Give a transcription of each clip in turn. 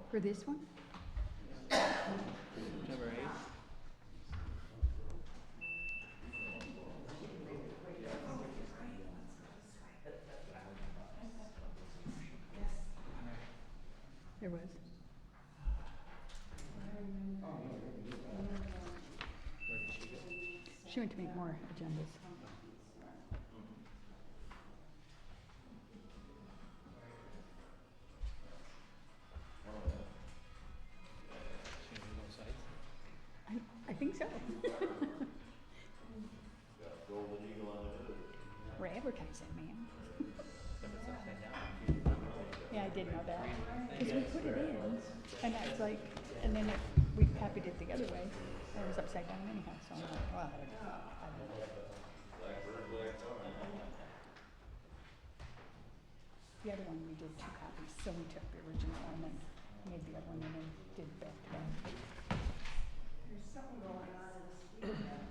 For this one? Number 8. There was. Where did she go? She went to make more agendas. She on both sides? I think so. We're advertising, man. If it's upside down. Yeah, I did know that. Because we put it in, and I was like, and then we copied it the other way, and it was upside down anyhow, so I'm like, well, I don't know. The other one we did 2 copies, so we took the original and then made the other one and then did back to back. There's something going on in this weekend.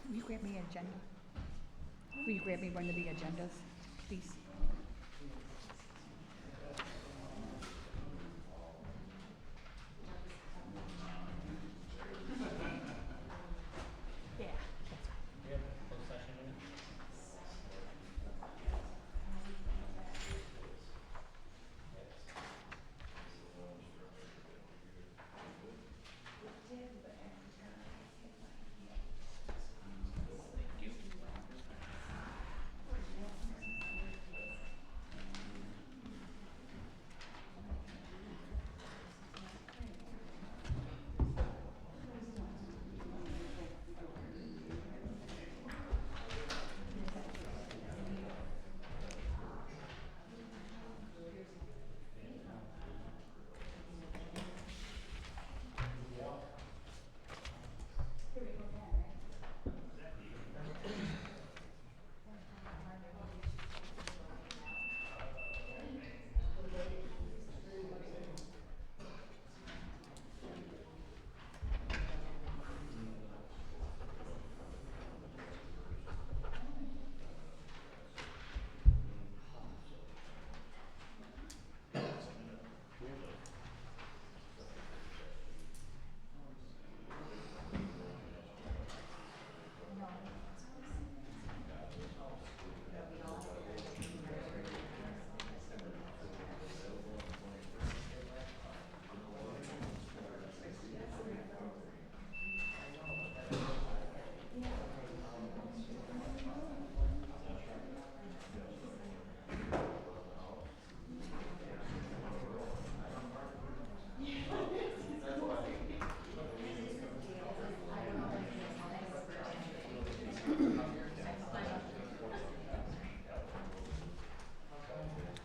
Will you grab me an agenda? Will you grab me one of the agendas, please? Yeah, that's right. We have closed session minutes? Thank you.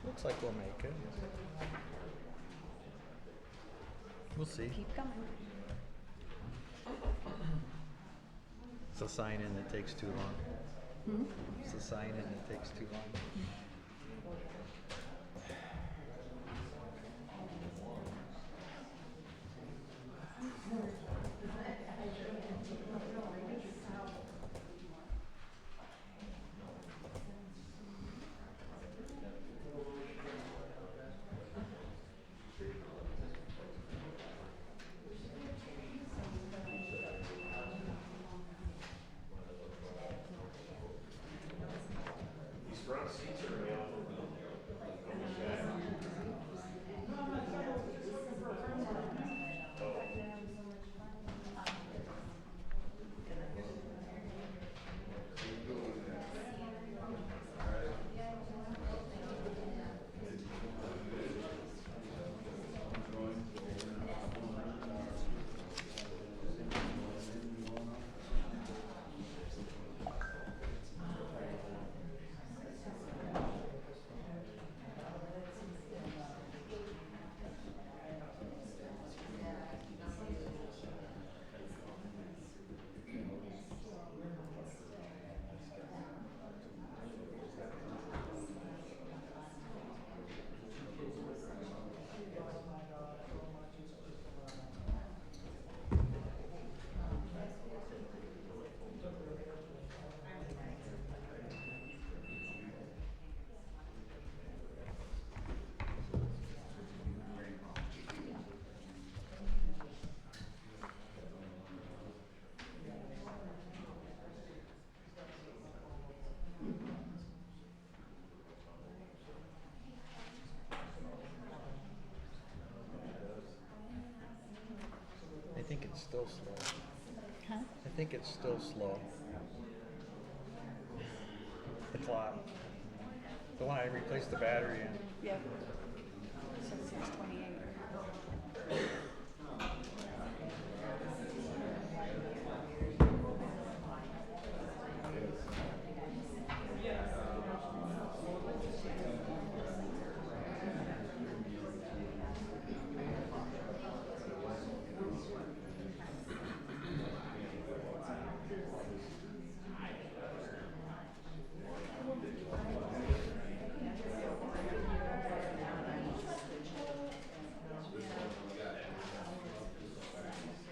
Looks like we'll make it. We'll see. Keep going. It's a sign in that takes too long. Hmm? It's a sign in that takes too long. These front seats are available. still slow. Huh? I think it's still slow. The clock. The one I replaced the battery in. Yep. So 6:28.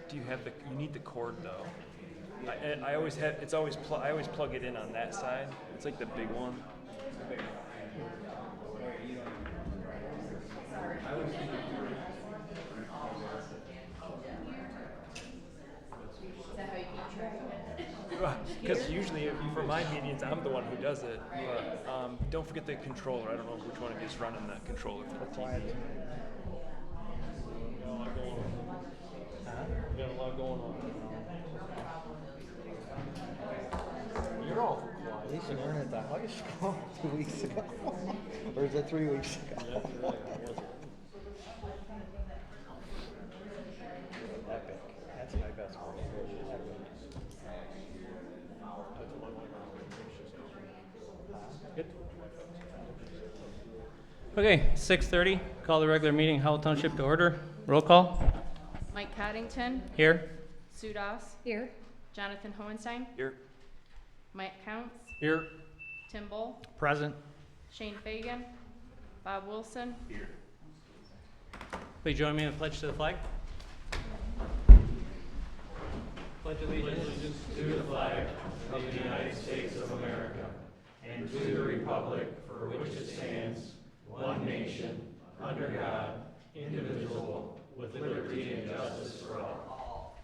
Do you have you need the cord though. I always have, I always plug it in on that side. It's like the big one. Because usually for my meetings, I'm the one who does it. But don't forget the controller. I don't know which one of you is running the controller for the TV. Got a lot going on. Got a lot going on. You're all quiet. At least you learned at the high school 2 weeks ago. Or is it 3 weeks ago? Epic. That's my best one. Good. Okay, 6:30, call the regular meeting, Howell Township to order. Roll call. Mike Coddington, Here. Sue Doss, Here. Jonathan Hohenstein, Here. Mike Counts, Here. Tim Bull, Present. Shane Fagan, Bob Wilson, Please join me in the pledge to the flag. Pledge allegiance to the flag of the United States of America and to the republic for which it stands, one nation, under God, indivisible, with liberty and justice for all.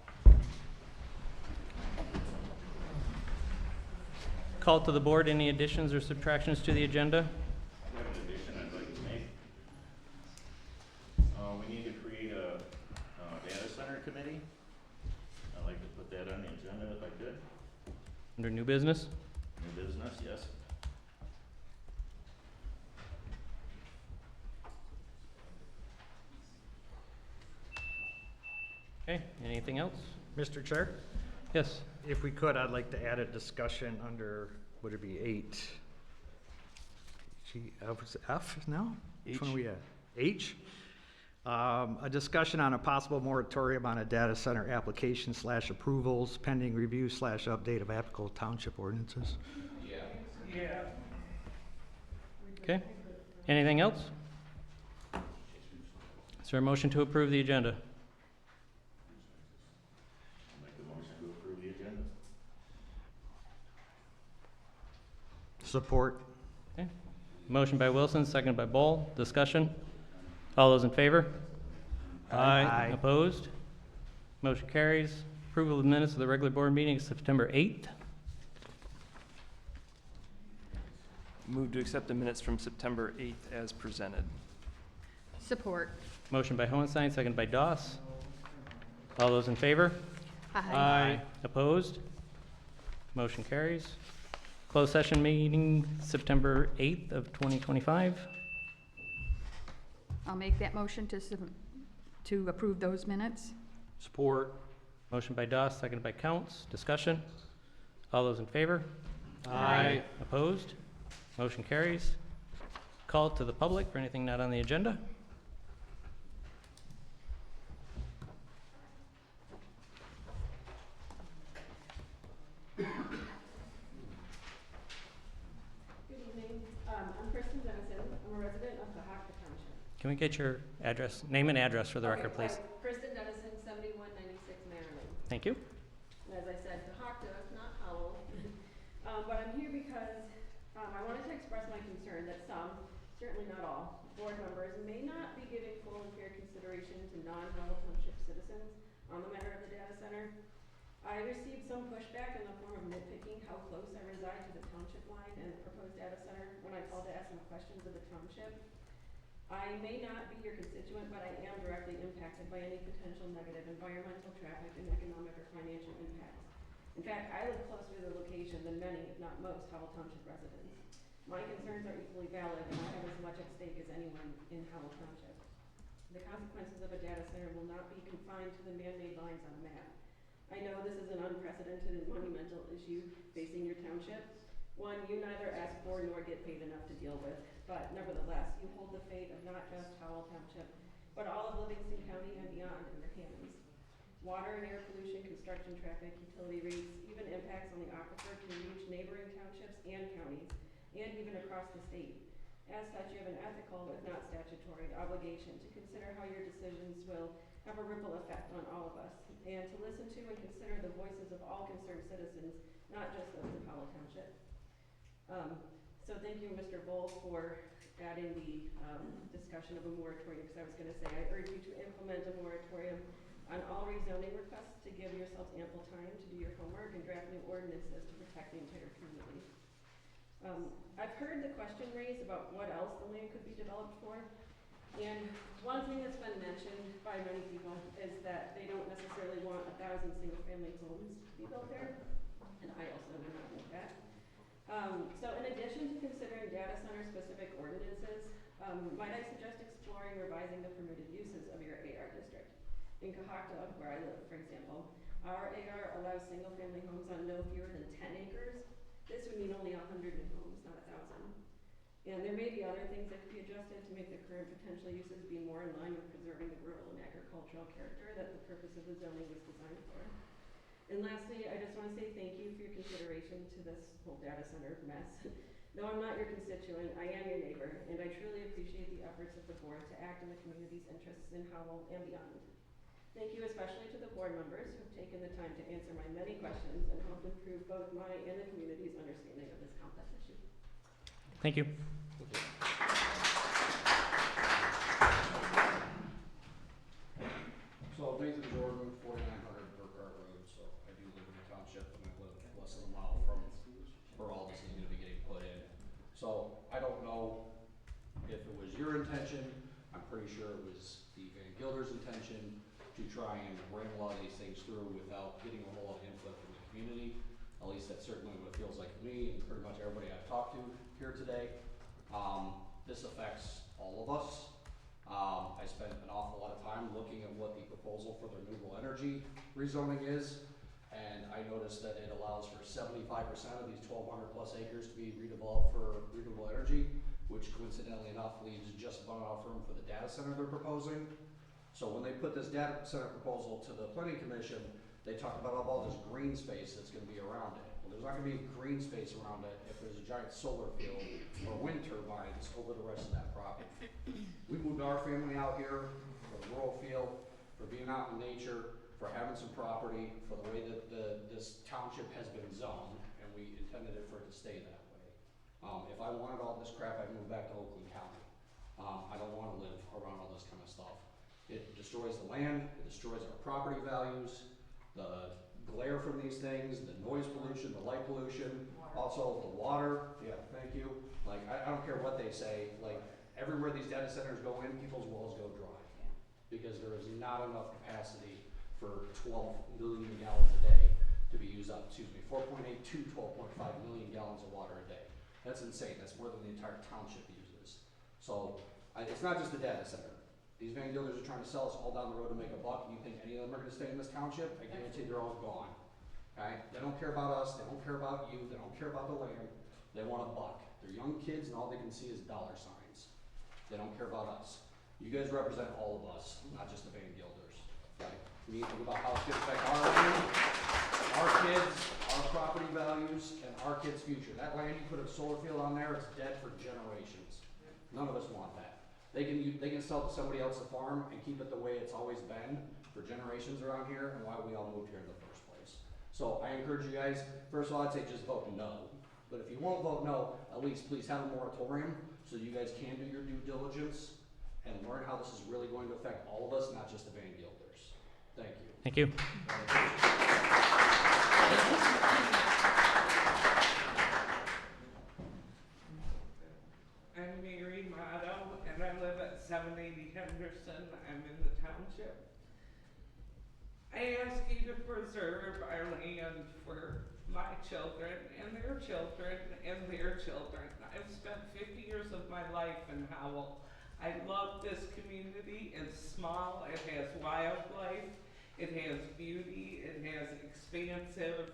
Call to the board, any additions or subtractions to the agenda? I have an addition I'd like to make. We need to create a data center committee. I'd like to put that on the agenda if I could. Under new business? New business, yes. Okay, anything else? Mr. Chair, Yes. if we could, I'd like to add a discussion under, would it be 8? F now? Which one are we at? H? A discussion on a possible moratorium on a data center application / approvals pending review / update of applicable township ordinances. Okay. Anything else? Is there a motion to approve the agenda? Make a motion to approve the agenda. Support. Okay. Motion by Wilson, seconded by Bull. Discussion. All those in favor? Aye. Opposed? Motion carries. Approval of the minutes of the regular board meeting September 8th. Move to accept the minutes from September 8th as presented. support. Motion by Hohenstein, seconded by Doss. All those in favor? Opposed? Motion carries. Closed session meeting September 8th of 2025. I'll make that motion to approve those minutes. Support. Motion by Doss, seconded by Counts. Discussion. All those in favor? Aye. Opposed? Motion carries. Call to the public for anything not on the agenda. Good evening. I'm Kristen Dennison. I'm a resident of the Township. Can we get your address, name and address for the record, please? Kristen Dennison, 7196 Maryland. Thank you. And as I said, Tohockta, not Howell. But I'm here because I wanted to express my concern that some, certainly not all, board members may not be giving full and fair consideration to non-Howell Township citizens on the matter of the data center. I received some pushback in the form of nitpicking how close I reside to the township line and the proposed data center when I called to ask some questions of the township. I may not be your constituent, but I am directly impacted by any potential negative environmental, traffic, and economic or financial impacts. In fact, I live closer to the location than many, if not most, Howell Township residents. My concerns are equally valid, and I have as much at stake as anyone in Howell Township. The consequences of a data center will not be confined to the man-made lines on a map. I know this is an unprecedented and monumental issue facing your township, one you neither ask for nor get paid enough to deal with, but nevertheless, you hold the fate of not just Howell Township, but all of Livingston County and beyond in your hands. Water and air pollution, construction traffic, utility rates, even impacts on the aquifer can reach neighboring townships and counties, and even across the state. As such, you have an ethical, if not statutory, obligation to consider how your decisions will have a ripple effect on all of us, and to listen to and consider the voices of all concerned citizens, not just those of Howell Township. So thank you, Mr. Bull, for adding the discussion of a moratorium, because I was going to say, I urge you to implement a moratorium on all rezoning requests to give yourselves ample time to do your homework and draft new ordinances to protect the entire community. I've heard the question raised about what else the land could be developed for, and one thing that's been mentioned by many people is that they don't necessarily want 1,000 single-family homes to be built there, and I also would not want that. So in addition to considering data center-specific ordinances, might I suggest exploring revising the permitted uses of your AR district? In Cohocton, where I live, for example, our AR allows single-family homes on no fewer than 10 acres. This would mean only 100 new homes, not 1,000. And there may be other things that could be adjusted to make the current potential uses be more in line with preserving the rural and agricultural character that the purpose of the zoning was designed for. And lastly, I just want to say thank you for your consideration to this whole data center mess. Though I'm not your constituent, I am your neighbor, and I truly appreciate the efforts of the board to act in the community's interests in Howell and beyond. Thank you especially to the board members who have taken the time to answer my many questions and help improve both my and the community's understanding of this complex issue. Thank you. So Nathan Jordan, 4900 Burkhart Road, so I do live in the township and I live less than a mile from where all this is gonna be getting put in. So I don't know if it was your intention, I'm pretty sure it was the Van Gilder's intention to try and ram a lot of these things through without getting a whole lot of input from the community. At least that's certainly what it feels like to me and pretty much everybody I've talked to here today. This affects all of us. I spent an awful lot of time looking at what the proposal for the renewable energy rezoning is, and I noticed that it allows for 75% of these 1,200 plus acres to be redeveloped for renewable energy, which coincidentally enough leaves just about enough room for the data center they're proposing. So when they put this data center proposal to the planning commission, they talked about all this green space that's gonna be around it. Well, there's not gonna be green space around it if there's a giant solar field or wind turbines over the rest of that property. We moved our family out here for the rural feel, for being out in nature, for having some property, for the way that this township has been zoned, and we intended it for it to stay that way. If I wanted all this crap, I'd move back to Oakland County. I don't wanna live around all this kind of stuff. It destroys the land, it destroys our property values, the glare from these things, the noise pollution, the light pollution, also the water, yeah, thank you. Like, I don't care what they say, like, everywhere these data centers go in, people's wells go dry. Because there is not enough capacity for 12 million gallons a day to be used up, 4.8 to 12.5 million gallons of water a day. That's insane, that's more than the entire township uses. So, it's not just the data center. These Van Gilders are trying to sell us all down the road to make a buck. You think any of them are gonna stay in this township? I guarantee they're all gone. Okay? They don't care about us, they don't care about you, they don't care about the land. They want a buck. They're young kids and all they can see is dollar signs. They don't care about us. You guys represent all of us, not just the Van Gilders. Okay? We need to think about how it's gonna affect our land, our kids, our property values, and our kids' future. That land, you put a solar field on there, it's dead for generations. None of us want that. They can sell to somebody else a farm and keep it the way it's always been for generations around here and why we all moved here in the first place. So I encourage you guys, first of all, I'd say just vote no. But if you won't vote no, at least please have a moratorium so you guys can do your due diligence and learn how this is really going to affect all of us, not just the Van Gilders. Thank you. Thank you. I'm Mary Motto, and I live at Anderson. I'm in the township. I ask you to preserve our land for my children and their children and their children. I've spent 50 years of my life in Howell. I love this community. It's small, it has wildlife, it has beauty, it has expansive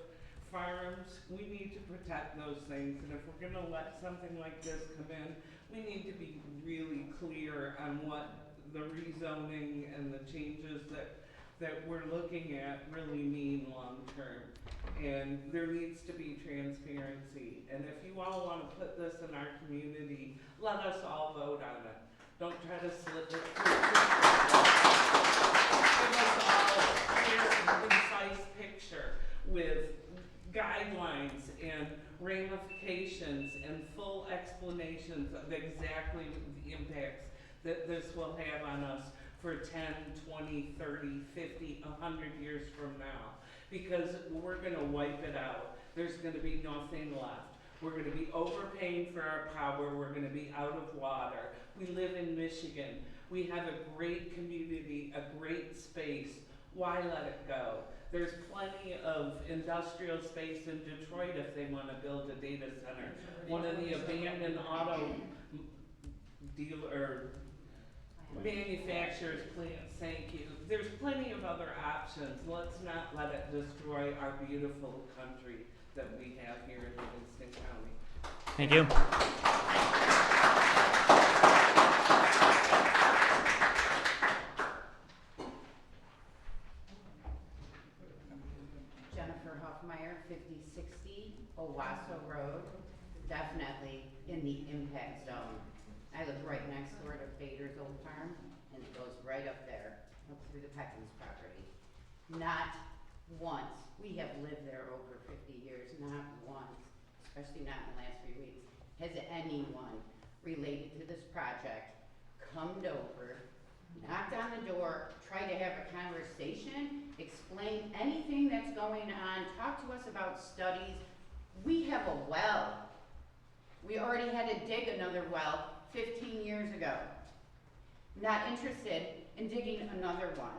farms. We need to protect those things, and if we're gonna let something like this come in, we need to be really clear on what the rezoning and the changes that we're looking at really mean long-term. And there needs to be transparency. And if you all want to put this in our community, let us all vote on it. Don't try to slip it through. Give us all a clear and concise picture with guidelines and ramifications and full explanations of exactly the impacts that this will have on us for 10, 20, 30, 50, 100 years from now. Because we're gonna wipe it out. There's gonna be nothing left. We're gonna be overpaying for our power. We're gonna be out of water. We live in Michigan. We have a great community, a great space. Why let it go? There's plenty of industrial space in Detroit if they wanna build a data center. One of the abandoned auto dealer manufacturers plants, thank you. There's plenty of other options. Let's not let it destroy our beautiful country that we have here in Livingston County. Thank you. Jennifer Hoffmeyer, 5060 Owasso Road, definitely in the impact zone. I live right next door to Bader's old farm, and it goes right up there, up through the Peckins property. Not once, we have lived there over 50 years, not once, especially not in the last few weeks, has anyone related to this project come over, knocked on the door, tried to have a conversation, explain anything that's going on, talk to us about studies. We have a well. We already had to dig another well 15 years ago. Not interested in digging another one.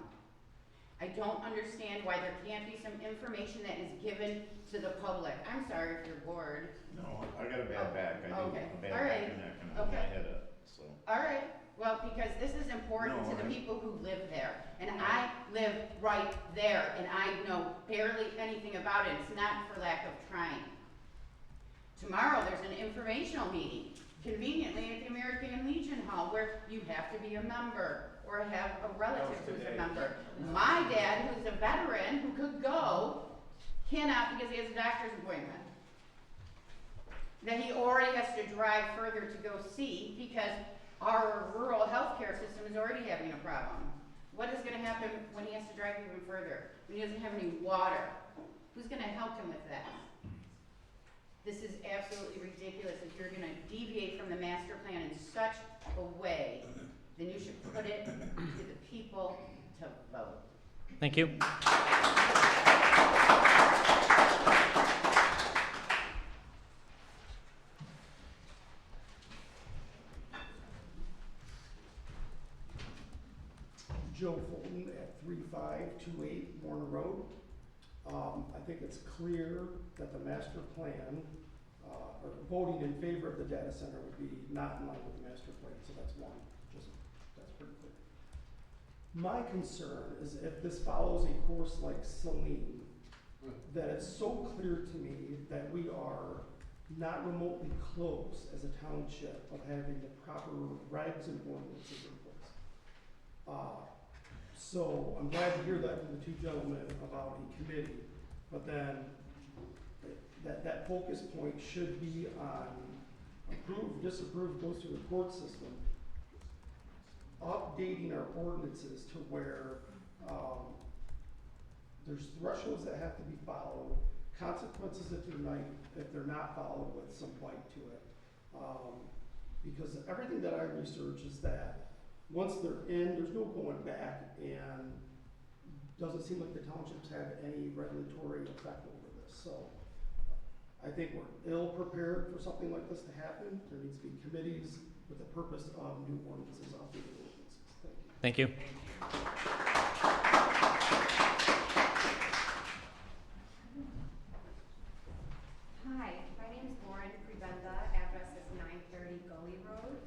I don't understand why there can't be some information that is given to the public. I'm sorry if you're bored. No, I got a bad back. I do. Okay. A bad All back right. and neck, and I'm Okay. my head up, so. All right, well, because this is important No, to the I- people who live there. And I live right there, and I know barely anything about it. It's not for lack of trying. Tomorrow, there's an informational meeting, conveniently at the American Legion Hall, where you have to be a member or have a relative who's a member. My dad, who's a veteran, who could go, cannot because he has a doctor's appointment that he already has to drive further to go see because our rural healthcare system is already having a problem. What is gonna happen when he has to drive even further? When he doesn't have any water? Who's gonna help him with that? This is absolutely ridiculous. If you're gonna deviate from the master plan in such a way, then you should put it to the people to vote. Thank you. Joe Fulton at 3528 Warner Road. I think it's clear that the master plan, or voting in favor of the data center would be not in line with the master plan, so that's one, that's pretty clear. My concern is if this follows a course like Saline, that it's so clear to me that we are not remotely close as a township of having the proper regs and ordinances in place. So I'm glad to hear that from the two gentlemen about a committee, but then that focus point should be on approve, disapprove, goes through the court system, updating our ordinances to where there's thresholds that have to be followed, consequences if they're not followed with some bite to it. Because everything that I research is that once they're in, there's no going back, and doesn't seem like the townships have any regulatory effect over this. So I think we're ill prepared for something like this to happen. There needs to be committees with the purpose of new ordinances, updated ordinances. Thank you. Thank you. Hi, my name is Lauren Prebenda, address is 930 Gully Road.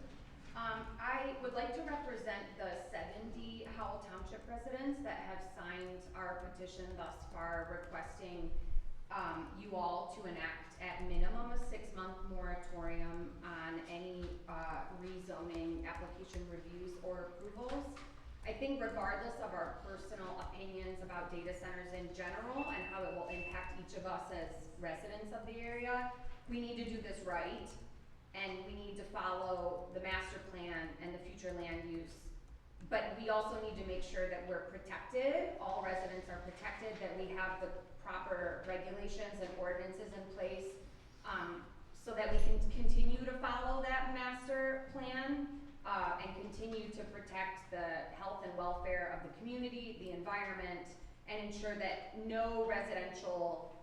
I would like to represent the 70 Howell Township residents that have signed our petition thus far requesting you all to enact at minimum a 6-month moratorium on any rezoning application reviews or approvals. I think regardless of our personal opinions about data centers in general and how it will impact each of us as residents of the area, we need to do this right, and we need to follow the master plan and the future land use. But we also need to make sure that we're protected, all residents are protected, that we have the proper regulations and ordinances in place, so that we can continue to follow that master plan, and continue to protect the health and welfare of the community, the environment, and ensure that no residential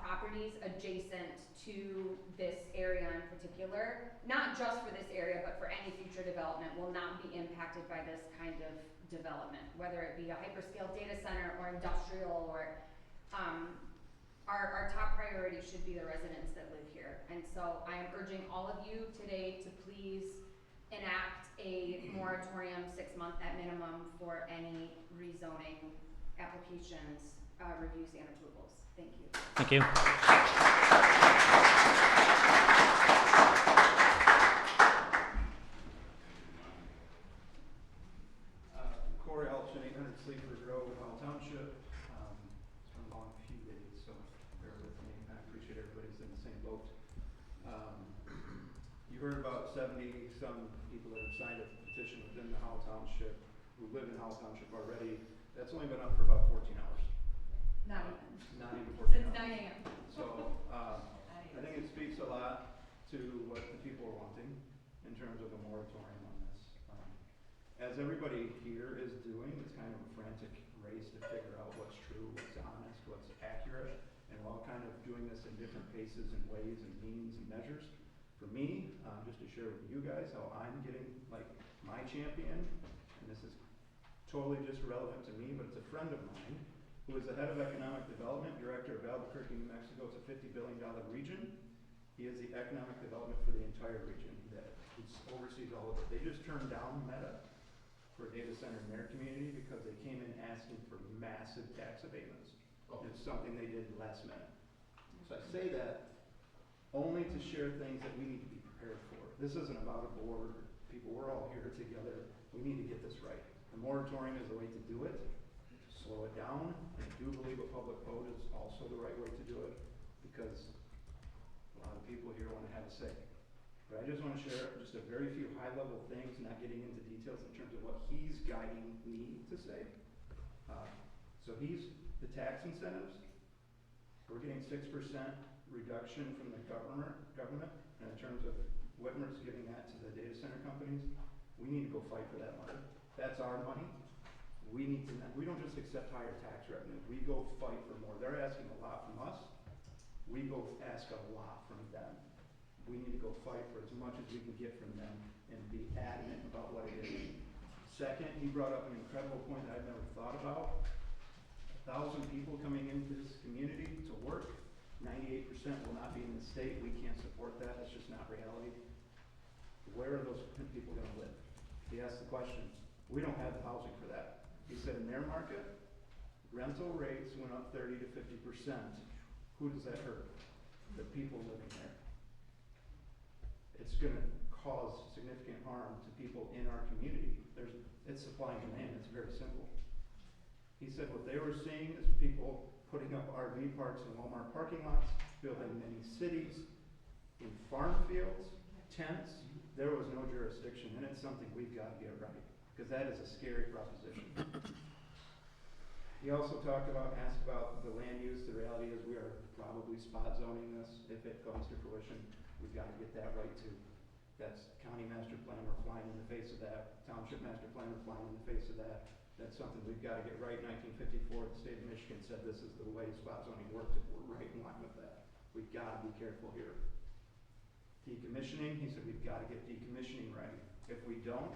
properties adjacent to this area in particular, not just for this area, but for any future development, will not be impacted by this kind of development, whether it be a hyperscale data center or industrial or our top priority should be the residents that live here. And so I am urging all of you today to please enact a moratorium, 6-month at minimum, for any rezoning applications, reviews and approvals. Thank you. Thank you. Corey Alchin, 800 Sleaford Road, Howell Township. It's been a long few days, so bear with me. I appreciate everybody's in the same boat. You heard about 70-some people that have signed a petition within the Howell Township, who live in Howell Township already. That's only been up for about 14 hours. Not even. Not even 14 Since hours. 9 a.m. So, I think it speaks a lot to what the people are wanting in terms of a moratorium on this. As everybody here is doing, it's kind of a frantic race to figure out what's true, what's honest, what's accurate, and we're all kind of doing this in different paces and ways and means and measures. For me, just to share with you guys how I'm getting like my champion, and this is totally just relevant to me, but it's a friend of mine who is the head of economic development, director of Albuquerque, New Mexico. It's a $50 billion region. He is the economic development for the entire region that oversees all of it. They just turned down Meta for a data center in their community because they came in asking for massive tax abatements. It's something they did last minute. So I say that only to share things that we need to be prepared for. This isn't about a board. People, we're all here together. We need to get this right. The moratorium is the way to do it. Slow it down. I do believe a public vote is also the right way to do it because a lot of people here want to have a say. But I just want to share just a very few high-level things, not getting into details in terms of what he's guiding me to say. So he's the tax incentives. We're getting 6% reduction from the government, and in terms of Whitmer's giving that to the data center companies. We need to go fight for that money. That's our money. We need to. We don't just accept higher tax revenue. We go fight for more. They're asking a lot from us. We go ask a lot from them. We need to go fight for as much as we can get from them and be adamant about what it is. Second, he brought up an incredible point that I've never thought about. 1,000 people coming into this community to work. 98% will not be in the state. We can't support that. That's just not reality. Where are those people going to live? He asked the question. We don't have the housing for that. He said in their market, rental rates went up 30 to 50%. Who does that hurt? The people living there. It's going to cause significant harm to people in our community. It's supply and demand. It's very simple. He said what they were seeing is people putting up RV parks in Walmart parking lots, building mini cities, in farm fields, tents. There was no jurisdiction, and it's something we've got to get right, because that is a scary proposition. He also asked about the land use. The reality is we are probably spot zoning this if it comes to fruition. We've got to get that right too. That's county master plan, we're flying in the face of that. Township master plan, we're flying in the face of that. That's something we've got to get right. 1954, the state of Michigan said this is the way spot zoning works if we're right in line with that. We've got to be careful here. Decommissioning, he said we've got to get decommissioning right. If we don't,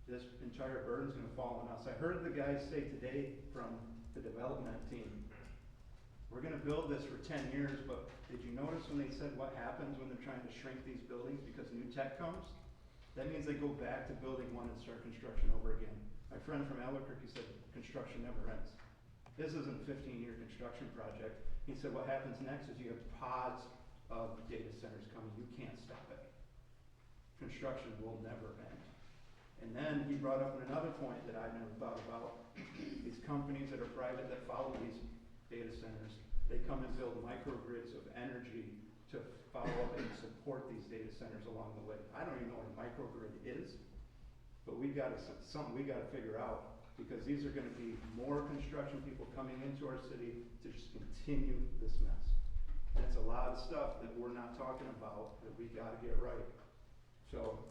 this entire burden's gonna fall on us. I heard the guys say today from the development team, we're gonna build this for 10 years, but did you notice when they said what happens when they're trying to shrink these buildings because new tech comes? That means they go back to building one and start construction over again. My friend from Albuquerque said construction never ends. This isn't a 15-year construction project. He said what happens next is you have pods of data centers coming. You can't stop it. Construction will never end. And then he brought up another point that I've never thought about. These companies that are private that follow these data centers, they come and build microgrids of energy to follow up and support these data centers along the way. I don't even know what a microgrid is, but we got something we got to figure out, because these are going to be more construction people coming into our city to just continue this mess. That's a lot of stuff that we're not talking about that we got to get right. So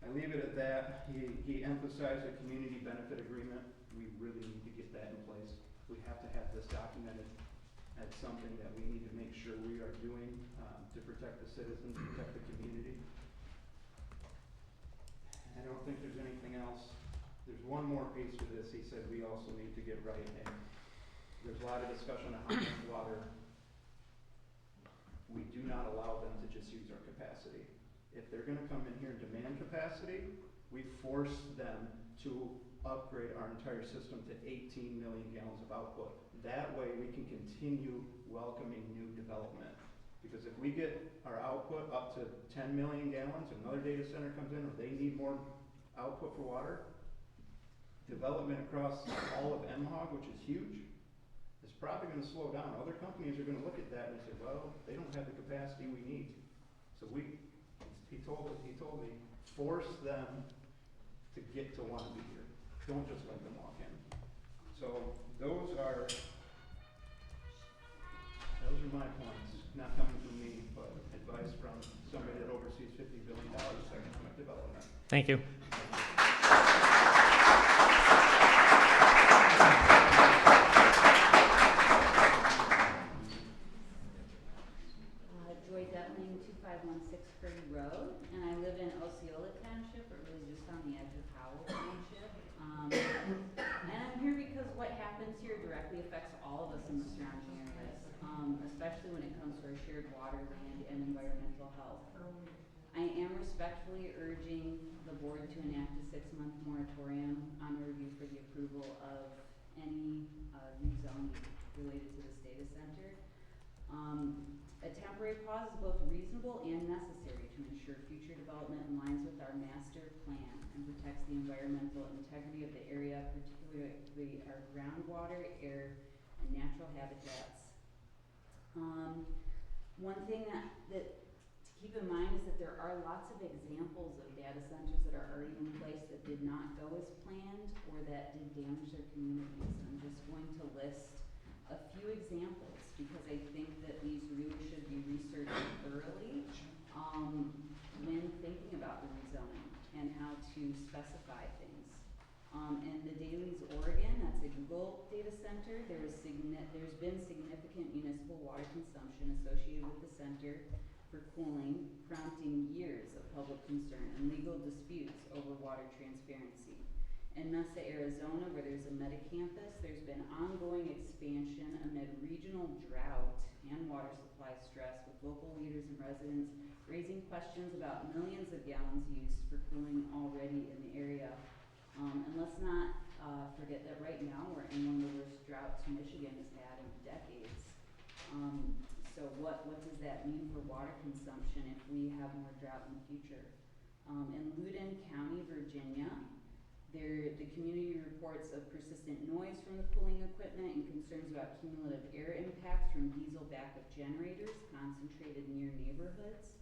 I leave it at that. He emphasized a community benefit agreement. We really need to get that in place. We have to have this documented as something that we need to make sure we are doing to protect the citizens, protect the community. I don't think there's anything else. There's one more piece to this. He said we also need to get right, and there's a lot of discussion on how much water. We do not allow them to just use our capacity. If they're gonna come in here and demand capacity, we force them to upgrade our entire system to 18 million gallons of output. That way we can continue welcoming new development. Because if we get our output up to 10 million gallons, another data center comes in, or they need more output for water, development across all of MHOG, which is huge, is probably gonna slow down. Other companies are gonna look at that and say, well, they don't have the capacity we need. So he told me, force them to get to want to be here. Don't just let them walk in. So those are my points, not coming from me, but advice from somebody that oversees $50 billion of economic development. Thank you. Joy Detling, 2516 Curry Road, and I live in Osceola Township, or really just on the edge of Howell Township. And I'm here because what happens here directly affects all of us in the surrounding areas, especially when it comes to our shared water, land, and environmental health. I am respectfully urging the board to enact a 6-month moratorium on a review for the approval of any rezoning related to this data center. A temporary pause is both reasonable and necessary to ensure future development aligns with our master plan and protects the environmental integrity of the area, particularly our groundwater, air, and natural habitats. One thing that to keep in mind is that there are lots of examples of data centers that are already in place that did not go as planned or that did damage their communities. I'm just going to list a few examples because I think that these really should be researched thoroughly when thinking about the rezoning and how to specify things. In the Dailies, Oregon, that's a Google data center. There's been significant municipal water consumption associated with the center for cooling, prompting years of public concern and legal disputes over water transparency. In Mesa, Arizona, where there's a Meta campus, there's been ongoing expansion amid regional drought and water supply stress, with local leaders and residents raising questions about millions of gallons used for cooling already in the area. And let's not forget that right now we're in one of the worst droughts Michigan has had in decades. So what does that mean for water consumption if we have more drought in the future? In Loudoun County, Virginia, the community reports of persistent noise from the cooling equipment and concerns about cumulative air impacts from diesel backup generators concentrated near neighborhoods.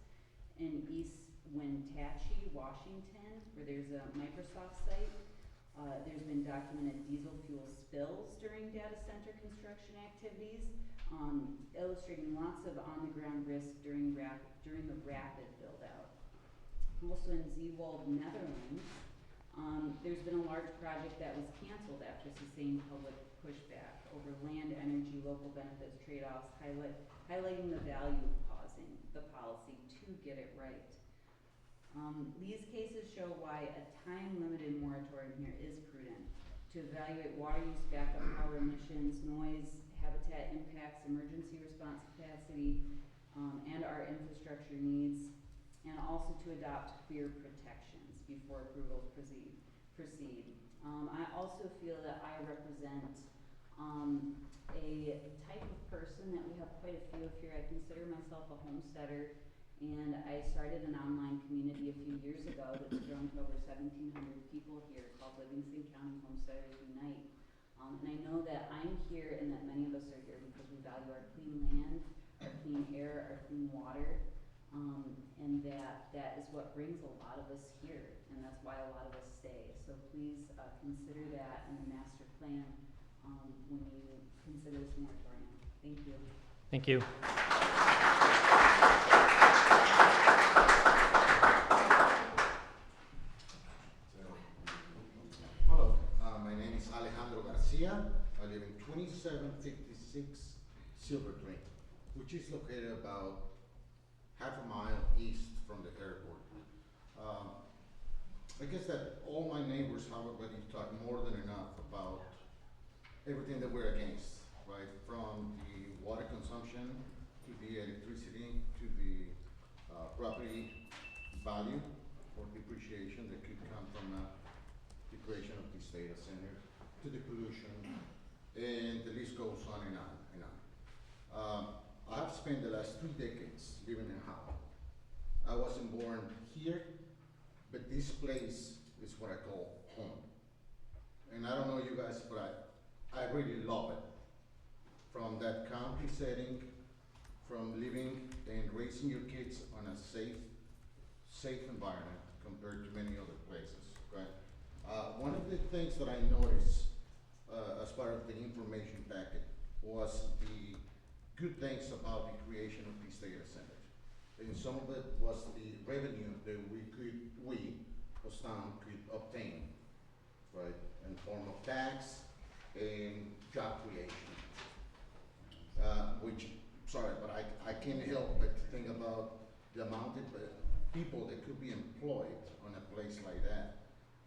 In East Wenatchee, Washington, where there's a Microsoft site, there's been documented diesel fuel spills during data center construction activities, illustrating lots of on-the-ground risk during the rapid build-out. Also in Zeewolde, Netherlands, there's been a large project that was canceled after sustained public pushback over land, energy, local benefits, trade-offs, highlighting the value of pausing the policy to get it right. These cases show why a time-limited moratorium here is prudent to evaluate water use, backup power emissions, noise, habitat impacts, emergency response capacity, and our infrastructure needs, and also to adopt clear protections before approvals proceed. I also feel that I represent a type of person that we have quite a few of here. I consider myself a homesteader, and I started an online community a few years ago that's grown to over 1,700 people here called Livingston County Homesteaders Unite. And I know that I'm here and that many of us are here because we value our clean land, our clean air, our clean water, and that is what brings a lot of us here, and that's why a lot of us stay. So please consider that in the master plan when you consider this moratorium. Thank you. Thank you. Hello, my name is Alejandro Garcia. I live in 2756 Silver Lane, which is located about half a mile east from the airport. I guess that all my neighbors have already talked more than enough about everything that we're against, right? From the water consumption to the electricity to the property value or depreciation that could come from the creation of this data center, to the pollution, and the list goes on and on and on. I have spent the last 3 decades living in Howell. I wasn't born here, but this place is what I call home. And I don't know you guys, but I really love it. From that country setting, from living and raising your kids on a safe environment compared to many other places, right? One of the things that I noticed as part of the information packet was the good things about the creation of these data centers. And some of it was the revenue that we, as town, could obtain, right? In form of tax and job creation. Which, sorry, but I can't help but think about the amount of people that could be employed on a place like that.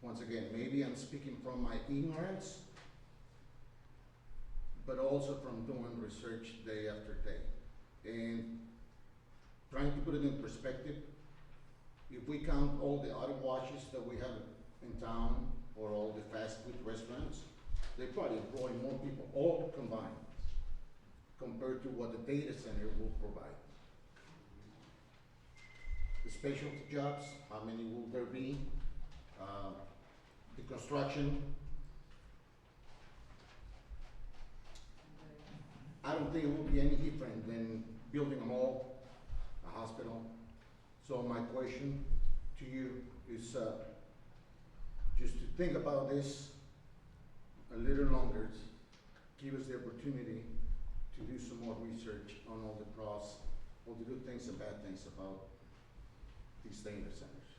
Once again, maybe I'm speaking from my ignorance, but also from doing research day after day. And trying to put it in perspective, if we count all the auto washes that we have in town, or all the fast food restaurants, they probably employ more people, all combined, compared to what the data center will provide. The specialty jobs, how many will there be? The construction. I don't think it will be any different than building a mall, a hospital. So my question to you is just to think about this a little longer, give us the opportunity to do some more research on all the pros, all the good things and bad things about these data centers.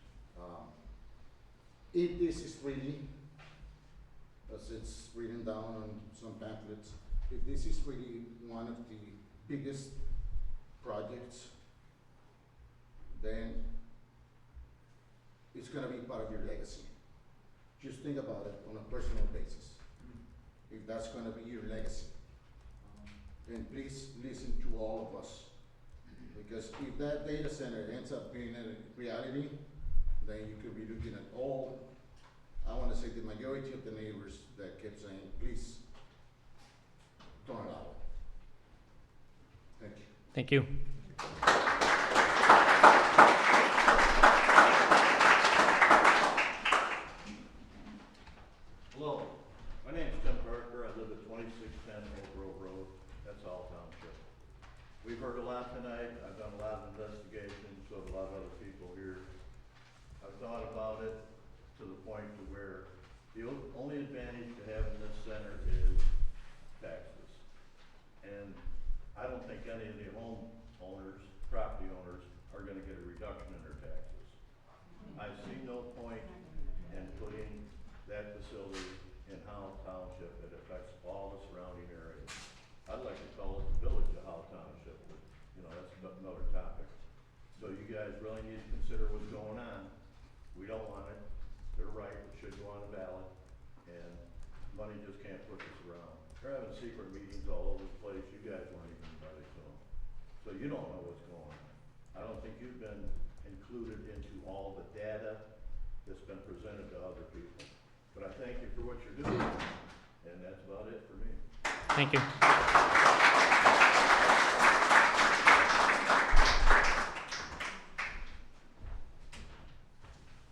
If this is really, as it's written down on some pamphlets, if this is really one of the biggest projects, then it's gonna be part of your legacy. Just think about it on a personal basis. If that's gonna be your legacy, then please listen to all of us. Because if that data center ends up being a reality, then you could be looking at all, I wanna say the majority of the neighbors that kept saying, please, don't allow it. Thank you. Thank you. Hello, my name's Tim Parker. I live at 2610 Oak Grove Road. That's all Township. We've heard a lot tonight. I've done a lot of investigations, so have a lot of other people here. I've thought about it to the point to where the only advantage to having this center is taxes. And I don't think any of the homeowners, property owners, are gonna get a reduction in their taxes. I see no point in putting that facility in Howell Township. It affects all the surrounding areas. I'd like to call it the village of Howell Township, but, you know, that's another topic. So you guys really need to consider what's going on We don't want it. They're right, it should go on the ballot, and money just can't push us around. They're having secret meetings all over the place. You guys weren't even invited to them. So you don't know what's going on. I don't think you've been included into all the data that's been presented to other people. But I thank you for what you're doing, and that's about it for me. Thank you.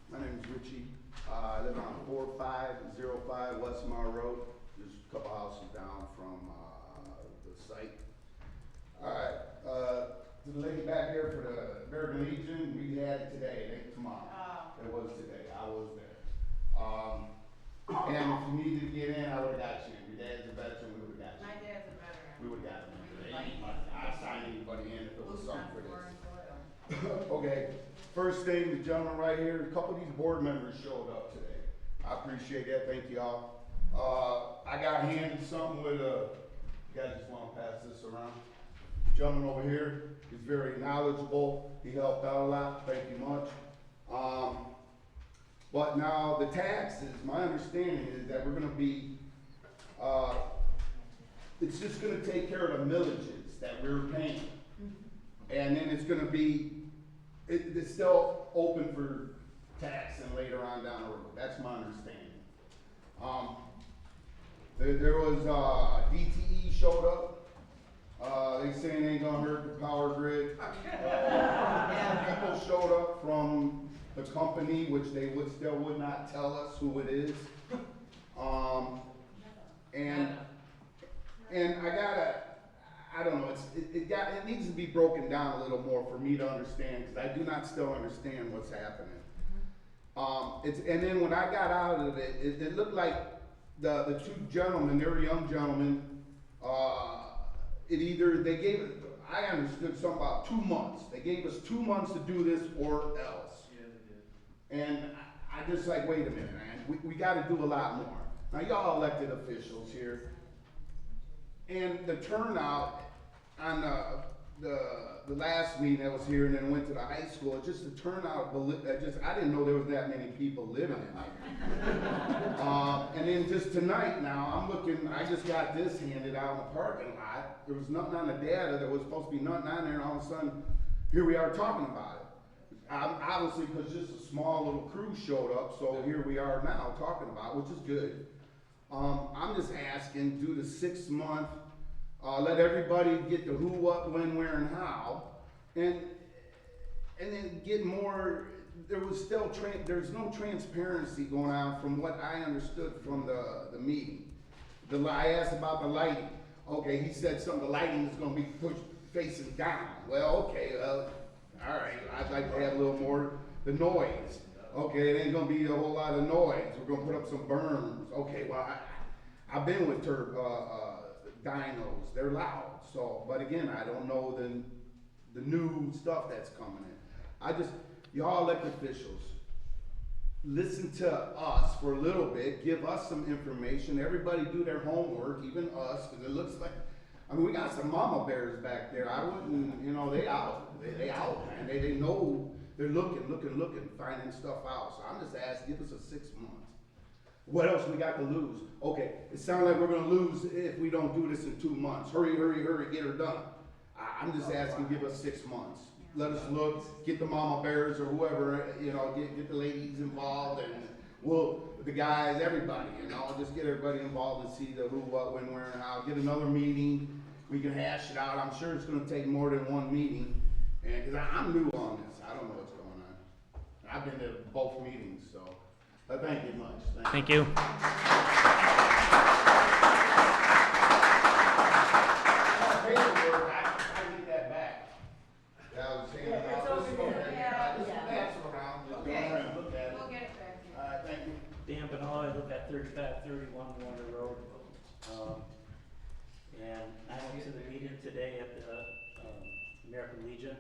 My name is Richie. I live on 4505 Westmar Road, just a couple houses down from the site. All right, to the lady back here for the American Legion, we had it today, it ain't tomorrow. It was today, I was there. And if you needed to get in, I would've got you in. Your dad's a veteran, we would've got you. My dad's a veteran. We would've got him. We would like him. I'd sign anybody in if it was something for Foreign this. soil. Okay, first thing, the gentleman right here, a couple of these board members showed up today. I appreciate that, thank y'all. I got handed something with you guys just wanna pass this around? Gentleman over here, he's very knowledgeable, he helped out a lot, thank you much. But now the taxes, my understanding is that we're gonna be, it's just gonna take care of the millages that we're paying. And then it's gonna be, it's still open for taxing later on down the road, that's my understanding. There was, DTE showed up, they saying they ain't gonna hurt the power grid. People showed up from the company, which they still would not tell us who it is. And I don't know, it needs to be broken down a little more for me to understand, because I do not still understand what's happening. And then when I got out of it, it looked like the two gentlemen, they were young gentlemen, they gave, I understood something about 2 months. They gave us 2 months to do this or else. Yeah, they did. And I just like, wait a minute, man, we gotta do a lot more. Now, y'all elected officials here, and the turnout on the last meeting that was here and then went to the high school, just the turnout, I didn't know there was that many people living in there. And then just tonight now, I'm looking, I just got this handed out in the parking lot. There was nothing on the data, there was supposed to be nothing on there, and all of a sudden, here we are talking about it. Obviously, because just a small little crew showed up, so here we are now talking about it, which is good. I'm just asking, do the 6 month, let everybody get the who, what, when, where, and how, and then get more. There was still there's no transparency going on from what I understood from the meeting. I asked about the lighting. Okay, he said the lighting is going to be pushed facing down. Well, okay, all right. I'd like to have a little more the noise. Okay, it ain't going to be a whole lot of noise. We're going to put up some berms. Okay, well, I've been with dynos, they're loud. So, but again, I don't know the new stuff that's coming in. Y'all elected officials, listen to us for a little bit, give us some information, everybody do their homework, even us, because it looks like, we got some mama bears back there. I wouldn't, they out, man. They know, they're looking, finding stuff out. So I'm just asking, give us a 6 months. What else we got to lose? Okay, it sounds like we're gonna lose if we don't do this in 2 months. Hurry, get her done. I'm just asking, give us 6 months. Let us look, get the mama bears or whoever, get the ladies involved, and the guys, everybody, just get everybody involved and see the who, what, when, where, and how. Get another meeting, we can hash it out. I'm sure it's gonna take more than one meeting, and because I'm new on this, I don't know what's going on. I've been to both meetings, so. Thank you much. Thank you. Paperwork, I need that back. I was saying about this one. Pass it around. Look at it. We'll get it back. All right, thank you. Dan Benoit, I live at 3531 Warner Road. And I went to the meeting today at the American Legion,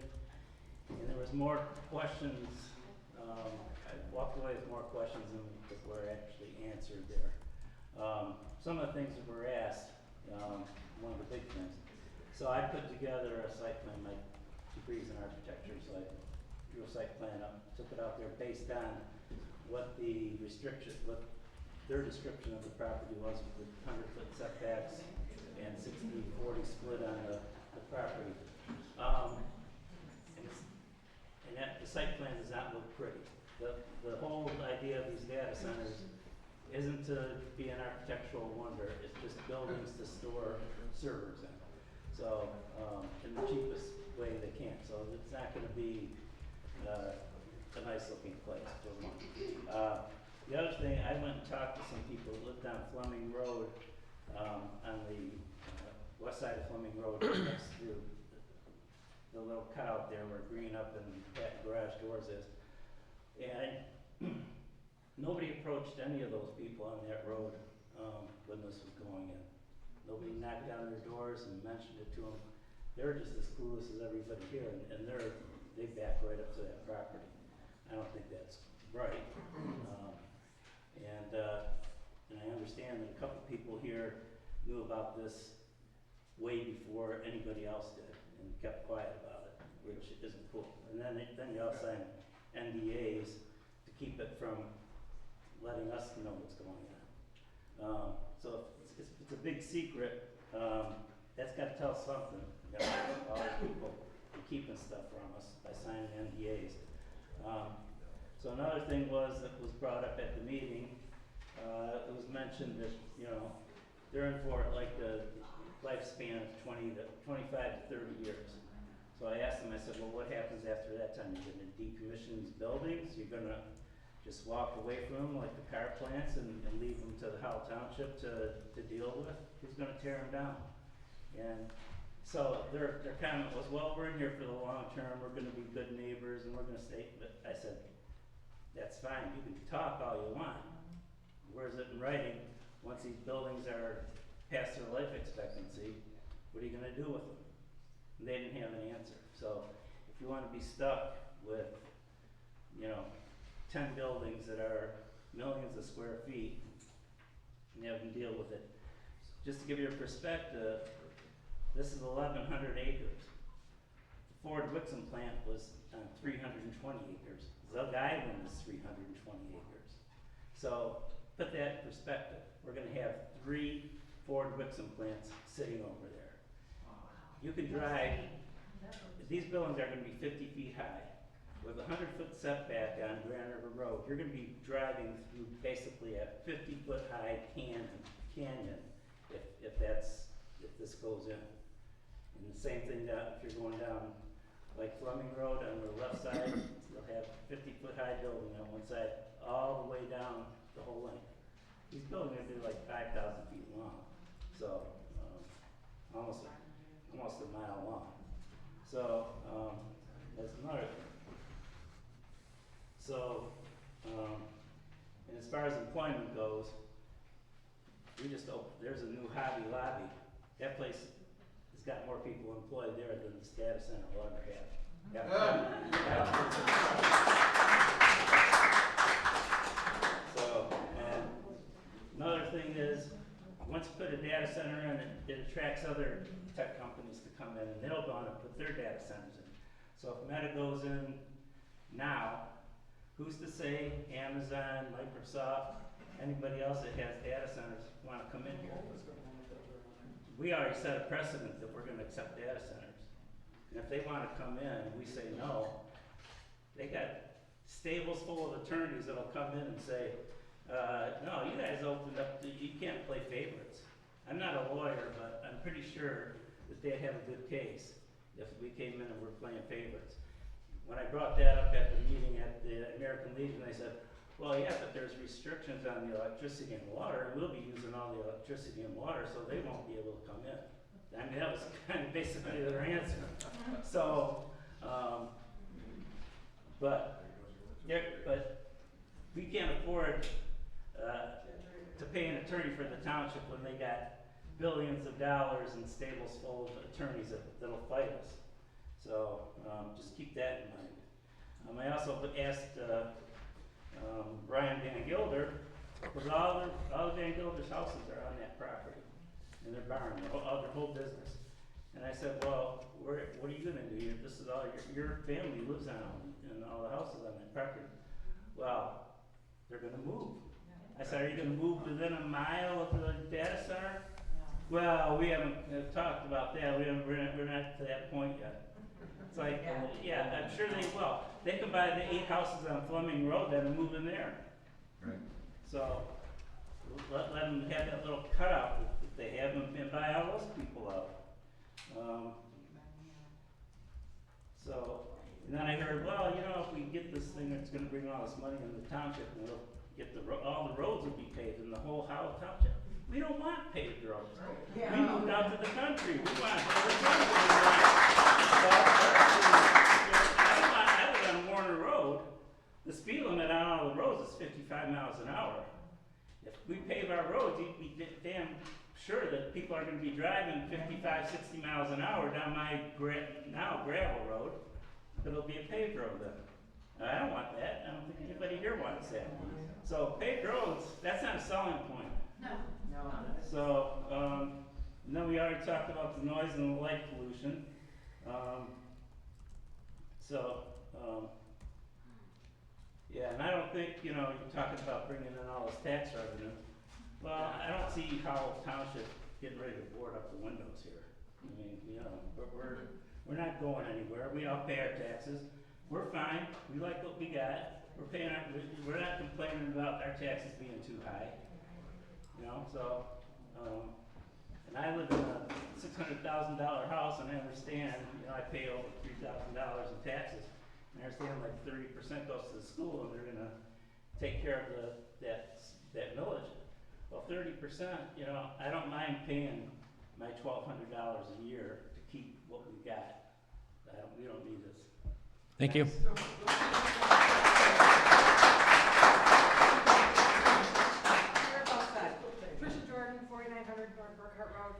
and there was more questions. I walked away with more questions than were actually answered there. Some of the things that were asked, one of the big things. So I put together a site plan, my degree's in architecture, so I drew a site plan up, took it out there based on what the restriction, what their description of the property was with the 100-foot setbacks and 60-40 split on the property. And that, the site plan does not look pretty. The whole idea of these data centers isn't to be an architectural wonder, it's just buildings to store servers in. So, in the cheapest way they can. So it's not gonna be a nice looking place for one. The other thing, I went and talked to some people that lived on Fleming Road, on the west side of Fleming Road, next to the little cutout there where Green Up and that garage doors is. And nobody approached any of those people on that road when this was going in. Nobody knocked down their doors and mentioned it to them. They're just as clueless as everybody here, and they back right up to that property. I don't think that's right. And I understand that a couple people here knew about this way before anybody else did and kept quiet about it, which isn't cool. And then you all sign NDAs to keep it from letting us know what's going on. So if it's a big secret, that's got to tell us something. You know, all these people are keeping stuff from us by signing NDAs. So another thing that was brought up at the meeting, it was mentioned that, you know, they're in for like the lifespan of 25 to 30 years. So I asked them, I said, well, what happens after that time? You're gonna decommission these buildings? You're gonna just walk away from them like the car plants and leave them to the Howell Township to deal with? Who's gonna tear them down? And so their comment was, well, we're in here for the long term, we're gonna be good neighbors and we're gonna stay, but I said, that's fine, you can talk all you want. Where's it in writing? Once these buildings are past their life expectancy, what are you gonna do with them? And they didn't have an answer. So if you wanna be stuck with, you know, 10 buildings that are millions of square feet and have them deal with it, just to give you a perspective, this is 1,100 acres. The Ford Wixom plant was on 320 acres. Zug Island is 320 acres. So put that in perspective. We're gonna have 3 Ford Wixom plants sitting over there. You could drive, these buildings are gonna be 50 feet high. With a 100-foot setback on Grand River Road, you're gonna be driving through basically a 50-foot high canyon if this goes in. And the same thing that if you're going down like Fleming Road on the left side, you'll have a 50-foot high building on one side, all the way down the whole length. These buildings are gonna be like 5,000 feet long, so almost a mile long. So that's another thing. So, and as far as employment goes, we just opened, there's a new Hobby Lobby. That place has got more people employed there than this data center will ever have. So, and another thing is, once you put a data center in, it attracts other tech companies to come in, and they'll go on and put their data centers in. So if Meta goes in now, who's to say Amazon, Microsoft, anybody else that has data centers want to come in here? We already set a precedent that we're going to accept data centers. And if they want to come in and we say no, they got stables full of attorneys that'll come in and say, no, you guys opened up, you can't play favorites. I'm not a lawyer, but I'm pretty sure that they'd have a good case if we came in and were playing favorites. When I brought that up at the meeting at the American Legion, they said, well, yeah, but there's restrictions on the electricity and water, and we'll be using all the electricity and water, so they won't be able to come in. I mean, that was kind of basically their answer. So, but we can't afford to pay an attorney for the township when they got billions of dollars and stables full of attorneys that'll fight us. So just keep that in mind. I also asked Brian Van Gilder, because all the Van Gilder's houses are on that property, and their barn, their whole business. And I said, well, what are you gonna do? This is all your family lives on, and all the houses on that property. Well, they're gonna move. I said, are you gonna move within a mile of the data center? Well, we haven't talked about that, we're not to that point yet. It's like, yeah, I'm sure they will. They can buy the 8 houses on Fleming Road that are moving there. Right. So, let them have that little cutout that they have and buy all those people out. So, and then I heard, well, you know, if we get this thing, it's gonna bring all this money in the township, and we'll get all the roads will be paved in the whole township. We don't want paved roads. We moved out to the country. We want I live on Warner Road. The speed limit on all the roads is 55 miles an hour. If we pave our roads, you'd be damn sure that people are going to be driving 55, 60 miles an hour down my now gravel road. It'll be a paved road then. I don't want that. I don't think anybody here wants that. So paved roads, that's not a selling point. No. So, and then we already talked about the noise and the light pollution. Yeah, and I don't think, you know, you're talking about bringing in all this tax revenue. Well, I don't see how township getting ready to board up the windows here. I mean, you know, we're not going anywhere. We all pay our taxes. We're fine. We like what we got. We're not complaining about our taxes being too high. You know, so, and I live in a $600,000 house, and I understand, you know, I pay over $3,000 in taxes. And I understand like 30% goes to the school, and they're gonna take care of that millage. Well, 30%, you know, I don't mind paying my $1,200 a year to keep what we got. We don't need this. Thank you. Tricia Jordan, 4900 North Burkhart Road.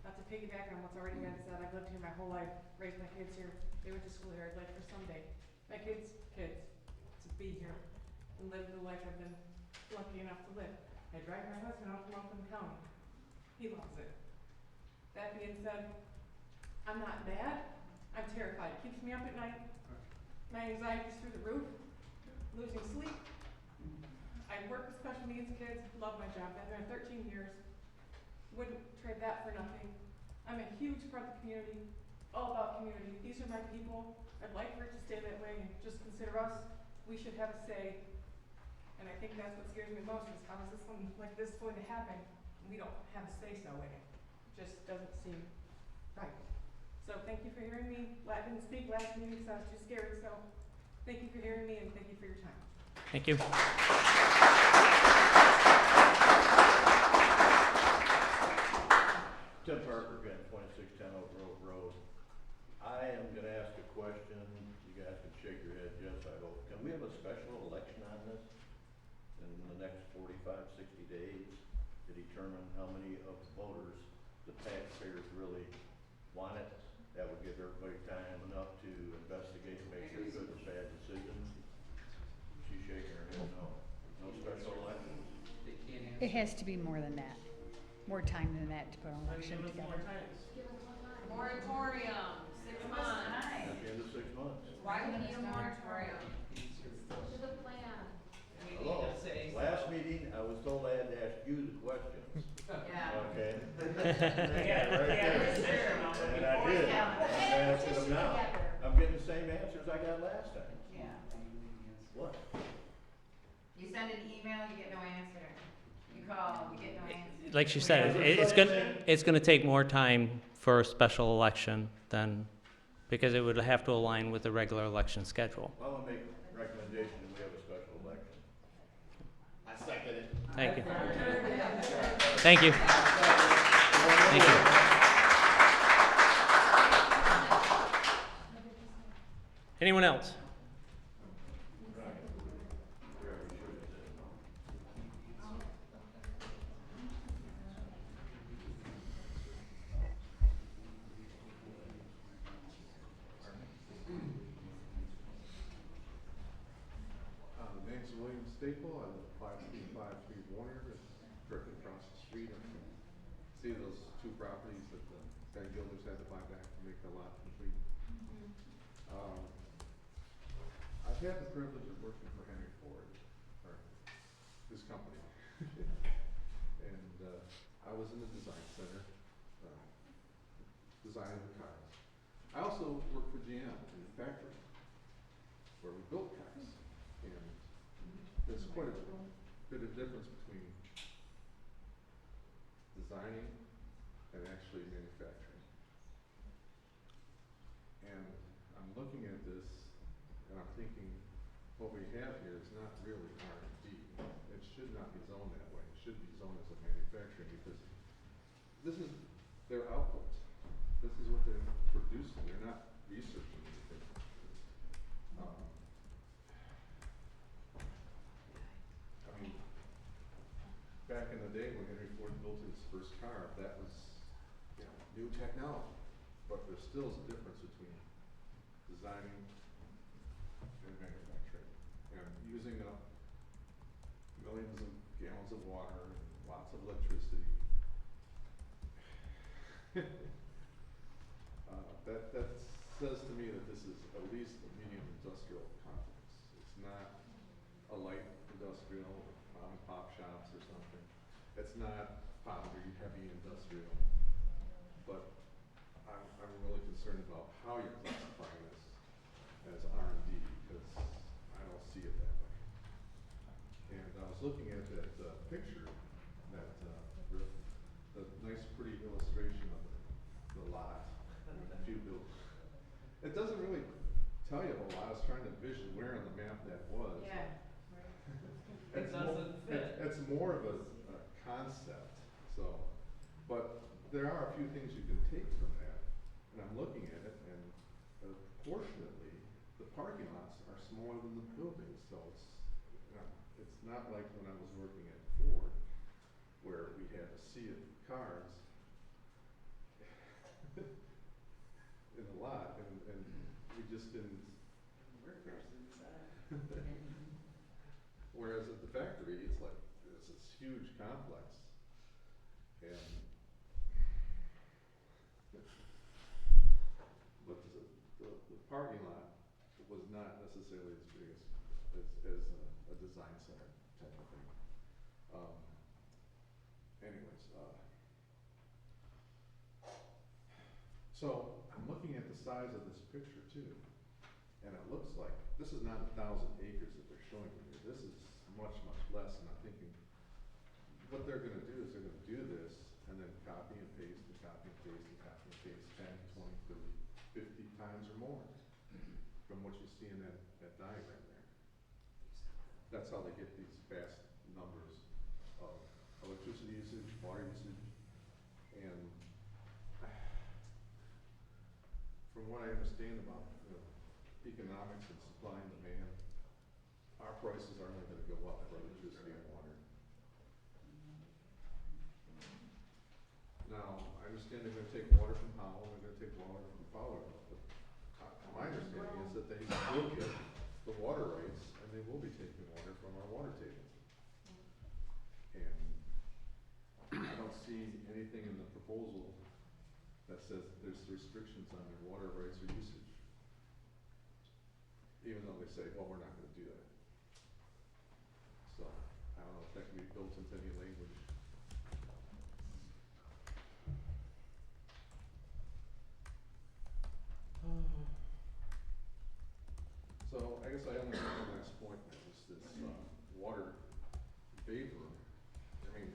Not to piggyback on what's already been said, I've lived here my whole life, raised my kids here. They went to school here. I'd like for someday my kids to be here and live the life I've been lucky enough to live. I drive my husband out to Oakland County. He loves it. That being said, I'm not mad. I'm terrified. It keeps me up at night. My anxiety's through the roof. Losing sleep. I work with special needs kids. Love my job. Been there 13 years. Wouldn't trade that for nothing. I'm a huge part of the community. All about community. These are my people. I'd like for it to stay that way and just consider us. We should have a say. And I think that's what scares me most is how is this one like this going to happen? We don't have a say so in it. It just doesn't seem right. So thank you for hearing me. I didn't speak last meeting because I was too scared. So thank you for hearing me and thank you for your time. Thank you. Tim Parker again, 2610 Oak Grove Road. I am gonna ask a question. You guys can shake your head yes, I hope. Can we have a special election on this in the next 45, 60 days to determine how many of the voters the taxpayers really want it? That would give everybody time enough to investigate and make sure good or bad decisions. She's shaking her head no. No special elections? It has to be more than that. More time than that to put an election together. Moratorium, 6 months. At the end of 6 months. Why would we need a moratorium? To the plan. Hello, last meeting, I was told I had to ask you the questions. Yeah. Okay? Yeah, Right there. And I did. I'm asking them now. I'm getting the same answers I got last time. Yeah. What? You send an email, you get no answer. You call, you get no answer. Like she said, it's gonna take more time for a special election than, because it would have to align with the regular election schedule. Well, I'm gonna make a recommendation that we have a special election. I second it. Thank you. Thank you. Thank you. Anyone else? Staple, I live 5353 Warner, directly across the street. I can see those two properties that the Van Gilders had to buy back to make the lot complete. I've had the privilege of working for Henry Ford, or his company. And I was in the design center, designing the cars. I also worked for GM in the factory, where we built cars. And there's quite a bit of difference between designing and actually manufacturing. And I'm looking at this and I'm thinking, what we have here is not really R&D. It should not be zoned that way. It should be zoned as a manufacturing, because this is their output. This is what they're producing. They're not researching anything. I mean, back in the day when Henry Ford built his first car, that was, you know, new technology. But there still is a difference between designing and manufacturing, and using up millions of gallons of water and lots of electricity. That says to me that this is at least a medium industrial complex. It's not a light industrial, mom and pop shops or something. It's not foundry, heavy industrial. But I'm really concerned about how you're classifying this as R&D, because I don't see it that way. And I was looking at that picture, that the nice pretty illustration of the lot, a few buildings. It doesn't really tell you a whole lot. I was trying to envision where on the map that was. Yeah. It doesn't fit. It's more of a concept, so, but there are a few things you can take from that, and I'm looking at it, and proportionately, the parking lots are smaller than the buildings, so it's not like when I was working at Ford, where we had a sea of cars in a lot, and we just didn't. Workers inside. Whereas at the factory, it's like this huge complex, and but the parking lot was not necessarily as big as a design center type of thing. Anyways, so I'm looking at the size of this picture too, and it looks like this is not 1,000 acres that they're showing me here. This is much, much less, and I'm thinking what they're going to do is they're going to do this and then copy and paste and copy and paste and copy and paste 10, 20, 30, 50 times or more from what you see in that diagram there. That's how they get these vast numbers of electricity usage, water usage, and from what I understand about economics and supply and demand, our prices are only going to go up for electricity and water. Now, I understand they're going to take water from Powell, they're going to take water from Fowlerville, but my understanding is that they will get the water rights, and they will be taking water from our water table. And I don't see anything in the proposal that says there's restrictions on their water rights or usage, even though they say, well, we're not going to do that. So, I don't know if that can be built into any language. So, I guess I only have one last point, is this water vapor. I mean,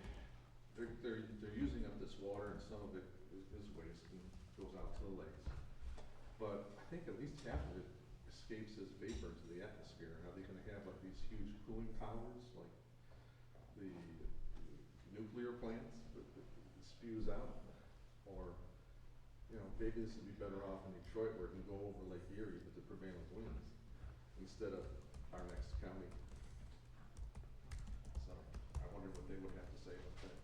they're using up this water, and some of it is waste and goes out to the lakes. But I think at least half of it escapes as vapor into the atmosphere. Are they going to have like these huge cooling towers, like the nuclear plants that spews out? Or, you know, maybe this would be better off in Detroit, where it can go over Lake Erie with the prevailing winds, instead of our next county. So I wonder what they would have to say about that.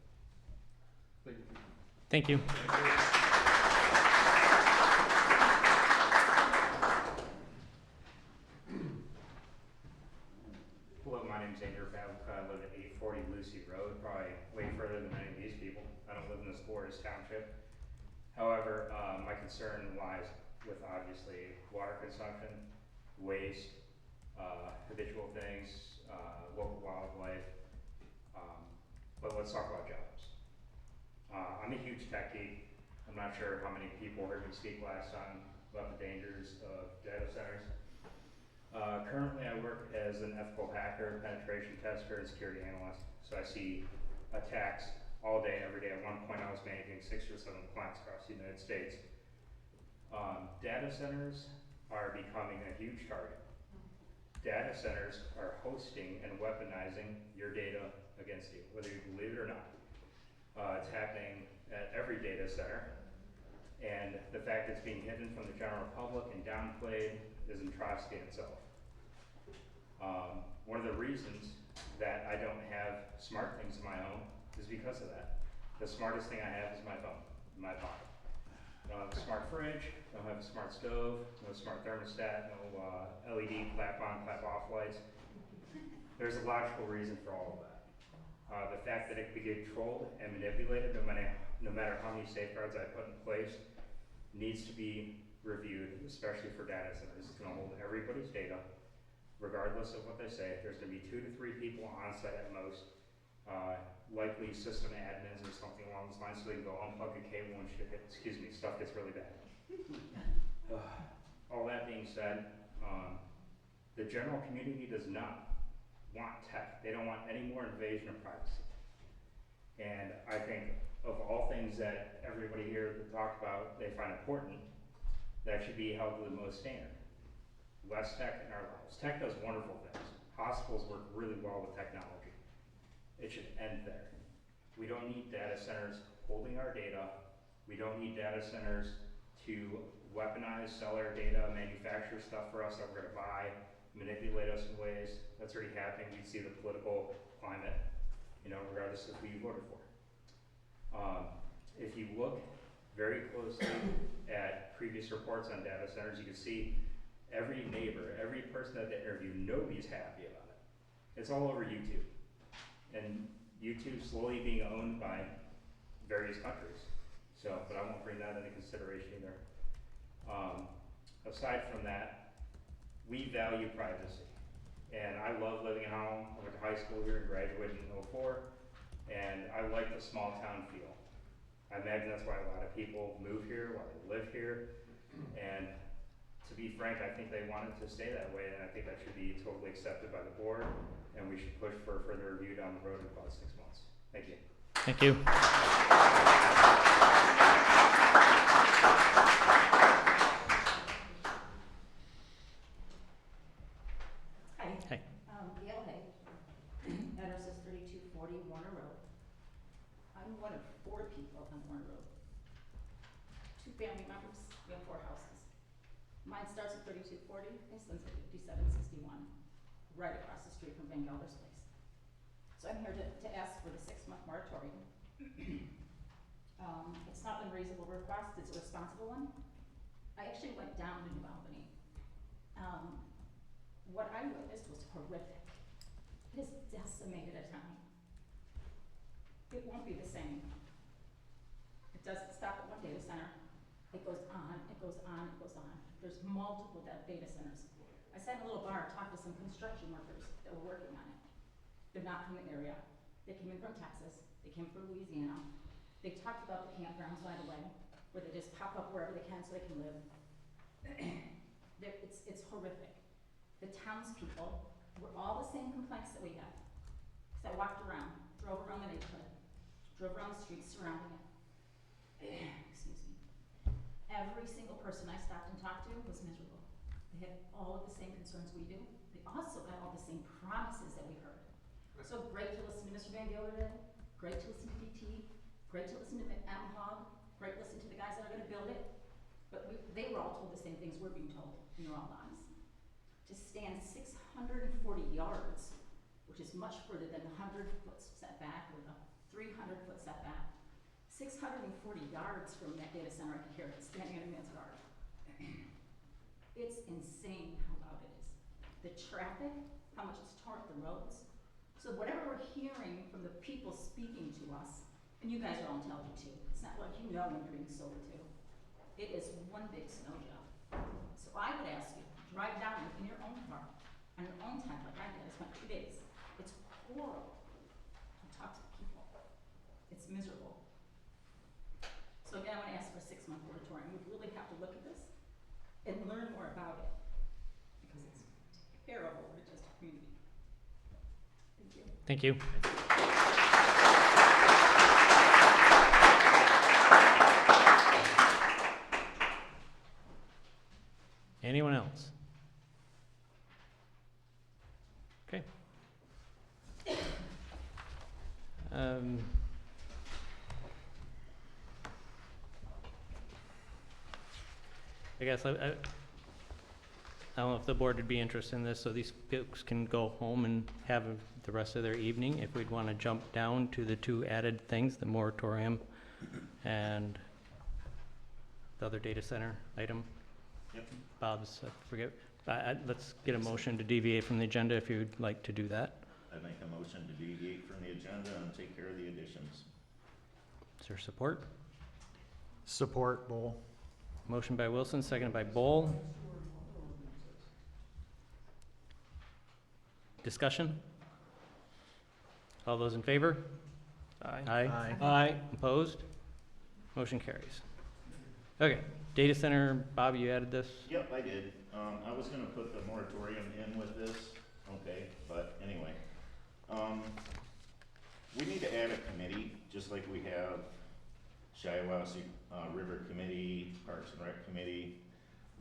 Thank you. Thank you. Hello, my name's Andrew Pavlik. I live at 840 Lucy Road, probably way further than many of these people. I don't live in this glorious township. However, my concern lies with obviously water consumption, waste, habitual things, local wildlife, let's talk about jobs. I'm a huge tech geek. I'm not sure how many people heard me speak last time about the dangers of data centers. Currently I work as an ethical hacker, penetration tester, and security analyst. So I see attacks all day, every day. At one point I was managing 6 or 7 clients across the United States. Data centers are becoming a huge target. Data centers are hosting and weaponizing your data against you, whether you believe it or not. It's happening at every data center, and the fact that it's being hidden from the general public and downplayed is an atrocity in itself. One of the reasons that I don't have smart things in my home is because of that. The smartest thing I have is my phone in my pocket. I don't have a smart fridge, I don't have a smart stove, no smart thermostat, no LED clap on, clap off lights. There's a logical reason for all of that. The fact that it can be controlled and manipulated, no matter how many safeguards I put in place, needs to be reviewed, especially for data centers. It's gonna hold everybody's data, regardless of what they say. There's gonna be 2 to 3 people on site at most, likely system admins or something along those lines, so they can go unplug a cable and stuff gets really bad. All that being said, the general community does not want tech. They don't want any more invasion of privacy. And I think of all things that everybody here that talked about they find important, that should be held to the most standard. Less tech in our lives. Tech does wonderful things. Hospitals work really well with technology. It should end there. We don't need data centers holding our data. We don't need data centers to weaponize, sell our data, manufacture stuff for us that we're gonna buy, manipulate us in ways. That's already happening. We see the political climate, regardless of who you voted for. If you look very closely at previous reports on data centers, you can see every neighbor, every person at the interview, nobody's happy about it. It's all over YouTube. And YouTube slowly being owned by various countries. But I won't bring that into consideration either. Aside from that, we value privacy. And I love living at home. I went to high school here and graduated in 2004. And I like the small town feel. I imagine that's why a lot of people move here, why they live here. And to be frank, I think they want it to stay that way, and I think that should be totally accepted by the board, and we should push for further review down the road in about 6 months. Thank you. Thank you. Hi. Hey. Gail Hay, address is 3240 Warner Road. I'm one of 4 people on Warner Road. 2 family members, we have 4 houses. Mine starts at 3240, my son's at 5761, right across the street from Van Gelder's place. So I'm here to ask for the 6-month moratorium. It's not an unreasonable request, it's a responsible one. I actually went down to New Albany. What I witnessed was horrific. It has decimated a town. It won't be the same. It doesn't stop at one data center. It goes on, it goes on, it goes on. There's multiple data centers. I sat in a little bar and talked to some construction workers that were working on it. They're not from the area. They came in from Texas. They came from Louisiana. They talked about the campgrounds right away, where they just pop up wherever they can so they can live. It's horrific. The townspeople were all the same complaints that we have. Because I walked around, drove around the neighborhood, drove around the streets surrounding it. Excuse me. Every single person I stopped and talked to was miserable. They had all of the same concerns we do. They also had all the same promises that we heard. So great to listen to Mr. Van Gilder today, great to listen to DT, great to listen to M-Hog, great to listen to the guys that are gonna build it. But they were all told the same things we're being told, in all honesty. To stand 640 yards, which is much further than the 100-foot setback or the 300-foot setback, 640 yards from that data center I could hear it standing in a man's yard. It's insane how loud it is. The traffic, how much it's torn up the roads. So whatever we're hearing from the people speaking to us, and you guys are all intelligent too, it's not like you know when you're being sold to. It is one big snow job. So I would ask you, drive down in your own car, on your own time like I did. I spent 2 days. It's horrible. Talk to the people. miserable. So again, I wanna ask for a 6-month moratorium. We really have to look at this and learn more about it, because it's terrible for just a community. Thank you. Thank you. Anyone else? Okay. I guess I don't know if the board would be interested in this, so these folks can go home and have the rest of their evening. If we'd want to jump down to the 2 added things, the moratorium and the other data center item. Yep. Bob's, I forget. Let's get a motion to deviate from the agenda if you'd like to do that. I'd make a motion to deviate from the agenda and take care of the additions. Is there support? Support, Bull. Motion by Wilson, seconded by Bowl. Discussion? All those in favor? Aye. Aye. Aye. Opposed? Motion carries. Okay, data center, Bob, you added this? Yep, I did. I was gonna put the moratorium in with this, okay, but anyway. We need to add a committee, just like we have Shiawassee River Committee, Parks and Rec Committee.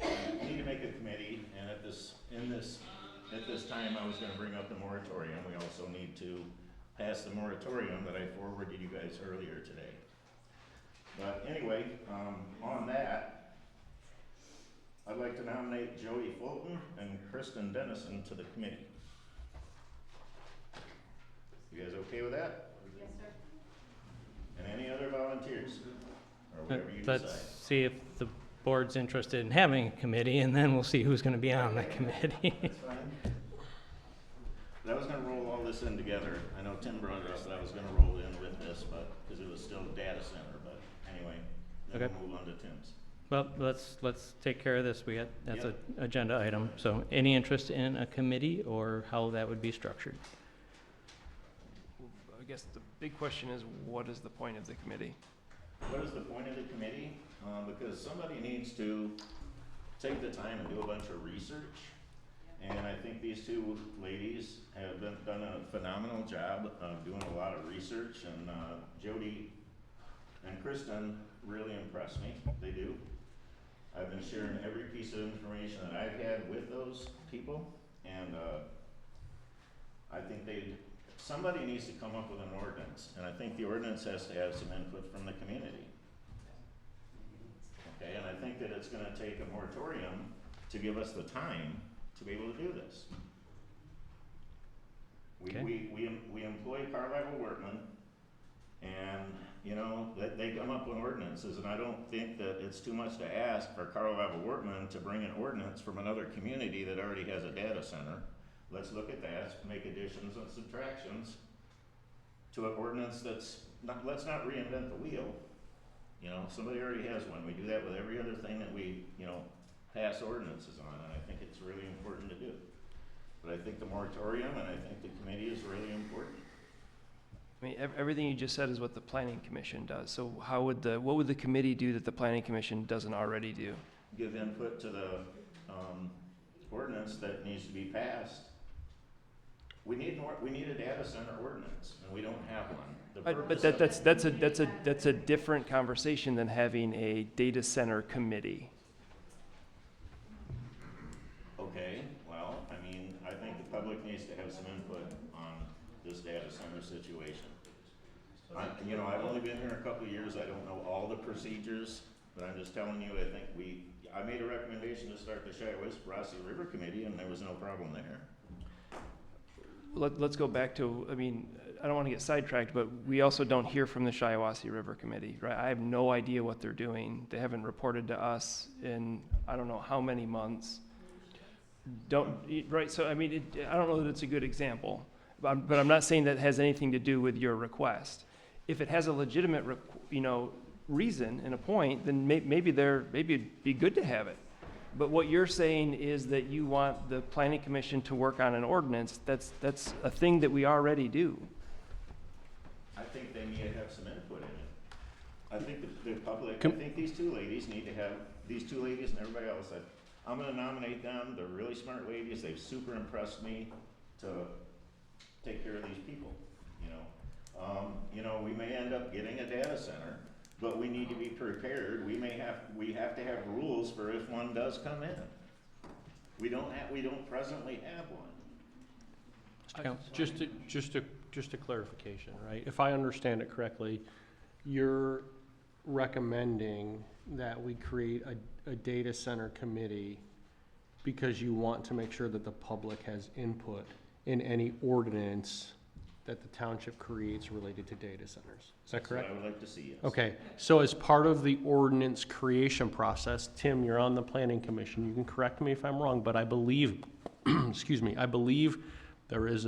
We need to make a committee, and at this time, I was gonna bring up the moratorium. We also need to pass the moratorium that I forwarded you guys earlier today. But anyway, on that, I'd like to nominate Jody Fulton and Kristen Dennison to the committee. You guys okay with that? Yes, sir. And any other volunteers, or whatever you decide. Let's see if the board's interested in having a committee, and then we'll see who's gonna be on the committee. That's fine. But I was gonna roll all this in together. I know Tim brought it up, but I was gonna roll it in with this, but, because it was still a data center, but anyway, then Okay. we'll move on to Tim's. Well, let's take care of this. That's Yep. an agenda item. So any interest in a committee or how that would be structured? I guess the big question is, what is the point of the committee? What is the point of the committee? Because somebody needs to take the time and do a bunch of research. And I think these 2 ladies have done a phenomenal job of doing a lot of research, and Jody and Kristen really impressed me. They do. I've been sharing every piece of information that I've had with those people, and I think somebody needs to come up with an ordinance, and I think the ordinance has to have some input from the community. Okay, and I think that it's gonna take a moratorium to give us the time to be able to do this. Okay. We employ car-level workmen, and, you know, they come up with ordinances, and I don't think that it's too much to ask for car-level workmen to bring an ordinance from another community that already has a data center. Let's look at that, make additions and subtractions to an ordinance that's not, let's not reinvent the wheel. You know, somebody already has one. We do that with every other thing that we, you know, pass ordinances on, and I think it's really important to do. But I think the moratorium and I think the committee is really important. I mean, everything you just said is what the planning commission does. So what would the committee do that the planning commission doesn't already do? Give input to the ordinance that needs to be passed. We need a data center ordinance, and we don't have one. But that's a different conversation than having a data center committee. Okay, well, I mean, I think the public needs to have some input on this data center situation. You know, I've only been here a couple of years. I don't know all the procedures, but I'm just telling you, I think I made a recommendation to start the Shiawassee River Committee, and there was no problem there. Let's go back to, I mean, I don't want to get sidetracked, but we also don't hear from the Shiawassee River Committee, right? I have no idea what they're doing. They haven't reported to us in I don't know how many months. Right, so I mean, I don't know that it's a good example, but I'm not saying that has anything to do with your request. If it has a legitimate, reason and a point, then maybe it'd be good to have it. But what you're saying is that you want the planning commission to work on an ordinance. That's a thing that we already do. I think they need to have some input in I think the public, I think these two ladies need to have, these two ladies and everybody else, I'm gonna nominate them, they're really smart ladies, they've super impressed me to take care of these people, you know? We may end up getting a data center, but we need to be prepared, we have to have rules for if one does come in. We don't presently have one. Just a clarification, right? If I understand it correctly, you're recommending that we create a data center committee because you want to make sure that the public has input in any ordinance that the township creates related to data centers. Is that correct? That's what I would like to see, yes. Okay, so as part of the ordinance creation process, Tim, you're on the planning commission, you can correct me if I'm wrong, but I believe, excuse me, I believe there is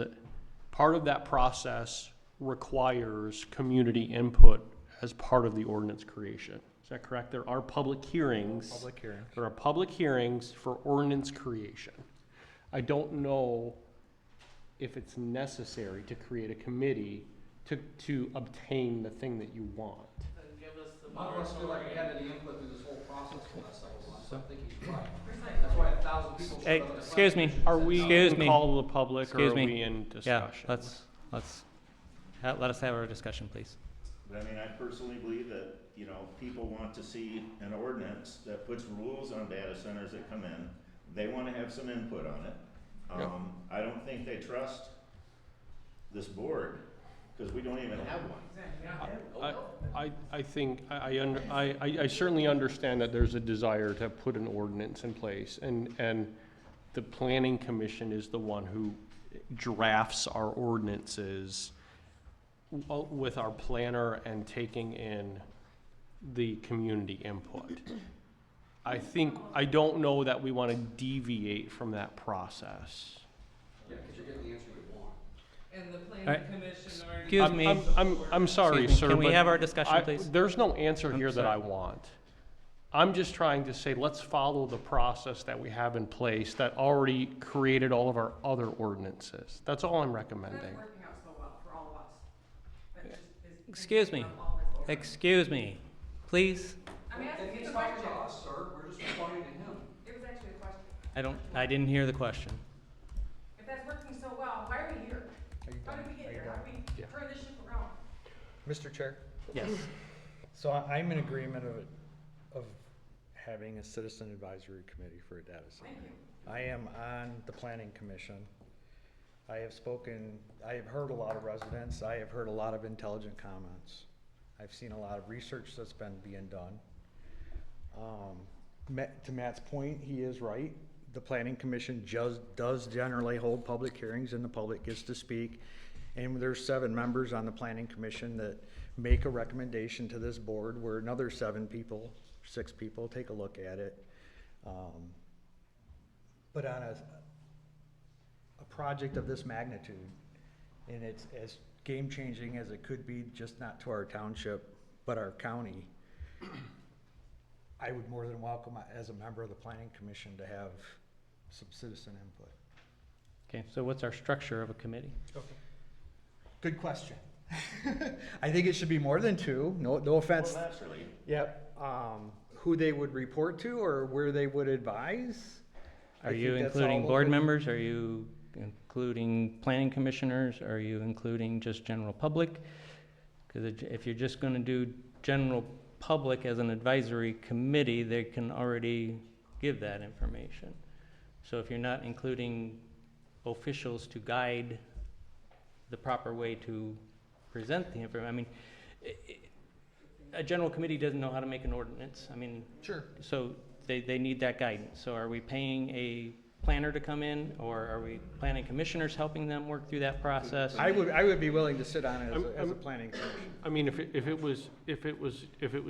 part of that process requires community input as part of the ordinance creation. Is that correct? There are public hearings. Public hearings. There are public hearings for ordinance creation. I don't know if it's necessary to create a committee to obtain the thing that you want. None of us feel like we had any input through this whole process the last several months, so I think he's right. That's why 1,000 people. Hey, excuse me. Are we Excuse in me. call of the public, or Excuse are me. we in discussion? Yeah, let us have our discussion, please. But I mean, I personally believe that, people want to see an ordinance that puts rules on data centers that come in. They want to have some input on it. Yep. I don't think they trust this board, because we don't even have one. I certainly understand that there's a desire to put an ordinance in place, and the planning commission is the one who drafts our ordinances with our planner and taking in the community input. I don't know that we want to deviate from that process. Yeah, because you're getting the answer you want. And the All planning right. commission already. Excuse me. I'm sorry, Excuse me. sir. Can we but have our discussion, please? There's no answer I'm here that sorry. I want. I'm just trying to say, let's follow the process that we have in place that already created all of our other ordinances. That's all I'm recommending. That's working out so well for all of us. That just is Excuse me. making all this difference. Excuse me, please. I'm asking If you he's a talking question. to us, sir, we're just responding to him. It was actually a question. I didn't hear the question. If that's working so well, why are we here? How did we get here? How did we turn this ship around? Mr. Chair? Yes. So I'm in agreement of having a citizen advisory committee for a data center. Thank you. I am on the planning commission. I have heard a lot of residents, I have heard a lot of intelligent comments. I've seen a lot of research that's been being done. To Matt's point, he is right. The planning commission does generally hold public hearings and the public gets to speak. And there's 7 members on the planning commission that make a recommendation to this board where another 6 people take a look at it. But on a project of this magnitude, and it's as game-changing as it could be, just not to our township, but our county, I would more than welcome, as a member of the planning commission, to have some citizen input. Okay, so what's our structure of a committee? Good question. I think it should be more than 2, no offense. Well, naturally. Yep, who they would report to or where they would advise. I Are think you that's including all board open. members? Are you including planning commissioners? Are you including just general public? Because if you're just gonna do general public as an advisory committee, they can already give that information. So if you're not including officials to guide the proper way to present the information, I mean, a general committee doesn't know how to make an ordinance. I mean, Sure. so they need that guidance. So are we paying a planner to come in, or are we planning commissioners helping them work through that process? I would be willing to sit on it as a planning commission. I mean, if it was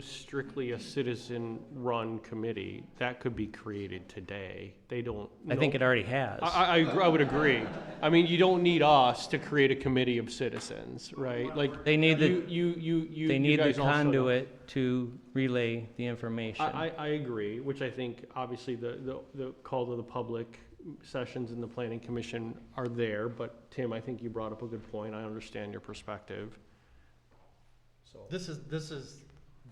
strictly a citizen-run committee, that could be created today. They don't. I think it already has. I would agree. I mean, you don't need us to create a committee of citizens, right? Like They need the, you they need the guys also know. conduit to relay the information. I agree, which I think obviously the call to the public sessions in the planning commission are there, but Tim, I think you brought up a good point. I understand your perspective. So This is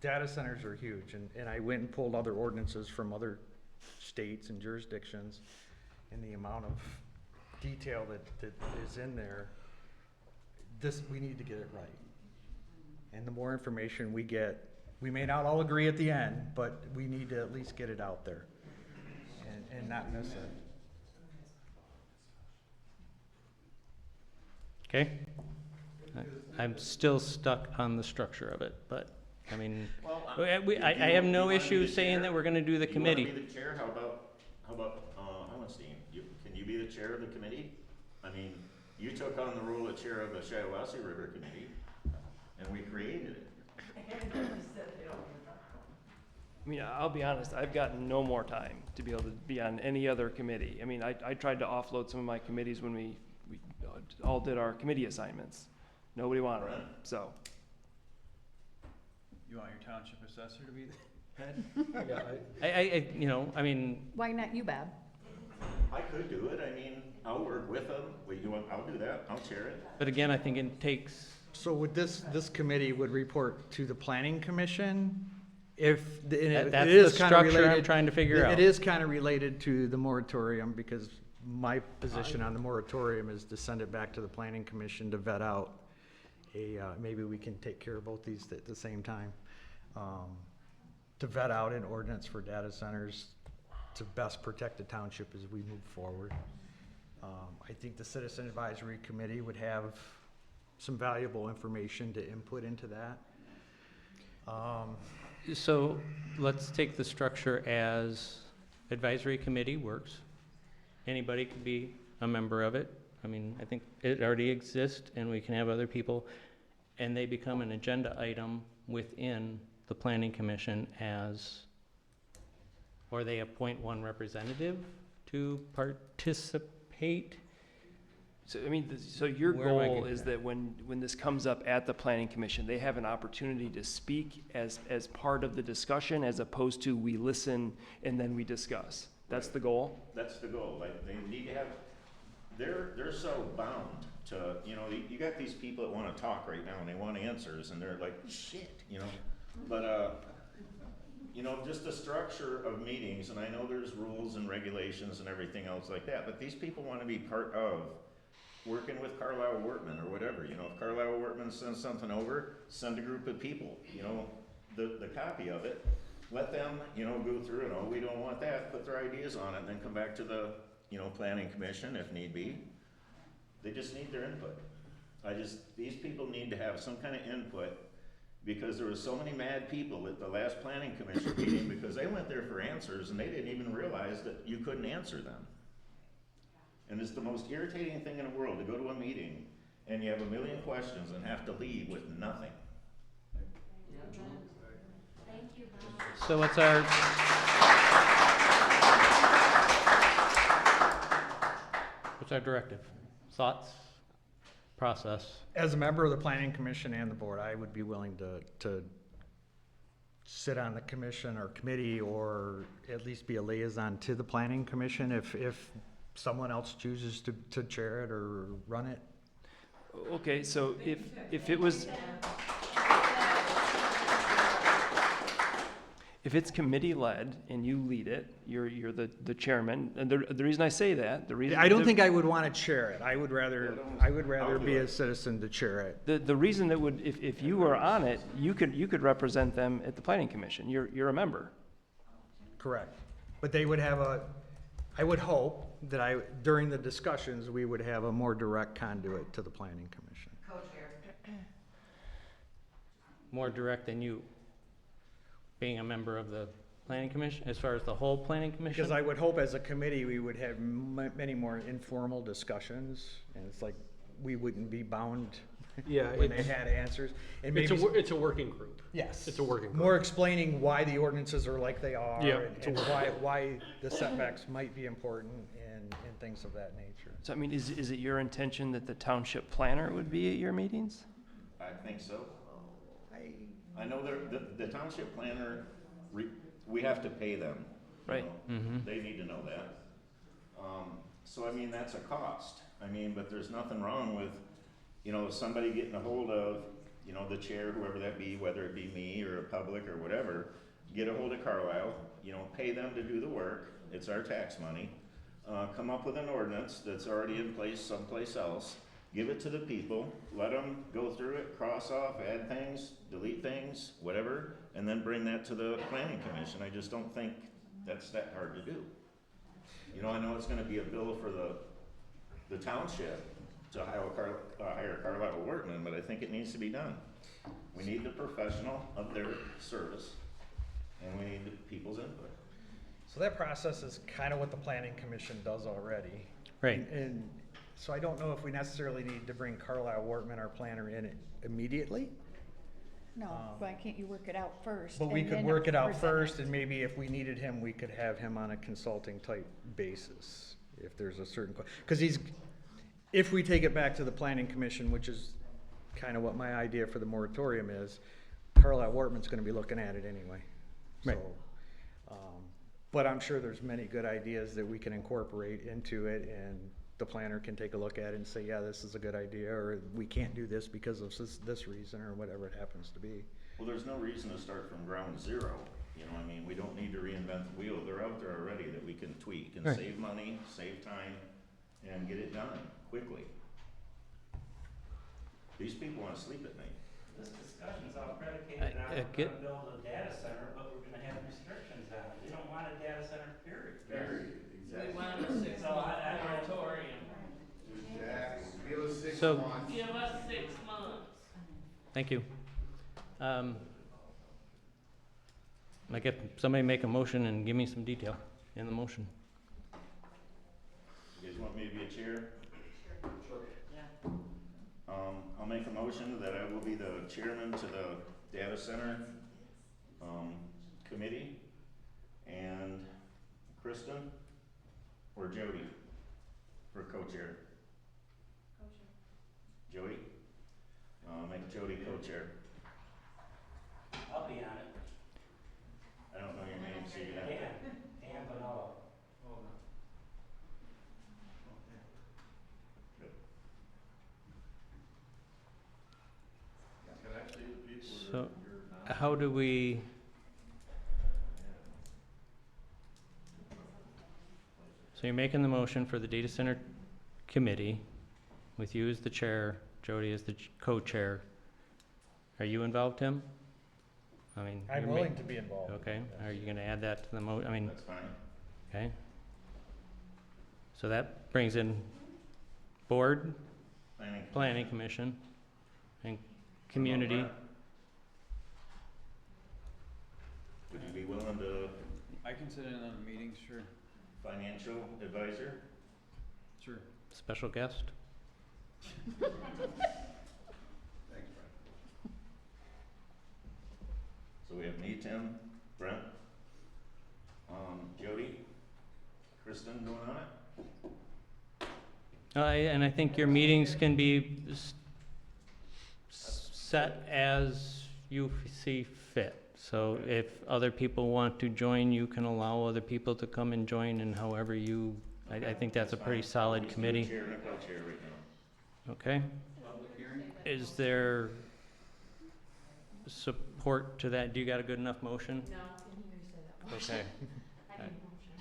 data centers are huge, and I went and pulled other ordinances from other states and jurisdictions, and the amount of detail that is in there, we need to get it right. And the more information we get, we may not all agree at the end, but we need to at least get it out there and not miss it. Okay? I'm still stuck on the structure of it, but, I mean, I have no issue saying that we're gonna do the committee. You wanna be the chair? How about, Hohenstein? Can you be the chair of the committee? I mean, you took on the role of chair of the Shiawassee River Committee, and we created it. I mean, I'll be honest, I've got no more time to be able to be on any other committee. I mean, I tried to offload some of my committees when we all did our committee assignments. Nobody wanted them, so. You want your township assessor to be the head? Yeah, I mean, Why not you, Bob? I could do it. I mean, I'll work with them. I'll do that. I'll chair it. but again, I think it takes, So would this committee would report to the planning commission? If, and it that's is the kind of structure I'm related. trying to figure out. It is kind of related to the moratorium, because my position on the moratorium is to send it back to the planning commission to vet out maybe we can take care of both these at the same time. To vet out an ordinance for data centers to best protect the township as we move forward. I think the Citizen Advisory Committee would have some valuable information to input into that. So let's take the structure as advisory committee works. Anybody could be a member of it. I mean, I think it already exists and we can have other people, and they become an agenda item within the planning commission or they appoint one representative to participate. So, I mean, so your Where am I goal getting is that when this comes up at the planning commission, they have an opportunity to speak as part of the discussion, as opposed to we listen and then we discuss. That's the goal? That's the goal. Like, they need to have, they're so bound to, you got these people that wanna talk right now and they want answers and they're like, shit, But, just the structure of meetings, and I know there's rules and regulations and everything else like that, but these people wanna be part of working with Carlisle Wortman or whatever. If Carlisle Wortman sends something over, send a group of people, the copy of it. Let them, go through and, we don't want that, put their ideas on it, and then come back to the, planning commission if need be. They just need their input. These people need to have some kind of input, because there was so many mad people at the last planning commission meeting because they went there for answers and they didn't even realize that you couldn't answer them. And it's the most irritating thing in the world to go to a meeting and you have a million questions and have to leave with nothing. Thank you, So what's our directive? Thoughts? Process? As a member of the planning commission and the board, I would be willing to sit on the commission or committee, or at least be a liaison to the planning commission if someone else chooses to chair it or run it. Okay, so if it was, if it's committee-led and you lead it, you're the chairman, and the reason I say that, I don't think I would want to chair it. I would rather be a citizen to chair it. The reason that would, if you were on it, you could represent them at the planning commission. You're a member. Correct. But they would have I would hope that during the discussions, we would have a more direct conduit to the planning commission. Co-chair. More direct than you being a member of the planning commission, as far as the whole planning commission? Because I would hope as a committee, we would have many more informal discussions, and it's like, we wouldn't be bound when they had answers. And maybe It's a working group. Yes. It's a working group. More explaining why the ordinances are like they are, Yeah, and why the setbacks might be important, and things of that nature. So, I mean, is it your intention that the township planner would be at your meetings? I think so. I know the township planner, we have to pay them. Right. They need to know that. So, I mean, that's a cost. But there's nothing wrong with, somebody getting a hold of you know, the chair, whoever that be, whether it be me or a public or whatever, get a hold of Carlisle, you know, pay them to do the work, it's our tax money. Come up with an ordinance that's already in place someplace else, give it to the people, let them go through it, cross off, add things, delete things, whatever, and then bring that to the planning commission. I just don't think that's that hard to do. You know, I know it's gonna be a bill for the township to hire Carlisle workmen, but I think it needs to be done. We need the professional of their service, and we need the people's input. So that process is kind of what the planning commission does already. Right. And so I don't know if we necessarily need to bring Carlisle Wortman, our planner, in immediately. No, why can't you work it out first? But we and could then work it out present first, it? and maybe if we needed him, we could have him on a consulting type basis. If there's a certain, because if we take it back to the planning commission, which is kind of what my idea for the moratorium is, Carlisle Wortman's gonna be looking at it anyway. Right. So, but I'm sure there's many good ideas that we can incorporate into it, and the planner can take a look at it and say, yeah, this is a good idea, or we can't do this because of this reason, or whatever it happens to be. Well, there's no reason to start from ground zero, you know, I mean, we don't need to reinvent the wheel, they're out there already that we can tweak and Right. save money, save time, and get it done quickly. These people wanna sleep at night. This discussion's all predicated on we're get- gonna build a data center, but we're gonna have restrictions on it. We don't want a data center, period. We want a 6-month moratorium. Give us 6 So- months. Give us 6 months. Thank you. I guess somebody make a motion and give me some detail in the motion. You guys want me to be a chair? Sure. Yeah. I'll make a motion that I will be the chairman to the data center, committee, and Kristen or Jody for co-chair. Jody? Make Jody co-chair. I'll be on it. I don't know your name, so you have to. Dan Vanilla. Oh, no. Okay. Can I see the people So, that you're not? how do we, so you're making the motion for the data center committee with you as the chair, Jody as the co-chair. Are you involved, Tim? I mean. I'm you're ma- willing to be involved. Okay, are you gonna add that to the I mean, That's fine. okay. So that brings in board, planning commission, and community. Would you be willing to I can sit in on a meeting, sure. financial advisor? Sure. Special guest? Thanks, Brent. So we have me, Tim, Brent, Jody, Kristen going on it? And I think your meetings can be set as you see fit. So if other people want to join, you can allow other people to come and join, and however you, I think that's a pretty solid committee. Chair and a co-chair right now. Okay? Public hearing? Is there support to that? Do you got a good enough motion? No, I didn't hear you say that motion. Okay. I need a motion.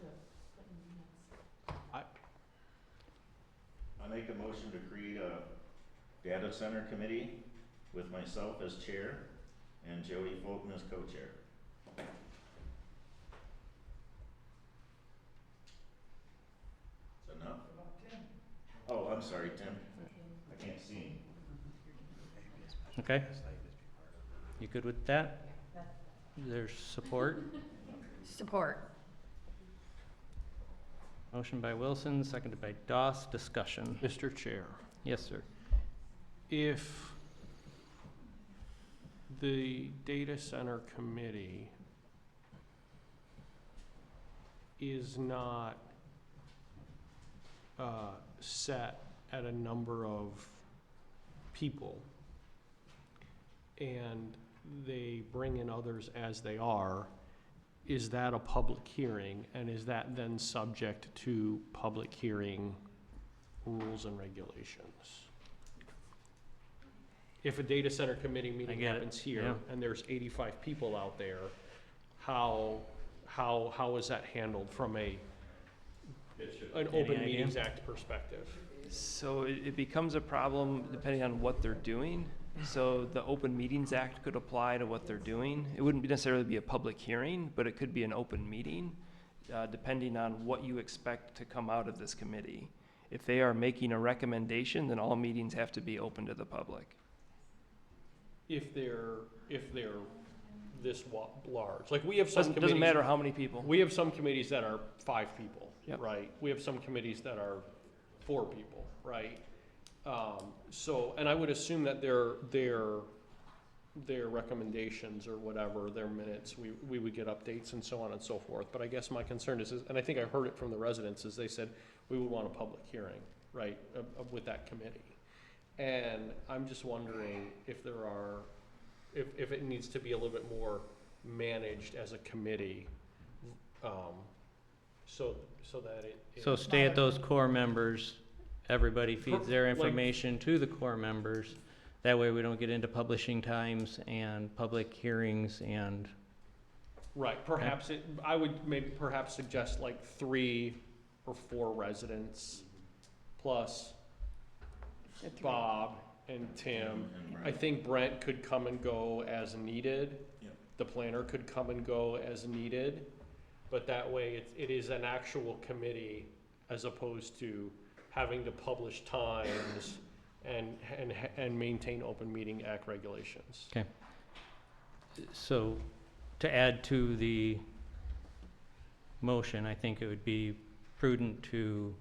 To put in minutes. I make a motion to create a data center committee with myself as chair and Jody Fulton as co-chair. Is that enough? Oh, I'm sorry, Tim. I can't see him. Okay? You good with that? There's support? Support. Motion by Wilson, seconded by Doss. Discussion. Mr. Chair, Yes, sir. if the data center committee is not set at a number of people, and they bring in others as they are, is that a public hearing, and is that then subject to public hearing rules and regulations? if a data center committee meeting get it, happens here, yeah. and there's 85 people out there, how is that handled from an Open idea? Meetings Act perspective? So it becomes a problem depending on what they're doing. So the Open Meetings Act could apply to what they're doing. It wouldn't necessarily be a public hearing, but it could be an open meeting, depending on what you expect to come out of this committee. If they are making a recommendation, then all meetings have to be open to the public. If they're this large, like we have some committees. Doesn't matter how many people. We have some committees that are 5 people, Yep. right? We have some committees that are 4 people, right? So, and I would assume that their recommendations or whatever, their minutes, we would get updates and so on and so forth. But I guess my concern is, and I think I heard it from the residents, is they said we would want a public hearing, right, with that committee. And I'm just wondering if there are, if it needs to be a little bit more managed as a committee, so that it. So stay at those core members, everybody feeds their Like- information to the core members. That way we don't get into publishing times and public hearings and, Right, perhaps I would maybe perhaps suggest like 3 or 4 residents plus Bob and Tim. I think Brent could come and go as needed. Yep. The planner could come and go as needed, but that way it is an actual committee as opposed to having to publish times and maintain Open Meeting Act regulations. okay. So to add to the motion, I think it would be prudent to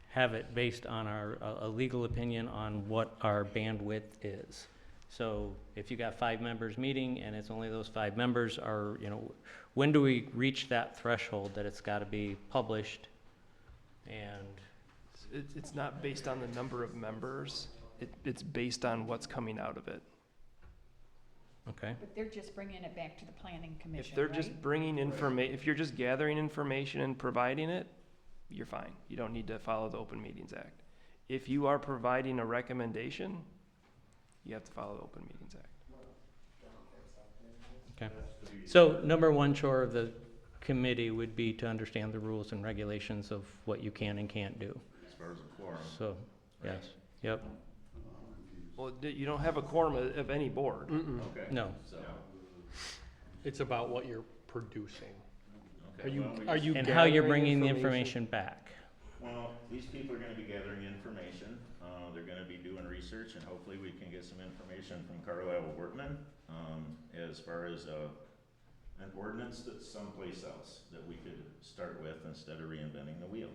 have it based on a legal opinion on what our bandwidth is. So if you got 5 members meeting and it's only those 5 members, are, when do we reach that threshold that it's gotta be published? And It's not based on the number of members. It's based on what's coming out of it. okay, But they're just bringing it back to the planning commission, If they're right? just bringing if you're just gathering information and providing it, you're fine. You don't need to follow the Open Meetings Act. If you are providing a recommendation, you have to follow the Open Meetings Act. okay. So number 1 chore of the committee would be to understand the rules and regulations of what you can and can't do. As far as a quorum. So, yes, yep, Well, you don't have a quorum of any board. Okay. no. So, It's about what you're producing. okay, well, we Are just- you And how you're gathering bringing the information back. Well, these people are gonna be gathering information, they're gonna be doing research, and hopefully we can get some information from Carlisle Workman, as far as, an ordinance that's someplace else that we could start with instead of reinventing the wheel.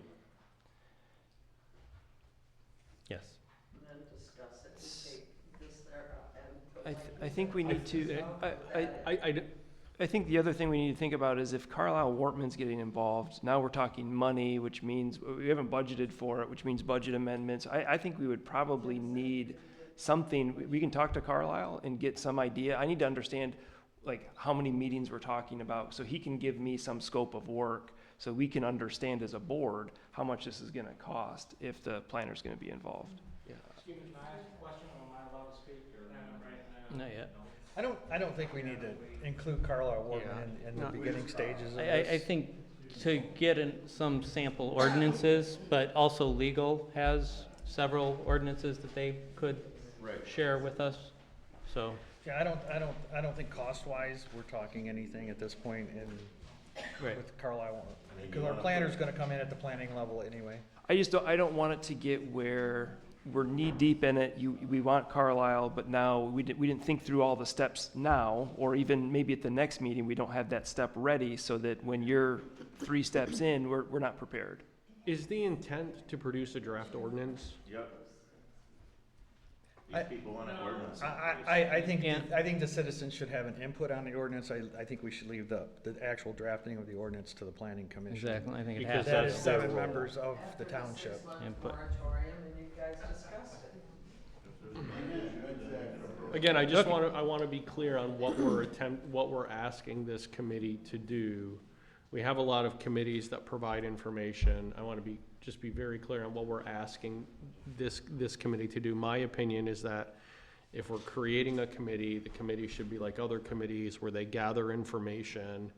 Yes. And then discuss it and take this there and put I think we need to, I I think the other thing we need to think about is if Carlisle Wortman's getting involved, now we're talking money, which means we haven't budgeted for it, which means budget amendments. I think we would probably need something, we can talk to Carlisle and get some idea. I need to understand like how many meetings we're talking about, so he can give me some scope of work, so we can understand as a board how much this is gonna cost if the planner's gonna be involved. Excuse me, can I ask a question, or am I allowed to speak, or? Not yet. I don't think we need to include Carlisle Workman in the beginning stages of this. I think to get some sample ordinances, but also legal has several ordinances that they could share with us, so. Yeah, I don't think cost-wise, we're talking anything at this point with Carlisle, because our planner's gonna come in at the planning level anyway. I don't want it to get where we're knee deep in it. We want Carlisle, but now we didn't think through all the steps now, or even maybe at the next meeting, we don't have that step ready so that when you're 3 steps in, we're not prepared. Is the intent to produce a draft ordinance? Yep. These people want an ordinance. I think the citizens should have an input on the ordinance. I think we should leave the actual drafting of the ordinance to the planning commission. Exactly, I think it Because has that to. is 7 members of the township. Input. moratorium and you guys discussed it. Again, I want to be clear on what we're asking this committee to do. We have a lot of committees that provide information. I want to just be very clear on what we're asking this committee to do. My opinion is that If we're creating a committee, the committee should be like other committees where they gather information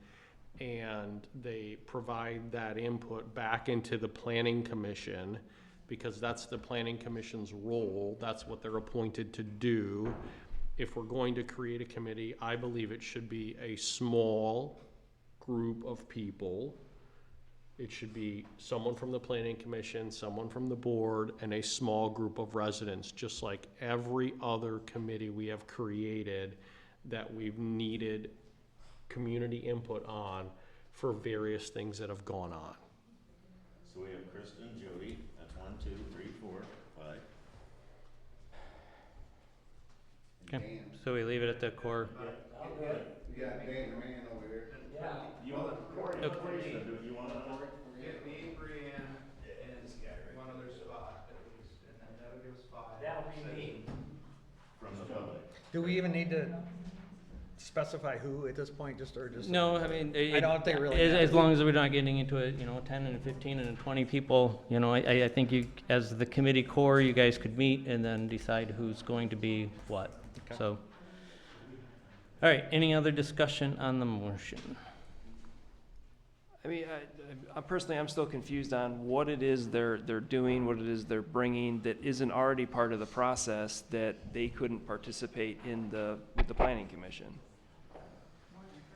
and they provide that input back into the planning commission, because that's the planning commission's role. That's what they're appointed to do. If we're going to create a committee, I believe it should be a small group of people. It should be someone from the planning commission, someone from the board, and a small group of residents, just like every other committee we have created that we've needed community input on for various things that have gone on. So we have Kristen, Jody, that's 1, 2, 3, 4, 5. Okay, so we leave it at the core. I'll do it. We got Dan the man over here. Yeah. You want Corey? Okay. Corey, you want to? Get me, Brianne, and one other spot at least, and then that'll give us 5. That'll be me. From the public. Do we even need to specify who at this point, just, or just? No, I mean, I don't think really. as long as we're not getting into it, 10 and 15 and 20 people, I think you, as the committee core, you guys could meet and then decide who's going to be what. Okay. So, all right, any other discussion on the motion? I mean, I personally, I'm still confused on what it is they're doing, what it is they're bringing that isn't already part of the process that they couldn't participate with the planning commission.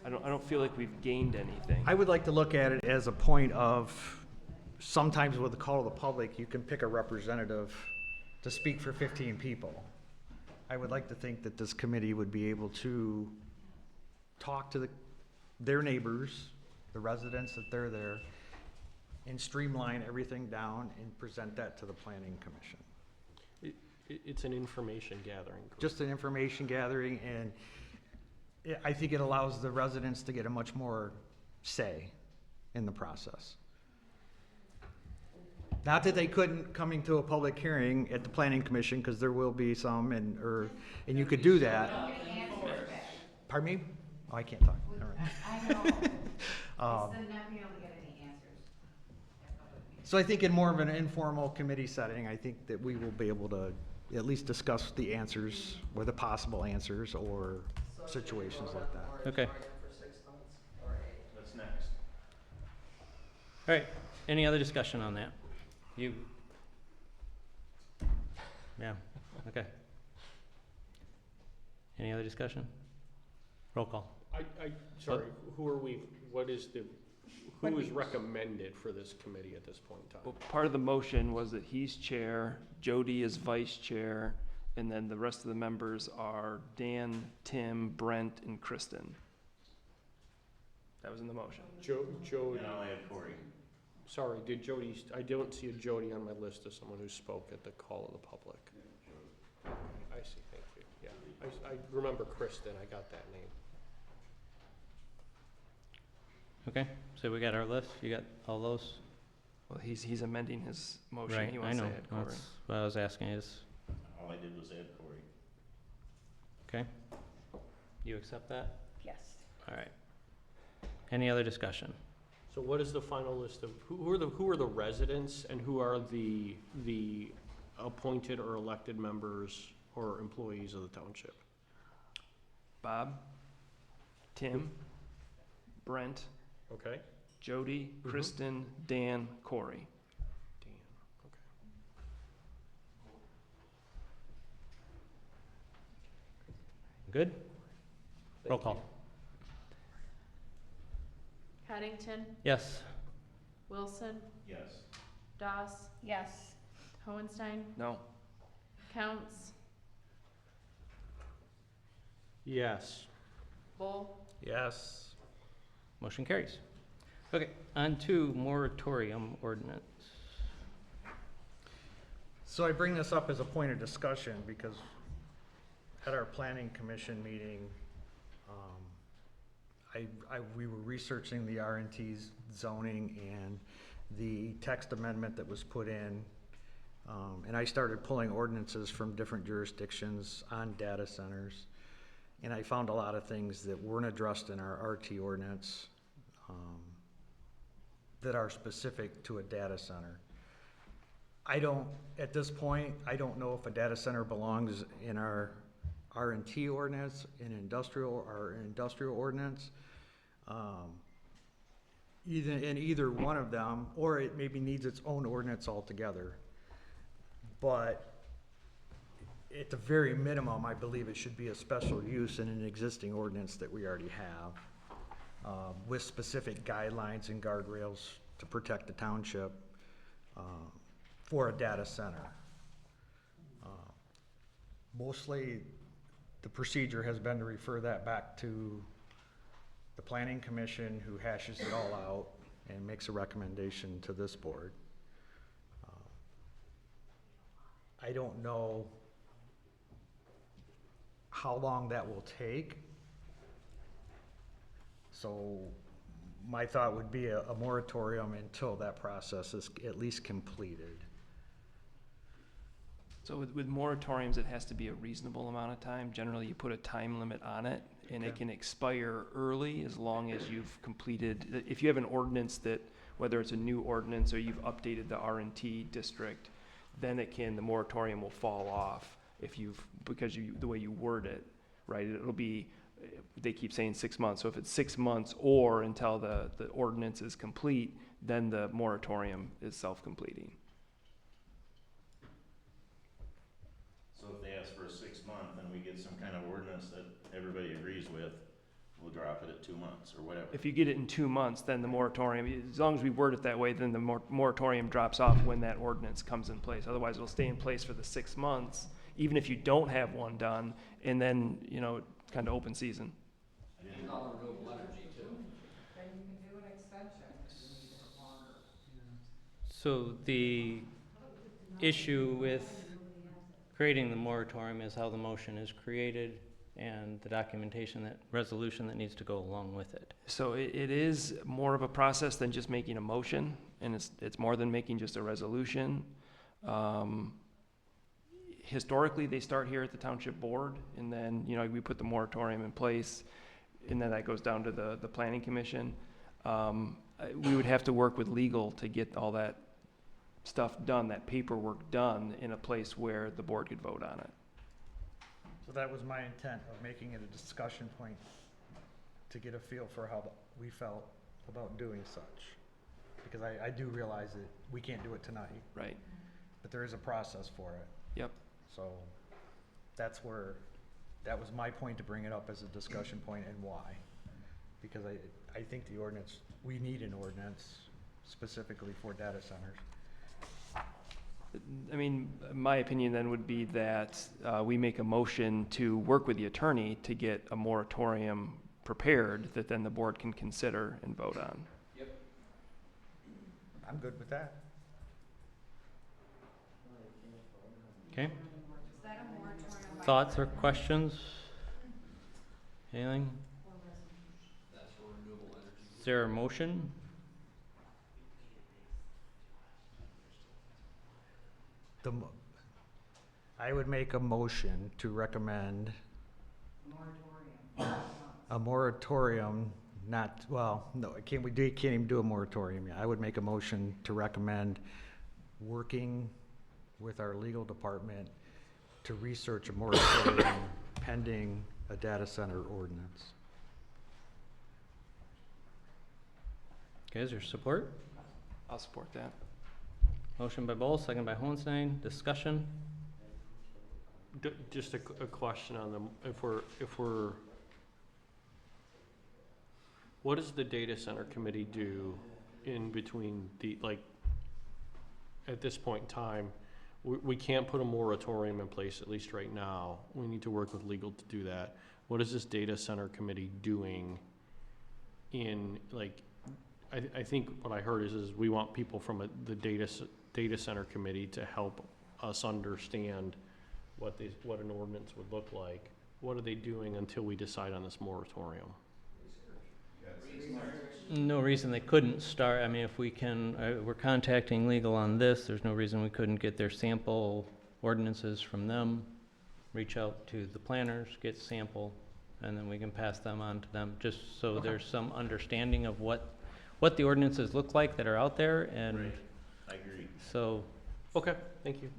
I don't feel like we've gained anything. I would like to look at it as a point of, sometimes with the call of the public, you can pick a representative to speak for 15 people. I would like to think that this committee would be able to talk to their neighbors, the residents that they're there, and streamline everything down and present that to the planning commission. It's an information gathering group. Just an information gathering, and I think it allows the residents to get a much more say in the process. Not that they couldn't coming to a public hearing at the planning commission, because there will be some, and you could do that. Pardon me? Oh, I can't talk. All right. I know. It's not being able to get any answers. So I think in more of an informal committee setting, I think that we will be able to at least discuss the answers, or the possible answers, or situations like that. Okay. What's next? All right, any other discussion on that? You? Yeah, okay. Any other discussion? Roll call. Sorry, who are we, who is recommended for this committee at this point in time? Well, part of the motion was that he's chair, Jody is vice chair, and then the rest of the members are Dan, Tim, Brent, and Kristen. That was in the motion. Jody. And I'll add Corey. Sorry, I don't see a Jody on my list as someone who spoke at the call of the public. I see, thank you, yeah. I remember Kristen, I got that name. Okay, so we got our list, you got all those? Well, he's amending his motion. Right, He I wants know, to add Corey. that's what I was asking is, All I did was add Corey. okay? You accept that? Yes. All right. Any other discussion? So what is the final list of, who are the residents and who are the appointed or elected members or employees of the township? Bob, Tim, Brent, Okay? Jody, Mhm. Kristen, Dan, Corey. Dan, okay. Good? Roll call. Paddington, Yes. Wilson, Yes. Doss, Yes. Hohenstein, No. Counts, Yes. Bull, Yes. Motion carries. Okay, on to moratorium ordinance. So I bring this up as a point of discussion because at our planning commission meeting, we were researching the R&T zoning and the text amendment that was put in. And I started pulling ordinances from different jurisdictions on data centers. And I found a lot of things that weren't addressed in our RT ordinance that are specific to a data center. At this point, I don't know if a data center belongs in our R&T ordinance, an industrial ordinance. Either one of them, or it maybe needs its own ordinance altogether. But at the very minimum, I believe it should be a special use in an existing ordinance that we already have, with specific guidelines and guardrails to protect the township for a data center. Mostly, the procedure has been to refer that back to the planning commission, who hashes it all out and makes a recommendation to this board. I don't know how long that will take. So my thought would be a moratorium until that process is at least completed. So with moratoriums, it has to be a reasonable amount of time. Generally, you put a time limit on it, and it can expire early as long as you've completed, if you have an ordinance that, whether it's a new ordinance or you've updated the R&T district, then the moratorium will fall off because the way you word it, right? It'll be, they keep saying 6 months. So if it's 6 months or until the ordinance is complete, then the moratorium is self-completing. So if they ask for a 6 month and we get some kind of ordinance that everybody agrees with, we'll drop it at 2 months or whatever. If you get it in 2 months, then the moratorium, as long as we word it that way, then the moratorium drops off when that ordinance comes in place. Otherwise, it'll stay in place for the 6 months, even if you don't have one done, and then, it's kind of open season. And all renewable energy too. Then you can do an extension if you need it longer. So the issue with creating the moratorium is how the motion is created and the documentation, that resolution that needs to go along with it. So it is more of a process than just making a motion, and it's more than making just a resolution. Historically, they start here at the township board, and then, we put the moratorium in place, and then that goes down to the planning commission. We would have to work with legal to get all that stuff done, that paperwork done in a place where the board could vote on it. So that was my intent of making it a discussion point to get a feel for how we felt about doing such. Because I do realize that we can't do it tonight. Right. But there is a process for it. Yep. So that was my point to bring it up as a discussion point, and why. Because I think we need an ordinance specifically for data centers. I mean, my opinion then would be that we make a motion to work with the attorney to get a moratorium prepared that then the board can consider and vote on. Yep. I'm good with that. Okay? Is that a moratorium? Thoughts or questions? Anything? That's for renewable energy. Is there a motion? I would make a motion to recommend a moratorium, we can't even do a moratorium yet. I would make a motion to recommend working with our legal department to research a moratorium pending a data center ordinance. Okay, is there support? I'll support that. Motion by Bowles, second by Hohenstein. Discussion? Just a question on them. What does the data center committee do in between at this point in time? We can't put a moratorium in place, at least right now. We need to work with legal to do that. What is this data center committee doing I think what I heard is we want people from the data center committee to help us understand what an ordinance would look like. What are they doing until we decide on this moratorium? No reason they couldn't start. I mean, if we can, we're contacting legal on this. There's no reason we couldn't get their sample ordinances from them, reach out to the planners, get sample, and then we can pass them on to them, just so there's some understanding of what the ordinances look like that are out there. And I agree. so. Okay, thank you.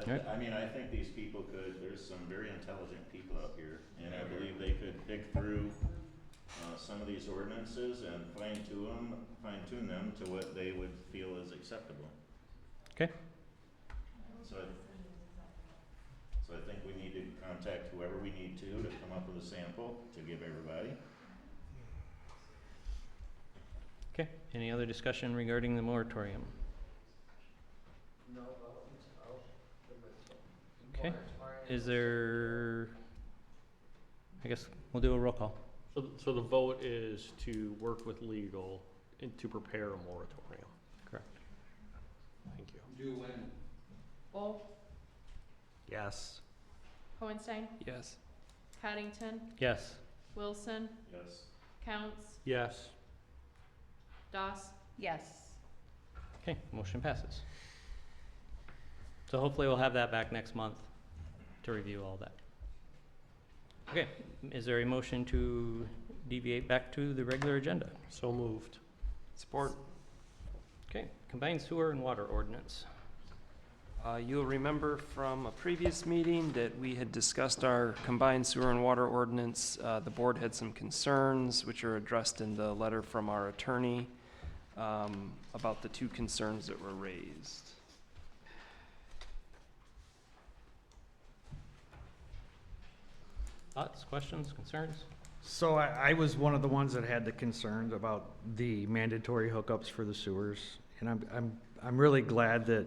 Right. I mean, I think these people could, there's some very intelligent people up here, and I believe they could pick through some of these ordinances and fine-tune them to what they would feel is acceptable. Okay. So I think we need to contact whoever we need to come up with a sample to give everybody. Okay, any other discussion regarding the moratorium? No, Okay, is there, I guess we'll do a roll call. So the vote is to work with legal and to prepare a moratorium. Correct. Thank you. Do when? Bull, Yes. Hohenstein, Yes. Coddington, Yes. Wilson, Yes. Counts, Yes. Doss. Yes. Okay, motion passes. So hopefully we'll have that back next month to review all that. Okay, is there a motion to deviate back to the regular agenda? So moved. Support. Okay, combined sewer and water ordinance. You'll remember from a previous meeting that we had discussed our combined sewer and water ordinance. The board had some concerns, which are addressed in the letter from our attorney, about the two concerns that were raised. Thoughts, questions, concerns? So I was one of the ones that had the concerns about the mandatory hookups for the sewers, and I'm really glad that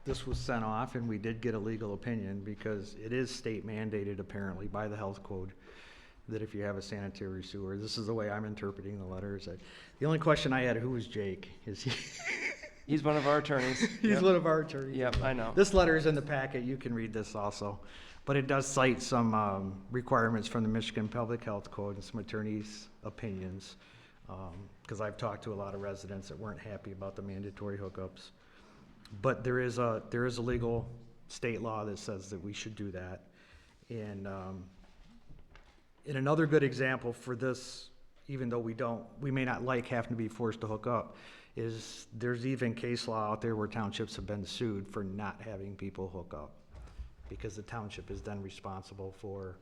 this was sent off and we did get a legal opinion, because it is state mandated apparently by the health code that if you have a sanitary sewer, this is the way I'm interpreting the letter, is that the only question I had, who was Jake? Is he? He's one of our attorneys. He's Yep. one of our attorneys. Yep, I know. This letter is in the packet, you can read this also. But it does cite some requirements from the Michigan Public Health Code and some attorneys' opinions. Because I've talked to a lot of residents that weren't happy about the mandatory hookups. But there is a legal state law that says that we should do that. And another good example for this, even though we may not like having to be forced to hook up, is there's even case law out there where townships have been sued for not having people hook up, because the township is then responsible for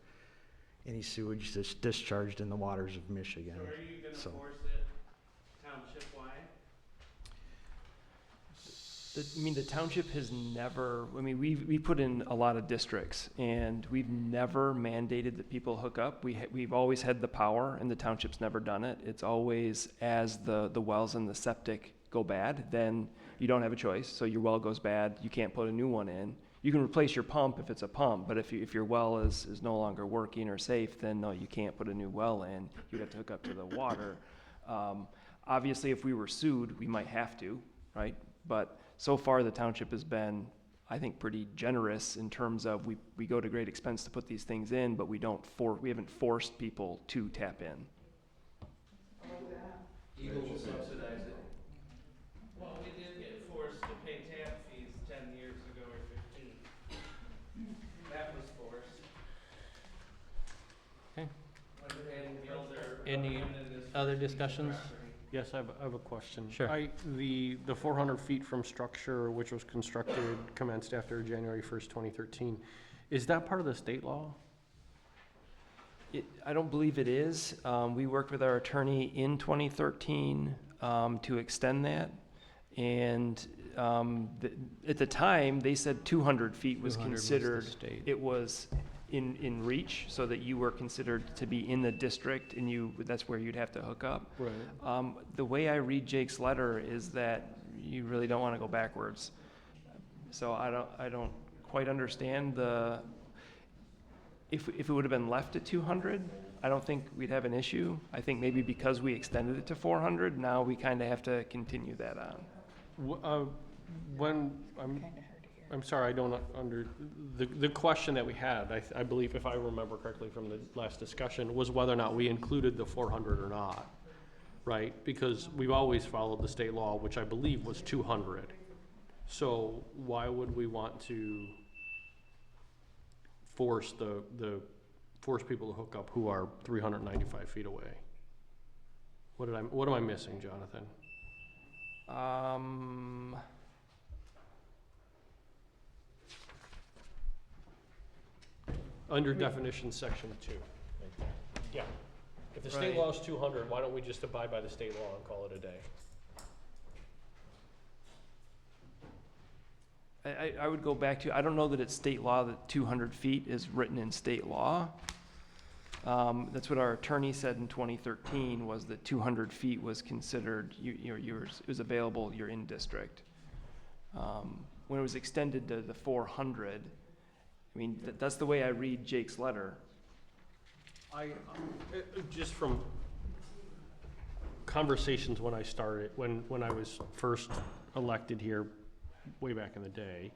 any sewage that's discharged in the waters of Michigan. So are you gonna So- force it township-wide? The township has never, we put in a lot of districts, and we've never mandated that people hook up. We've always had the power, and the township's never done it. It's always as the wells and the septic go bad, then you don't have a choice. So your well goes bad, you can't put a new one in. You can replace your pump if it's a pump, but if your well is no longer working or safe, then no, you can't put a new well in. You'd have to hook up to the water. Obviously, if we were sued, we might have to, right? But so far, the township has been, I think, pretty generous in terms of we go to great expense to put these things in, but we haven't forced people to tap in. Eagle will subsidize it. Well, we did get forced to pay tap fees 10 years ago or 15. That was forced. Okay. And builder Any abandoned his other 50 discussions? property. Yes, I have a question. Sure. The 400 feet from structure, which was constructed, commenced after January 1st, 2013, is that part of the state law? I don't believe it is. We worked with our attorney in 2013 to extend that. And at the time, they said 200 feet was 200 was the considered. state. It was in reach, so that you were considered to be in the district, and that's where you'd have to hook up. Right. The way I read Jake's letter is that you really don't want to go backwards. So I don't quite understand if it would have been left at 200, I don't think we'd have an issue. I think maybe because we extended it to 400, now we kind of have to continue that on. I'm sorry, I don't the question that we had, I believe, if I remember correctly from the last discussion, was whether or not we included the 400 or not, right? Because we've always followed the state law, which I believe was 200. So why would we want to force force people to hook up who are 395 feet away? What am I missing, Jonathan? Under definition, section 2. Yeah. If the state Right. law is 200, why don't we just abide by the state law and call it a day? I would go back to, I don't know that it's state law that 200 feet is written in state law. That's what our attorney said in 2013, was that 200 feet was considered, yours, it was available, you're in district. When it was extended to the 400, I mean, that's the way I read Jake's letter. Just from conversations when I started, when I was first elected here way back in the day,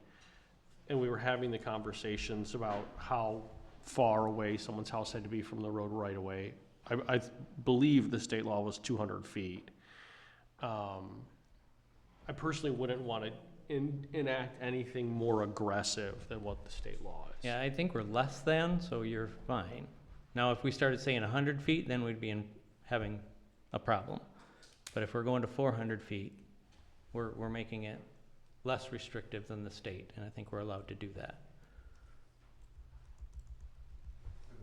and we were having the conversations about how far away someone's house had to be from the road right away. I believe the state law was 200 feet. I personally wouldn't want to enact anything more aggressive than what the state law is. Yeah, I think we're less than, so you're fine. Now, if we started saying 100 feet, then we'd be having a problem. But if we're going to 400 feet, we're making it less restrictive than the state, and I think we're allowed to do that.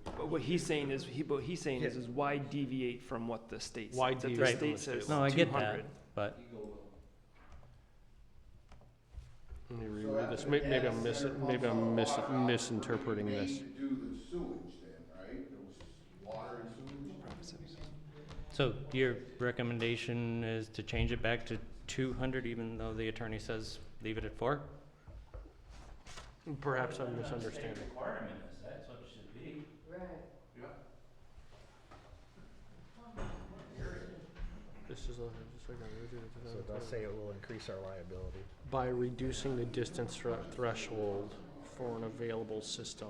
But what he's saying is, is why deviate from what the state says? Why If the deviate state from the says state law? No, I get 200. that, but Let me reread this. Maybe I'm misinterpreting this. To do the sewage then, right? There was water and sewage? so your recommendation is to change it back to 200, even though the attorney says leave it at 4? Perhaps I'm misunderstanding. Requirement is, that's what it should be. Right. This is a, So it does say it will increase our liability. by reducing the distance threshold for an available system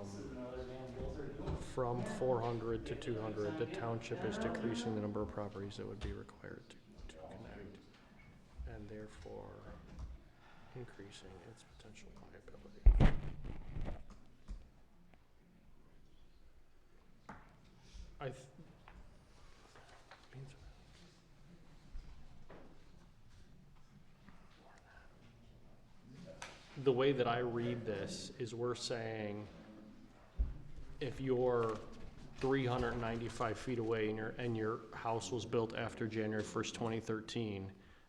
from 400 to 200, the township is decreasing the number of properties that would be required to connect, and therefore increasing its potential liability. The way that I read this is we're saying if you're 395 feet away and your house was built after January 1st, 2013,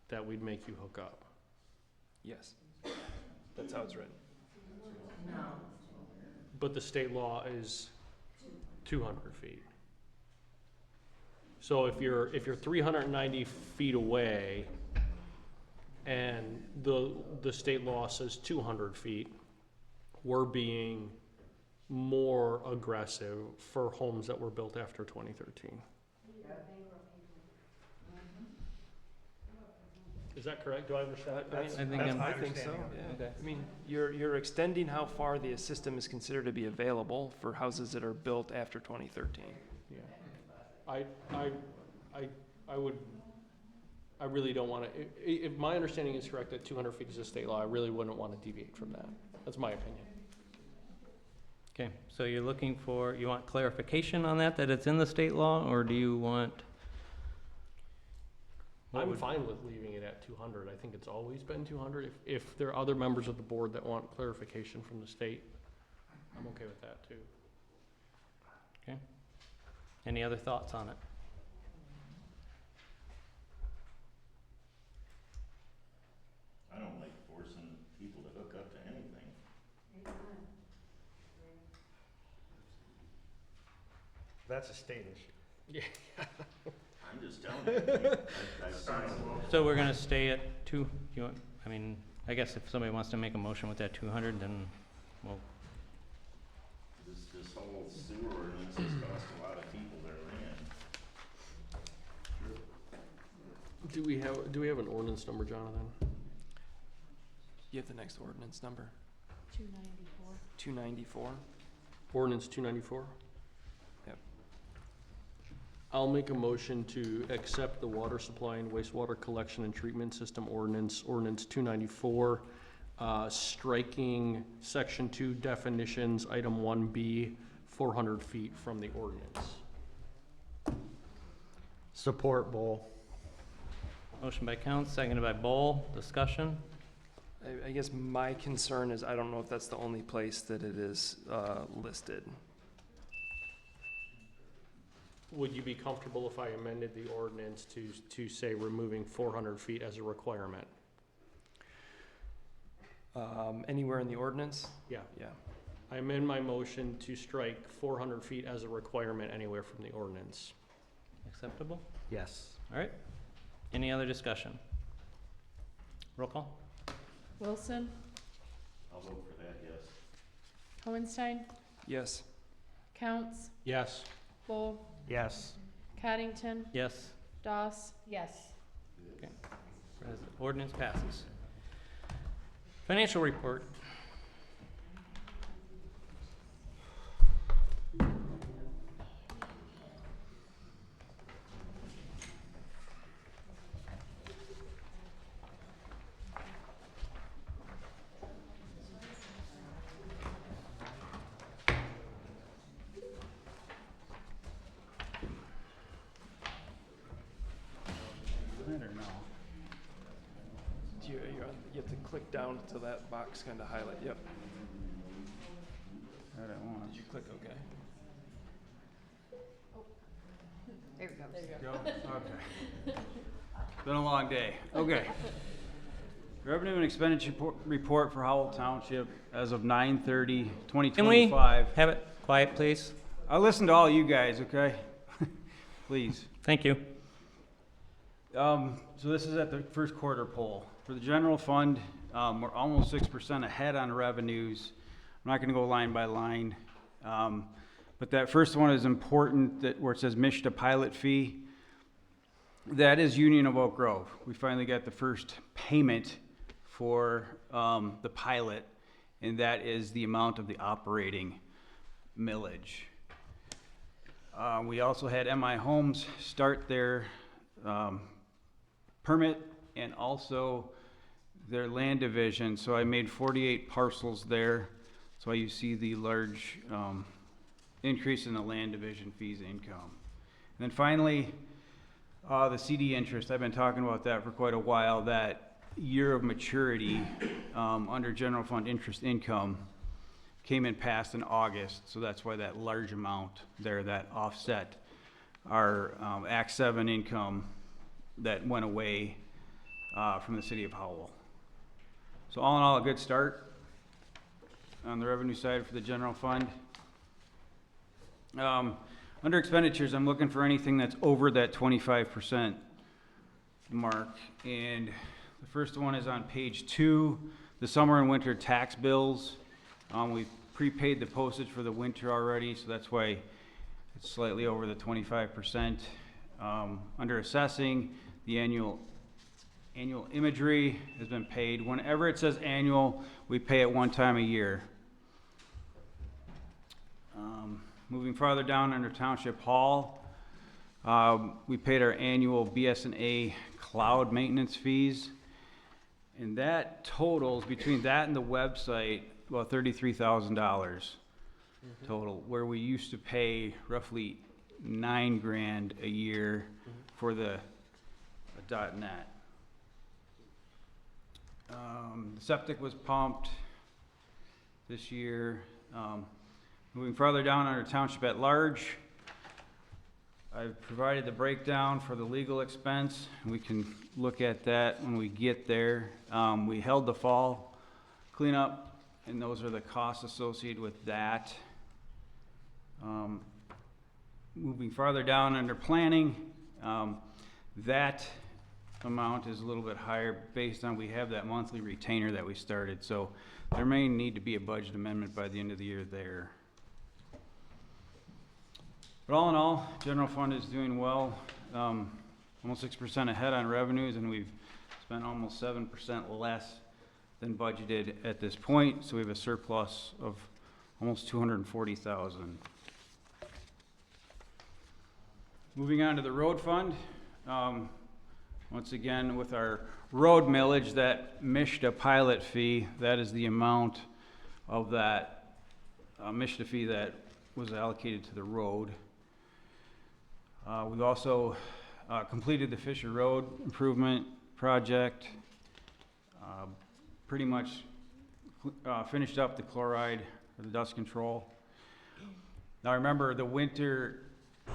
that we'd make you hook up. Yes, that's how it's written. But the state law is 200 feet. So if you're 390 feet away and the state law says 200 feet, we're being more aggressive for homes that were built after 2013. Is that correct? Do I understand? I think so, yeah. Okay. I mean, you're extending how far the system is considered to be available for houses that are built after 2013. Yeah. I really don't want to, if my understanding is correct that 200 feet is a state law, I really wouldn't want to deviate from that. That's my opinion. Okay, so you're looking for, you want clarification on that it's in the state law, or do you want? I'm fine with leaving it at 200. I think it's always been 200. If there are other members of the board that want clarification from the state, I'm okay with that too. Okay. Any other thoughts on it? I don't like forcing people to hook up to anything. That's a state issue. Yeah. I'm just telling you. I've seen it. So we're gonna stay at 2, you want, I mean, I guess if somebody wants to make a motion with that 200, then we'll, This whole sewer ordinance has cost a lot of people their land. Do we have an ordinance number, Jonathan? You have the next ordinance number? 294. 294? Ordinance 294? Yep. I'll make a motion to accept the water supply and wastewater collection and treatment system ordinance 294, striking section 2 definitions, item 1B, 400 feet from the ordinance. Support, Bull. motion by Counts, seconded by Bowl, discussion? I guess my concern is I don't know if that's the only place that it is listed. would you be comfortable if I amended the ordinance to say removing 400 feet as a requirement? Anywhere in the ordinance? Yeah. Yeah. I amend my motion to strike 400 feet as a requirement anywhere from the ordinance. Acceptable? Yes. All right. Any other discussion? Roll call? Wilson, I'll vote for that, yes. Hohenstein, Yes. Counts, Yes. Bull, Yes. Coddington, Yes. Doss, Yes. Ordinance passes. Financial report. You have to click down to that box, kind of highlight, yep. Did you click OK? There we go. There you go. Okay. Been a long day. Okay. Revenue and expenditure report for Howell Township as of 9/30/2025. Can we have it quiet, please? I listened to all you guys, okay? Please. Thank you. So this is at the first quarter poll. For the general fund, we're almost 6% ahead on revenues. I'm not gonna go line by line. But that first one is important, that where it says MSHDA pilot fee. That is Union of Oak Grove. We finally got the first payment for the pilot, and that is the amount of the operating millage. We also had MI Homes start their permit and also their land division. So I made 48 parcels there. So you see the large increase in the land division fees income. And then finally, the CD interest. I've been talking about that for quite a while. That year of maturity under general fund interest income came in passed in August. So that's why that large amount there, that offset our Act 7 income that went away from the city of Howell. So all in all, a good start on the revenue side for the general fund. Under expenditures, I'm looking for anything that's over that 25% mark. And the first one is on page 2, the summer and winter tax bills. We've prepaid the postage for the winter already, so that's why it's slightly over the 25%. Under assessing, the annual imagery has been paid. Whenever it says annual, we pay it one time a year. Moving farther down under Township Hall, we paid our annual BS&A cloud maintenance fees. And that totals, between that and the website, about $33,000 total, where we used to pay roughly $9,000 a year for the .net. The septic was pumped this year. Moving farther down under Township at Large, I've provided the breakdown for the legal expense. We can look at that when we get there. We held the fall cleanup, and those are the costs associated with that. Moving farther down under planning, that amount is a little bit higher based on we have that monthly retainer that we started. So there may need to be a budget amendment by the end of the year there. But all in all, general fund is doing well. Almost 6% ahead on revenues, and we've spent almost 7% less than budgeted at this point. So we have a surplus of almost $240,000. Moving on to the road fund. Once again, with our road millage, that MSHDA pilot fee, that is the amount of that MSHDA fee that was allocated to the road. We've also completed the Fisher Road improvement project. Pretty much finished up the chloride or the dust control. Now remember, the winter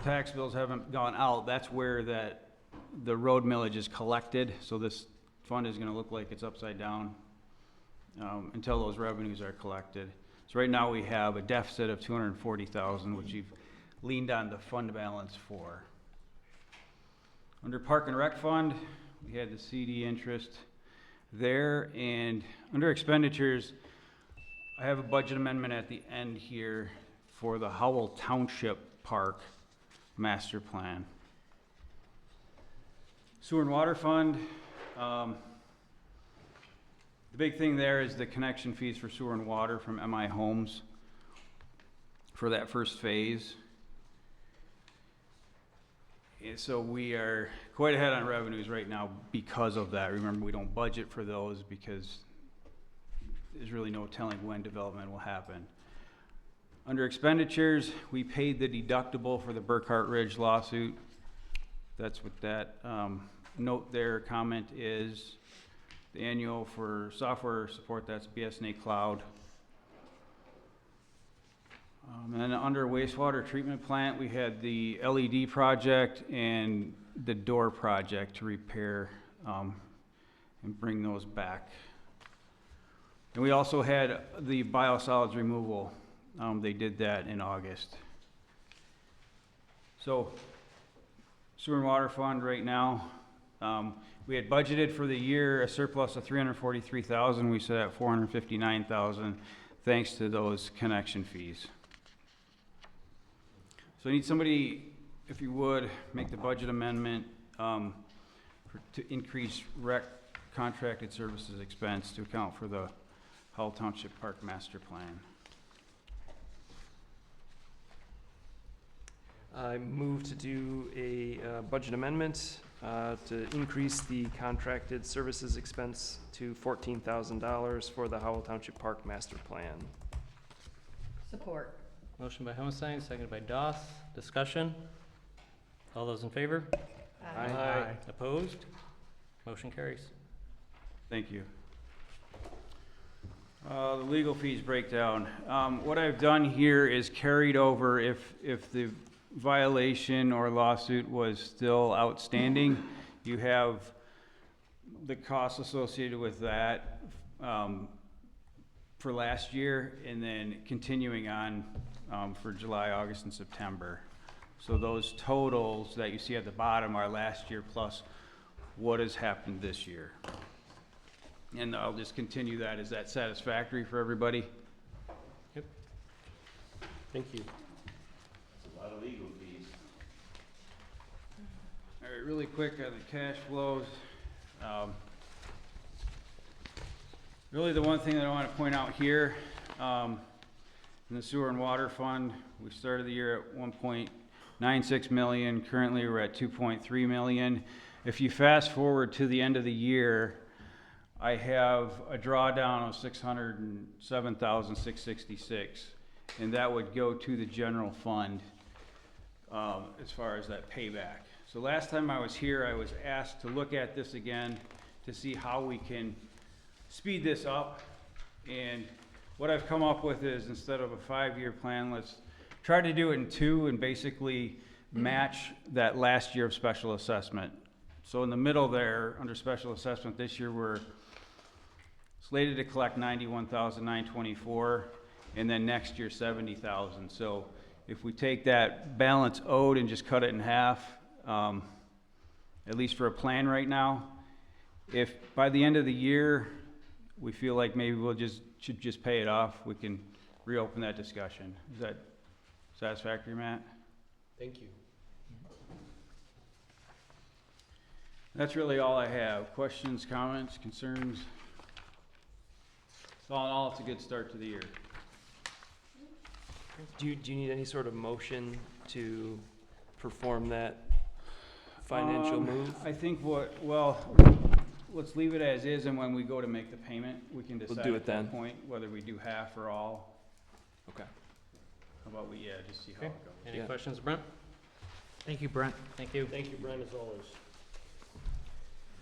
tax bills haven't gone out, that's where the road millage is collected. So this fund is gonna look like it's upside down until those revenues are collected. So right now we have a deficit of 240,000, which you've leaned on the fund balance for. Under Park and Rec Fund, we had the CD interest there, and under expenditures, I have a budget amendment at the end here for the Howell Township Park Master Plan. Sewer and Water Fund, the big thing there is the connection fees for sewer and water from MI Homes for that first phase. And so we are quite ahead on revenues right now because of that. Remember, we don't budget for those because there's really no telling when development will happen. Under expenditures, we paid the deductible for the Burkhart Ridge lawsuit. That's what that note there, comment is. The annual for software support, that's BSNA Cloud. And then under wastewater treatment plant, we had the LED project and the door project to repair and bring those back. And we also had the biosolids removal. They did that in August. So sewer and water fund right now, we had budgeted for the year a surplus of 343,000. We set at 459,000 thanks to those connection fees. So I need somebody, if you would, make the budget amendment to increase rec contracted services expense to account for the Howell Township Park Master Plan. I move to do a budget amendment to increase the contracted services expense to $14,000 for the Howell Township Park Master Plan. Support. Motion by Homestein, seconded by Doss. Discussion? All those in favor? Aye. Opposed? Motion carries. Thank you. The legal fees breakdown. What I've done here is carried over if the violation or lawsuit was still outstanding, you have the costs associated with that for last year, and then continuing on for July, August, and September. So those totals that you see at the bottom are last year plus what has happened this year. And I'll just continue that. Is that satisfactory for everybody? Yep. Thank you. That's a lot of legal fees. All right, really quick on the cash flows. Really the one thing that I want to point out here, in the sewer and water fund, we started the year at 1.96 million. Currently we're at 2.3 million. If you fast forward to the end of the year, I have a drawdown of 607,666, and that would go to the general fund as far as that payback. So last time I was here, I was asked to look at this again to see how we can speed this up. And what I've come up with is, instead of a 5-year plan, let's try to do it in 2 and basically match that last year of special assessment. So in the middle there, under special assessment this year, we're slated to collect 91,924, and then next year 70,000. So if we take that balance owed and just cut it in half, at least for a plan right now, if by the end of the year we feel like maybe should just pay it off, we can reopen that discussion. Is that satisfactory, Matt? Thank you. That's really all I have. Questions, comments, concerns? So all in all, it's a good start to the year. Do you need any sort of motion to perform that financial move? I think let's leave it as is, and when we go to make the payment, we can decide do it at that then. point whether we do half or all. Okay. How about we, just see how it goes. Any Yeah. questions, Brent? Thank you, Brent. Thank you. Thank you, Brian, as always.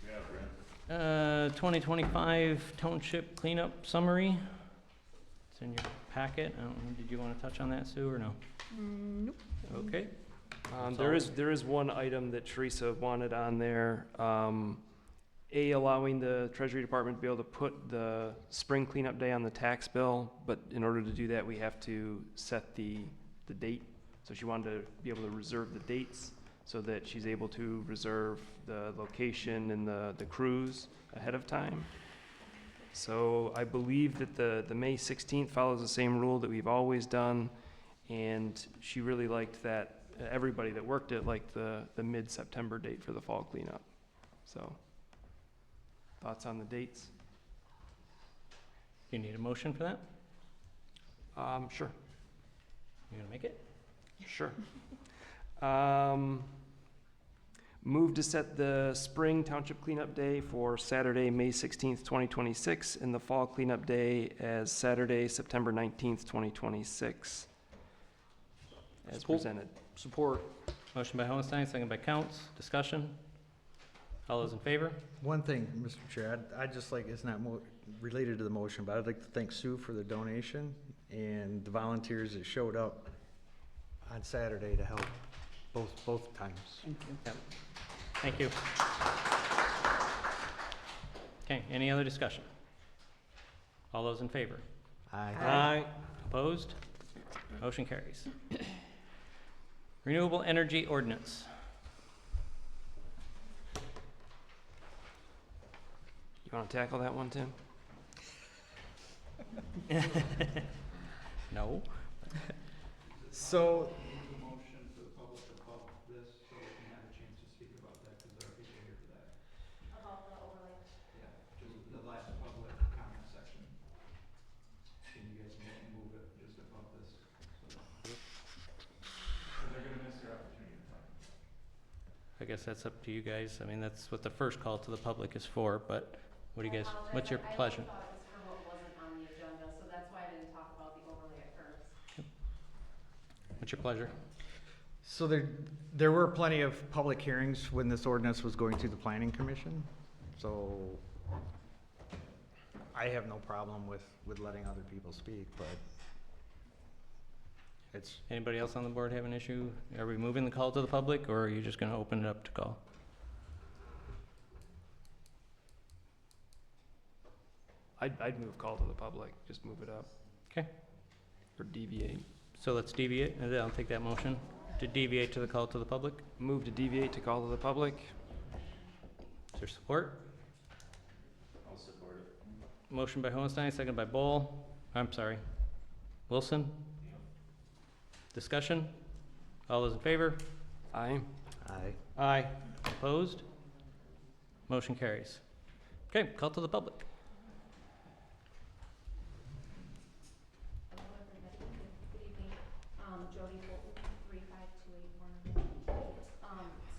Yeah, Brent. 2025 Township Cleanup Summary. It's in your packet. I don't know, did you want to touch on that, Sue, or no? Nope. Okay. There is one item that Teresa wanted on there. Allowing the Treasury Department to be able to put the spring cleanup day on the tax bill, but in order to do that, we have to set the date. So she wanted to be able to reserve the dates so that she's able to reserve the location and the crews ahead of time. So I believe that the May 16th follows the same rule that we've always done, and she really liked that. Everybody that worked it liked the mid-September date for the fall cleanup. So, thoughts on the dates? Do you need a motion for that? Sure. You gonna make it? Sure. Move to set the spring township cleanup day for Saturday, May 16th, 2026, and the fall cleanup day as Saturday, September 19th, 2026, as presented. Support. Motion by Hohenstein, second by Counts. Discussion? All those in favor? One thing, Mr. Chair, I'd just like, it's not related to the motion, but I'd like to thank Sue for the donation and the volunteers that showed up on Saturday to help both times. Thank you. Yep. Thank you. Okay, any other discussion? All those in favor? Aye. Aye. Opposed? Motion carries. Renewable energy ordinance. You want to tackle that one, Tim? No. So, Motion for the public about this, so we can have a chance to speak about that, because there are people here for that. About the overlay. Yeah, just the last public comment section. Can you guys move it just above this? So they're gonna miss their opportunity to talk. I guess that's up to you guys. I mean, that's what the first call to the public is for, but what do you guys, what's your pleasure? I thought it was for what wasn't on the agenda, so that's why I didn't talk about the overlay at first. What's your pleasure? So there were plenty of public hearings when this ordinance was going through the planning commission. So I have no problem with letting other people speak, but it's, Anybody else on the board have an issue? Are we moving the call to the public, or are you just gonna open it up to call? I'd move call to the public, just move it up. Okay. Or deviate. So let's deviate, and then I'll take that motion to deviate to the call to the public. Move to deviate to call to the public. Is there support? I'll support it. Motion by Hohenstein, second by Wilson. Discussion? All those in favor? Aye. aye. Aye. Opposed? Motion carries. Okay, call to the public. Hello, everybody. Good evening. Jody Fulton, 35281.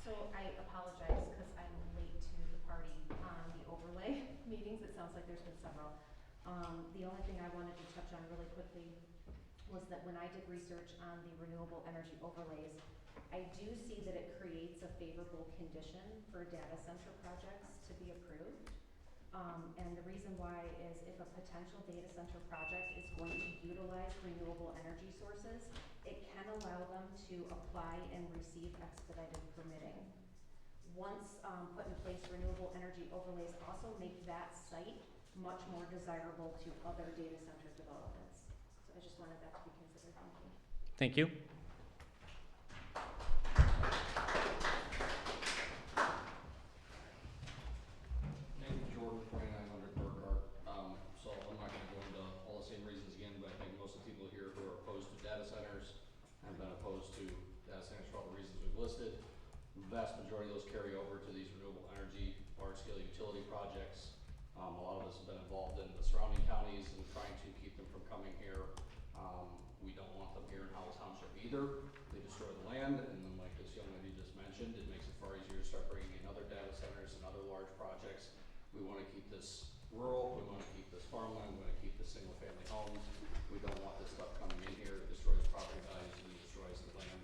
So I apologize because I'm late to the party on the overlay meetings. It sounds like there's been several. The only thing I wanted to touch on really quickly was that when I did research on the renewable energy overlays, I do see that it creates a favorable condition for data center projects to be approved. And the reason why is if a potential data center project is going to utilize renewable energy sources, it can allow them to apply and receive expedited permitting. Once put in place, renewable energy overlays also make that site much more desirable to other data center developments. So I just wanted that to be considered. Thank you. Thank you. Name is Jordan, 2900 Burkhart. So I'm not gonna go into all the same reasons again, but I think most of the people here who are opposed to data centers have been opposed to data centers for all the reasons we've listed. The vast majority of those carry over to these renewable energy, large-scale utility projects. A lot of us have been involved in the surrounding counties and trying to keep them from coming here. We don't want them here in Howell Township either. They destroy the land, and then like this young lady just mentioned, it makes it far easier to start bringing in other data centers and other large projects. We wanna keep this rural, we wanna keep this farmland, we wanna keep this single-family homes. We don't want this stuff coming in here, it destroys property values and it destroys the land.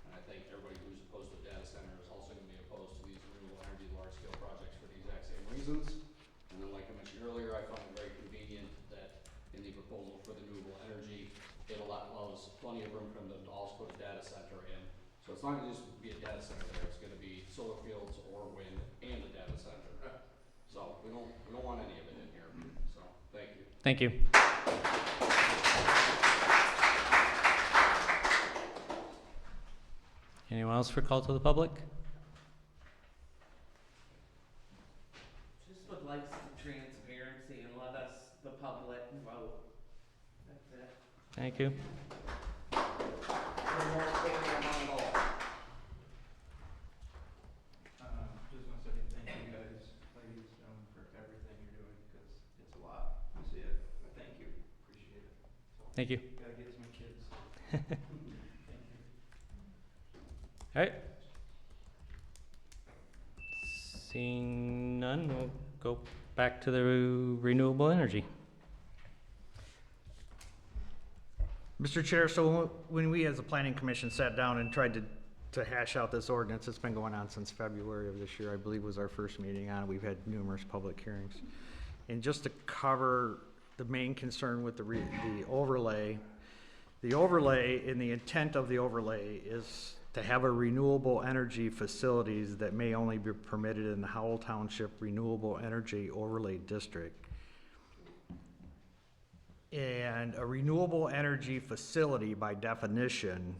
And I think everybody who's opposed to data center is also gonna be opposed to these renewable energy large-scale projects for the exact same reasons. And then like I mentioned earlier, I found it very convenient that in the proposal for the renewable energy, it allows plenty of room for them to also put a data center in. So it's not gonna just be a data center there, it's gonna be solar fields or wind and a data center. So we don't want any of it in here, so, thank you. Thank you. Anyone else for call to the public? Just would like some transparency and let us, the public, vote. That's it. Thank you. Just want to say thank you guys, ladies, gentlemen, for everything you're doing, because it's a lot. I see it, but thank you, appreciate it. So, Thank you. gotta get to my kids. Thank you. All right. Seeing none, we'll go back to the renewable energy. Mr. Chair, so when we as a planning commission sat down and tried to hash out this ordinance, it's been going on since February of this year, I believe was our first meeting on it. We've had numerous public hearings. And just to cover the main concern with the overlay and the intent of the overlay is to have a renewable energy facilities that may only be permitted in the Howell Township Renewable Energy Overlay District. And a renewable energy facility, by definition,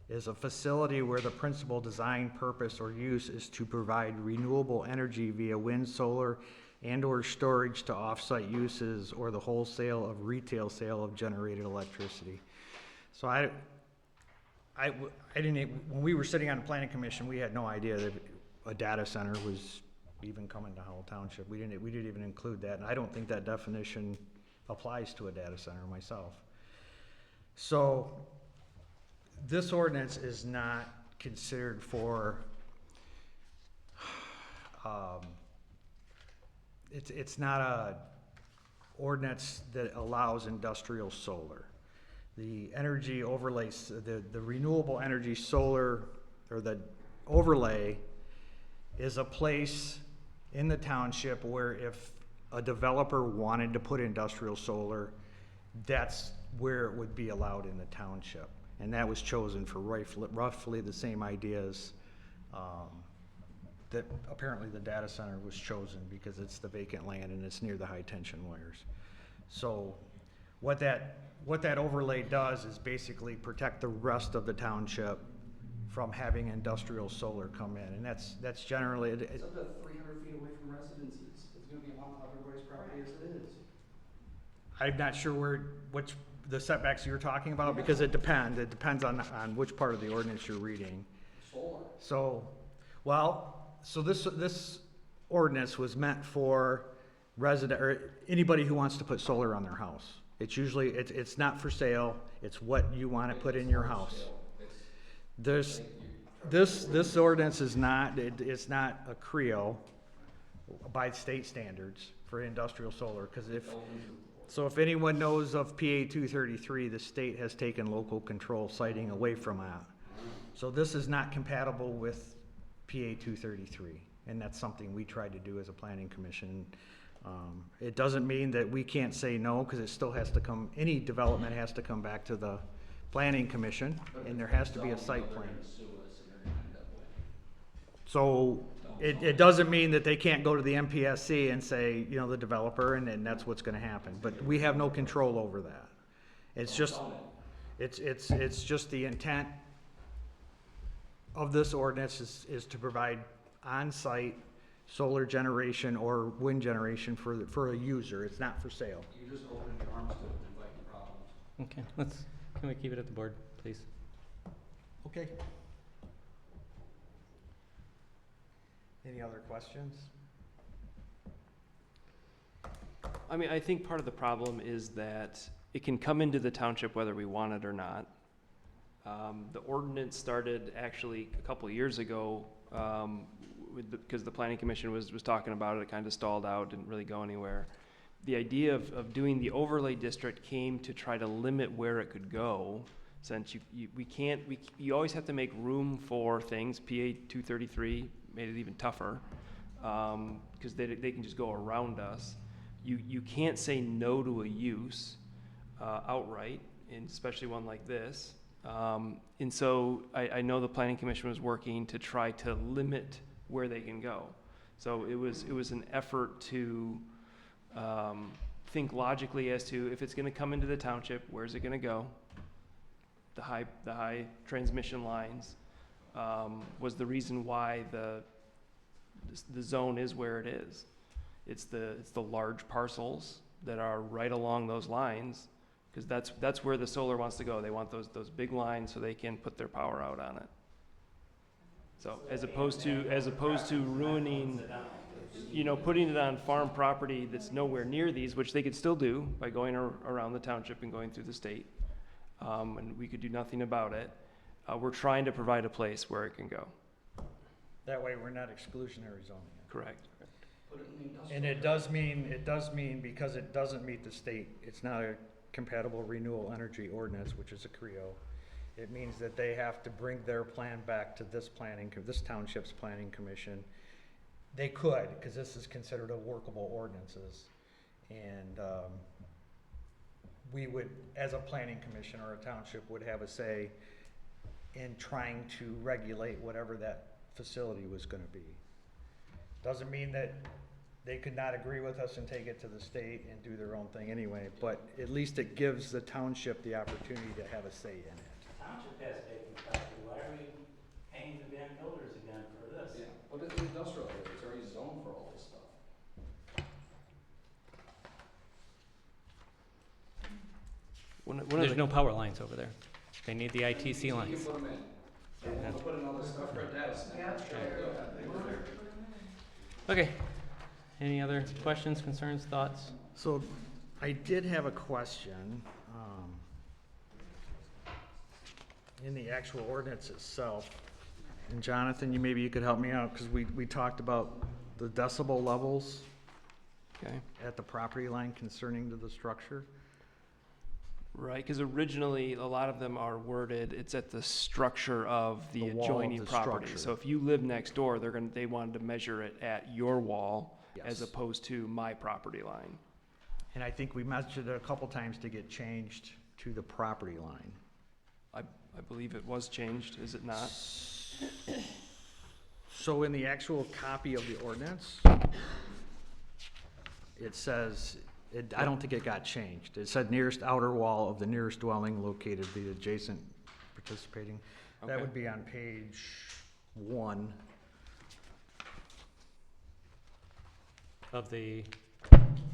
is a facility where the principal design, purpose, or use is to provide renewable energy via wind, solar, and/or storage to off-site uses or the wholesale of retail sale of generated electricity. So I didn't, when we were sitting on the planning commission, we had no idea that a data center was even coming to Howell Township. We didn't even include that, and I don't think that definition applies to a data center myself. So this ordinance is not considered for, it's not a ordinance that allows industrial solar. The energy overlays, the renewable energy solar, or the overlay, is a place in the township where if a developer wanted to put industrial solar, that's where it would be allowed in the township. And that was chosen for roughly the same ideas that apparently the data center was chosen, because it's the vacant land and it's near the high tension wires. So what that overlay does is basically protect the rest of the township from having industrial solar come in, and that's generally It's up to 300 feet away from residences. It's gonna be on everybody's property as it is. I'm not sure which the setbacks you're talking about, because it depends on which part of the ordinance you're reading. Solar. So this ordinance was meant for resident, or anybody who wants to put solar on their house. It's usually, it's not for sale, it's what you want to put in your house. This ordinance is not, it's not a CREO by state standards for industrial solar, because if anyone knows of PA 233, the state has taken local control siting away from that. So this is not compatible with PA 233, and that's something we tried to do as a planning commission. It doesn't mean that we can't say no, because it still has to come, any development has to come back to the planning commission, and there has to be a site plan. So it doesn't mean that they can't go to the MPSC and say, the developer, and that's what's gonna happen, but we have no control over that. It's just the intent of this ordinance is to provide on-site solar generation or wind generation for a user. It's not for sale. You just open your arms to it and invite problems. Okay, can we keep it at the board, please? Okay. Any other questions? I mean, I think part of the problem is that it can come into the township whether we want it or not. The ordinance started actually a couple of years ago, because the planning commission was talking about it. It kind of stalled out, didn't really go anywhere. The idea of doing the overlay district came to try to limit where it could go, since you always have to make room for things. PA 233 made it even tougher, because they can just go around us. You can't say no to a use outright, and especially one like this. And so I know the planning commission was working to try to limit where they can go. So it was an effort to think logically as to if it's gonna come into the township, where's it gonna go? The high transmission lines was the reason why the zone is where it is. It's the large parcels that are right along those lines, because that's where the solar wants to go. They want those big lines so they can put their power out on it. So as opposed to ruining, putting it on farm property that's nowhere near these, which they could still do by going around the township and going through the state, and we could do nothing about it. We're trying to provide a place where it can go. That way, we're not exclusionary zoning. Correct. And it does mean because it doesn't meet the state, it's not a compatible renewable energy ordinance, which is a CREO. It means that they have to bring their plan back to this township's planning commission. They could, because this is considered a workable ordinances. And we would, as a planning commission or a township, would have a say in trying to regulate whatever that facility was gonna be. Doesn't mean that they could not agree with us and take it to the state and do their own thing anyway, but at least it gives the township the opportunity to have a say in it. Township has vacant property, why are we paying the damn builders again for this? Yeah, but it's industrial area, it's already zoned for all this stuff. There's no power lines over there. They need the ITC You lines. can put them in. They want to put in all this stuff for a data center. Okay. Any other questions, concerns, thoughts? So I did have a question, in the actual ordinance itself. And Jonathan, maybe you could help me out, because we talked about the decibel levels Okay. at the property line concerning to the structure. Right, because originally, a lot of them are worded, it's at the structure of the The wall of adjoining the property. structure. So if you live next door, they wanted to measure it at your wall as Yes. opposed to my property line. And I think we mentioned it a couple times to get changed to the property line. I believe it was changed, is it not? So in the actual copy of the ordinance, it says, I don't think it got changed. It said nearest outer wall of the nearest dwelling located the adjacent participating. That Okay. would be on page 1. Of the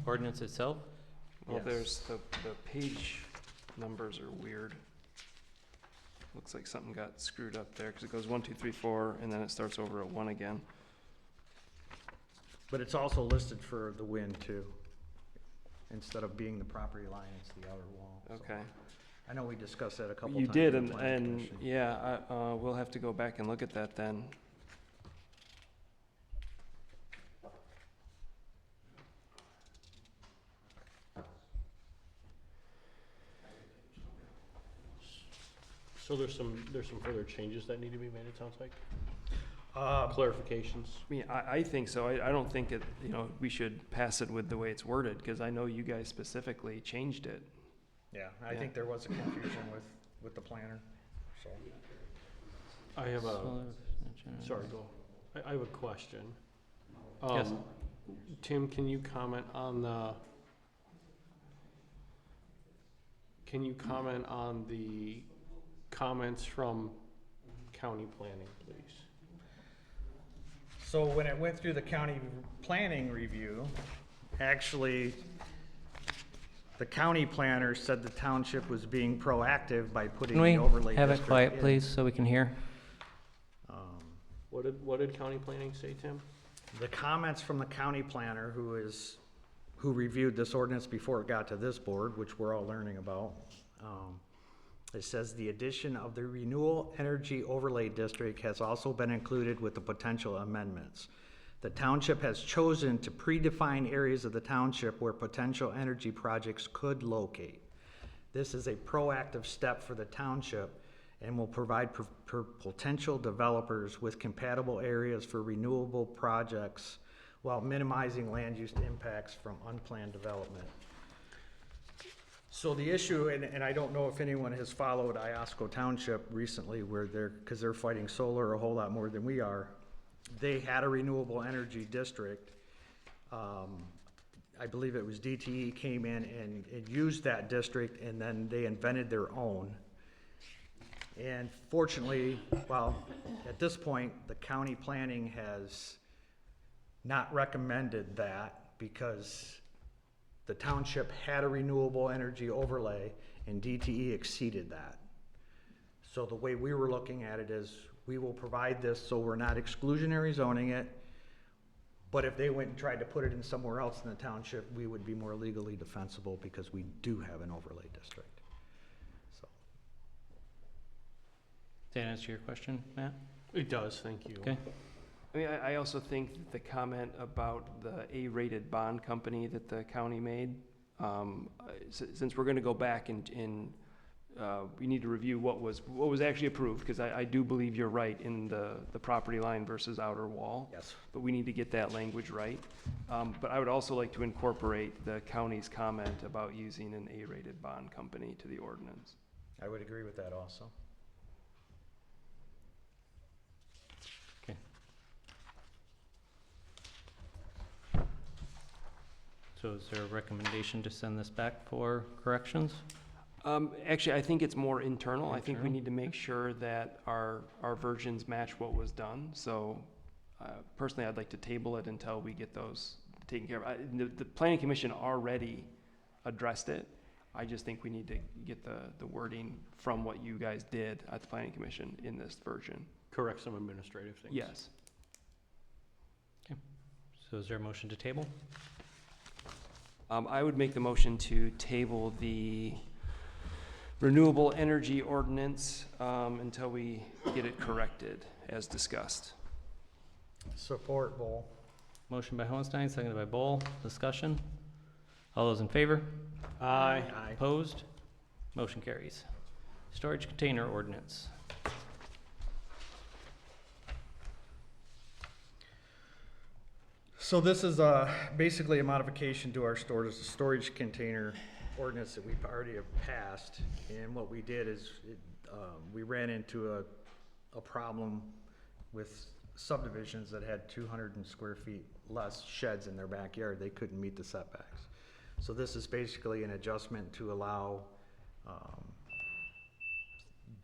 ordinance itself? Well, Yes. there's the page numbers are weird. Looks like something got screwed up there, because it goes 1, 2, 3, 4, and then it starts over at 1 again. But it's also listed for the wind too. Instead of being the property line, it's the outer wall. So Okay. I know we discussed that a couple You times. did, in the planning and commission. yeah, we'll have to go back and look at that then. So there's some further changes that need to be made, it sounds like? Um, Clarifications? I mean, I think so. I don't think it, we should pass it with the way it's worded, because I know you guys specifically changed it. Yeah, I Yeah. think there was a confusion with the planner, so. I have a, Solar- sorry, go. I have a question. Yes. Tim, can you comment on the comments from county planning, please? So when it went through the county planning review, actually, the county planner said the township was being proactive by putting Can the we overlay have it district quiet, in. please, so we can hear? What did county planning say, Tim? The comments from the county planner, who reviewed this ordinance before it got to this board, which we're all learning about, it says the addition of the renewable energy overlay district has also been included with the potential amendments. The township has chosen to predefine areas of the township where potential energy projects could locate. This is a proactive step for the township and will provide potential developers with compatible areas for renewable projects while minimizing land use impacts from unplanned development. So the issue, and I don't know if anyone has followed Iosco Township recently where because they're fighting solar a whole lot more than we are. They had a renewable energy district. I believe it was DTE came in and used that district, and then they invented their own. And fortunately, well, at this point, the county planning has not recommended that because the township had a renewable energy overlay and DTE exceeded that. So the way we were looking at it is we will provide this so we're not exclusionary zoning it, but if they went and tried to put it in somewhere else in the township, we would be more legally defensible because we do have an overlay district. So. Does that answer your question, Matt? It does, thank you. Okay. I mean, I also think the comment about the A-rated bond company that the county made, since we're gonna go back and we need to review what was actually approved, because I do believe you're right in the property line versus outer wall. Yes. But we need to get that language right. But I would also like to incorporate the county's comment about using an A-rated bond company to the ordinance. I would agree with that also. Okay. So is there a recommendation to send this back for corrections? Actually, I think it's more internal. I think we Internal? need to make sure that our versions match what was done. So personally, I'd like to table it until we get those taken care of. The planning commission already addressed it. I just think we need to get the wording from what you guys did at the planning commission in this version. Correct some administrative things. Yes. So is there a motion to table? I would make the motion to table the renewable energy ordinance until we get it corrected as discussed. Support, Bull. Motion by Hohenstein, seconded by Bowl. Discussion? All those in favor? Aye. Aye. Opposed? Motion carries. Storage container ordinance. So this is basically a modification to our storage container ordinance that we've already have passed. And what we did is we ran into a problem with subdivisions that had 200 square feet less sheds in their backyard. They couldn't meet the setbacks. So this is basically an adjustment to allow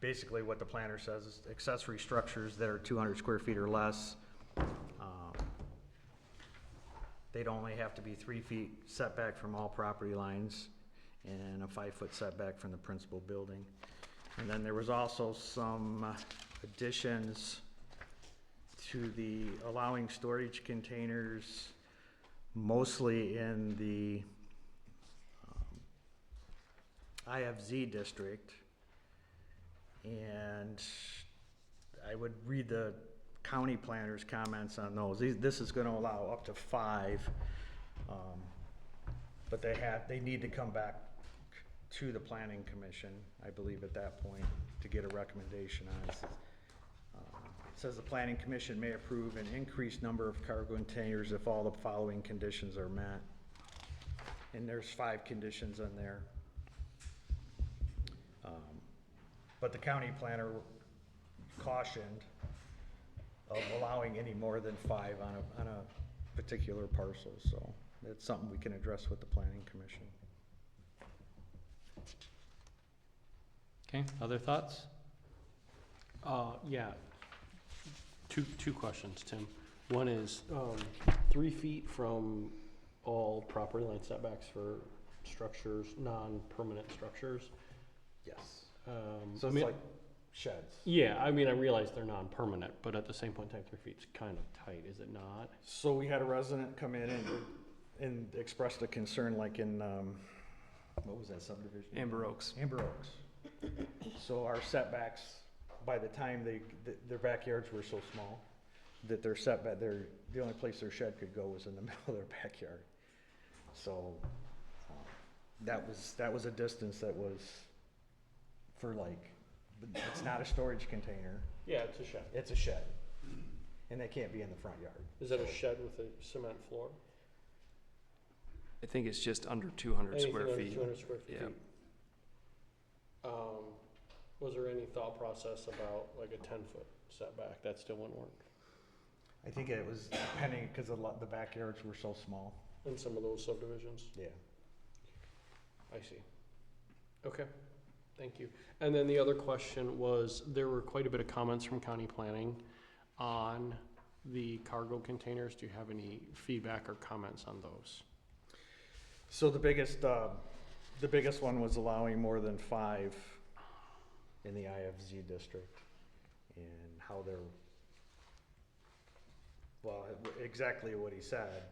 basically what the planner says is accessory structures that are 200 square feet or less. They'd only have to be 3 feet setback from all property lines and a 5-foot setback from the principal building. And then there was also some additions to the allowing storage containers, mostly in the IFZ district. And I would read the county planner's comments on those. This is gonna allow up to 5, but they need to come back to the planning commission, I believe at that point, to get a recommendation on it. It says the planning commission may approve an increased number of cargo containers if all the following conditions are met. And there's 5 conditions in there. But the county planner cautioned of allowing any more than 5 on a particular parcel, so it's something we can address with the planning commission. Okay, other thoughts? Yeah. Two questions, Tim. One is 3 feet from all property line setbacks for structures, non-permanent structures. Yes. So So it's like sheds. Yeah, I mean, I realize they're non-permanent, but at the same point in time, 3 feet's kind of tight, is it not? So we had a resident come in and expressed a concern like in, what was that subdivision? Amber Oaks. Amber Oaks. So our setbacks, by the time their backyards were so small, that their setback, the only place their shed could go was in the middle of their backyard. So, that was a distance that was for like, it's not a storage container, Yeah, it's a shed. it's a shed. And they can't be in the front yard. Is that a shed with a cement floor? I think it's just under 200 Anything square under feet. 200 square feet. Yeah. Was there any thought process about like a 10-foot setback? That still wouldn't work I think it was depending, because the backyards were so small. in some of those subdivisions? Yeah. I see. Okay, thank you. And then the other question was, there were quite a bit of comments from county planning on the cargo containers. Do you have any feedback or comments on those? So the biggest one was allowing more than 5 in the IFZ district, and how they're, well, exactly what he said.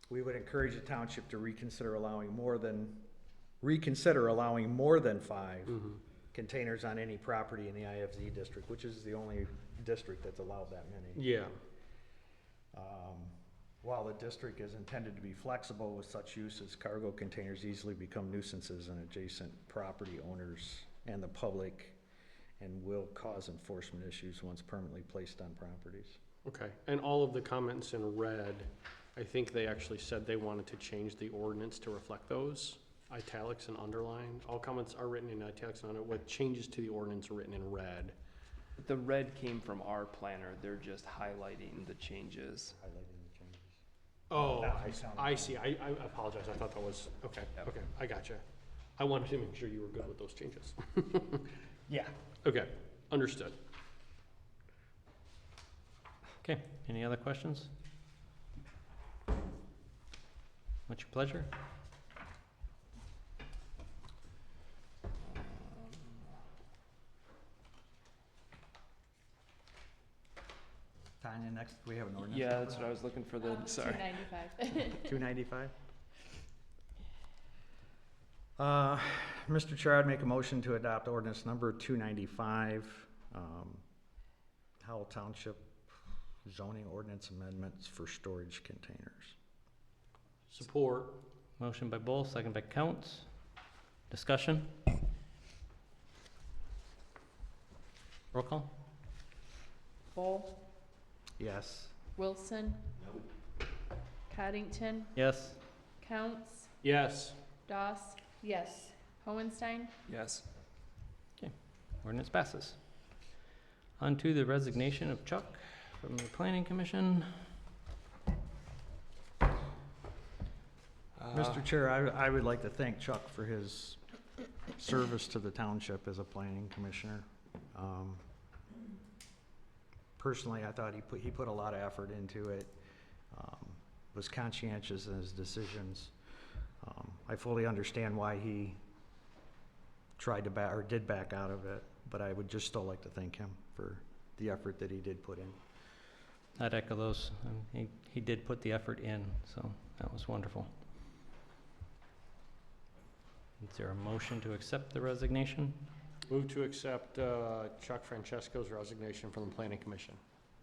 We would encourage the township to reconsider allowing more than 5 containers on any property in the IFZ district, which is the only district that's allowed that many. Yeah. While the district is intended to be flexible with such uses, cargo containers easily become nuisances on adjacent property owners and the public, and will cause enforcement issues once permanently placed on properties. Okay, and all of the comments in red, I think they actually said they wanted to change the ordinance to reflect those, italics and underlined. All comments are written in italics and with changes to the ordinance written in red. The red came from our planner, they're just highlighting the changes. Oh, Now I see. I apologize. I thought that was, okay, okay, I gotcha. I wanted to make sure you were good with those changes. Yeah. Okay, understood. Okay, any other questions? What's your pleasure? Tanya, next, we have an ordinance. Yeah, that's what I was looking for the, sorry. 295. 295. Mr. Chair, I'd make a motion to adopt ordinance number 295, Howell Township zoning ordinance amendments for storage containers. Support. Motion by Bull, second by Counts. Discussion? Roll call? Bull, Yes. Wilson, Coddington, Yes. Counts, Yes. Doss, yes. Hohenstein, Yes. Ordinance passes. On to the resignation of Chuck from the Planning Commission. Mr. Chair, I would like to thank Chuck for his service to the township as a planning commissioner. Personally, I thought he put a lot of effort into it, was conscientious in his decisions. I fully understand why he tried to did back out of it, but I would just still like to thank him for the effort that he did put in. I'd echo those. He did put the effort in, so that was wonderful. Is there a motion to accept the resignation? Move to accept Chuck Francesco's resignation from the Planning Commission.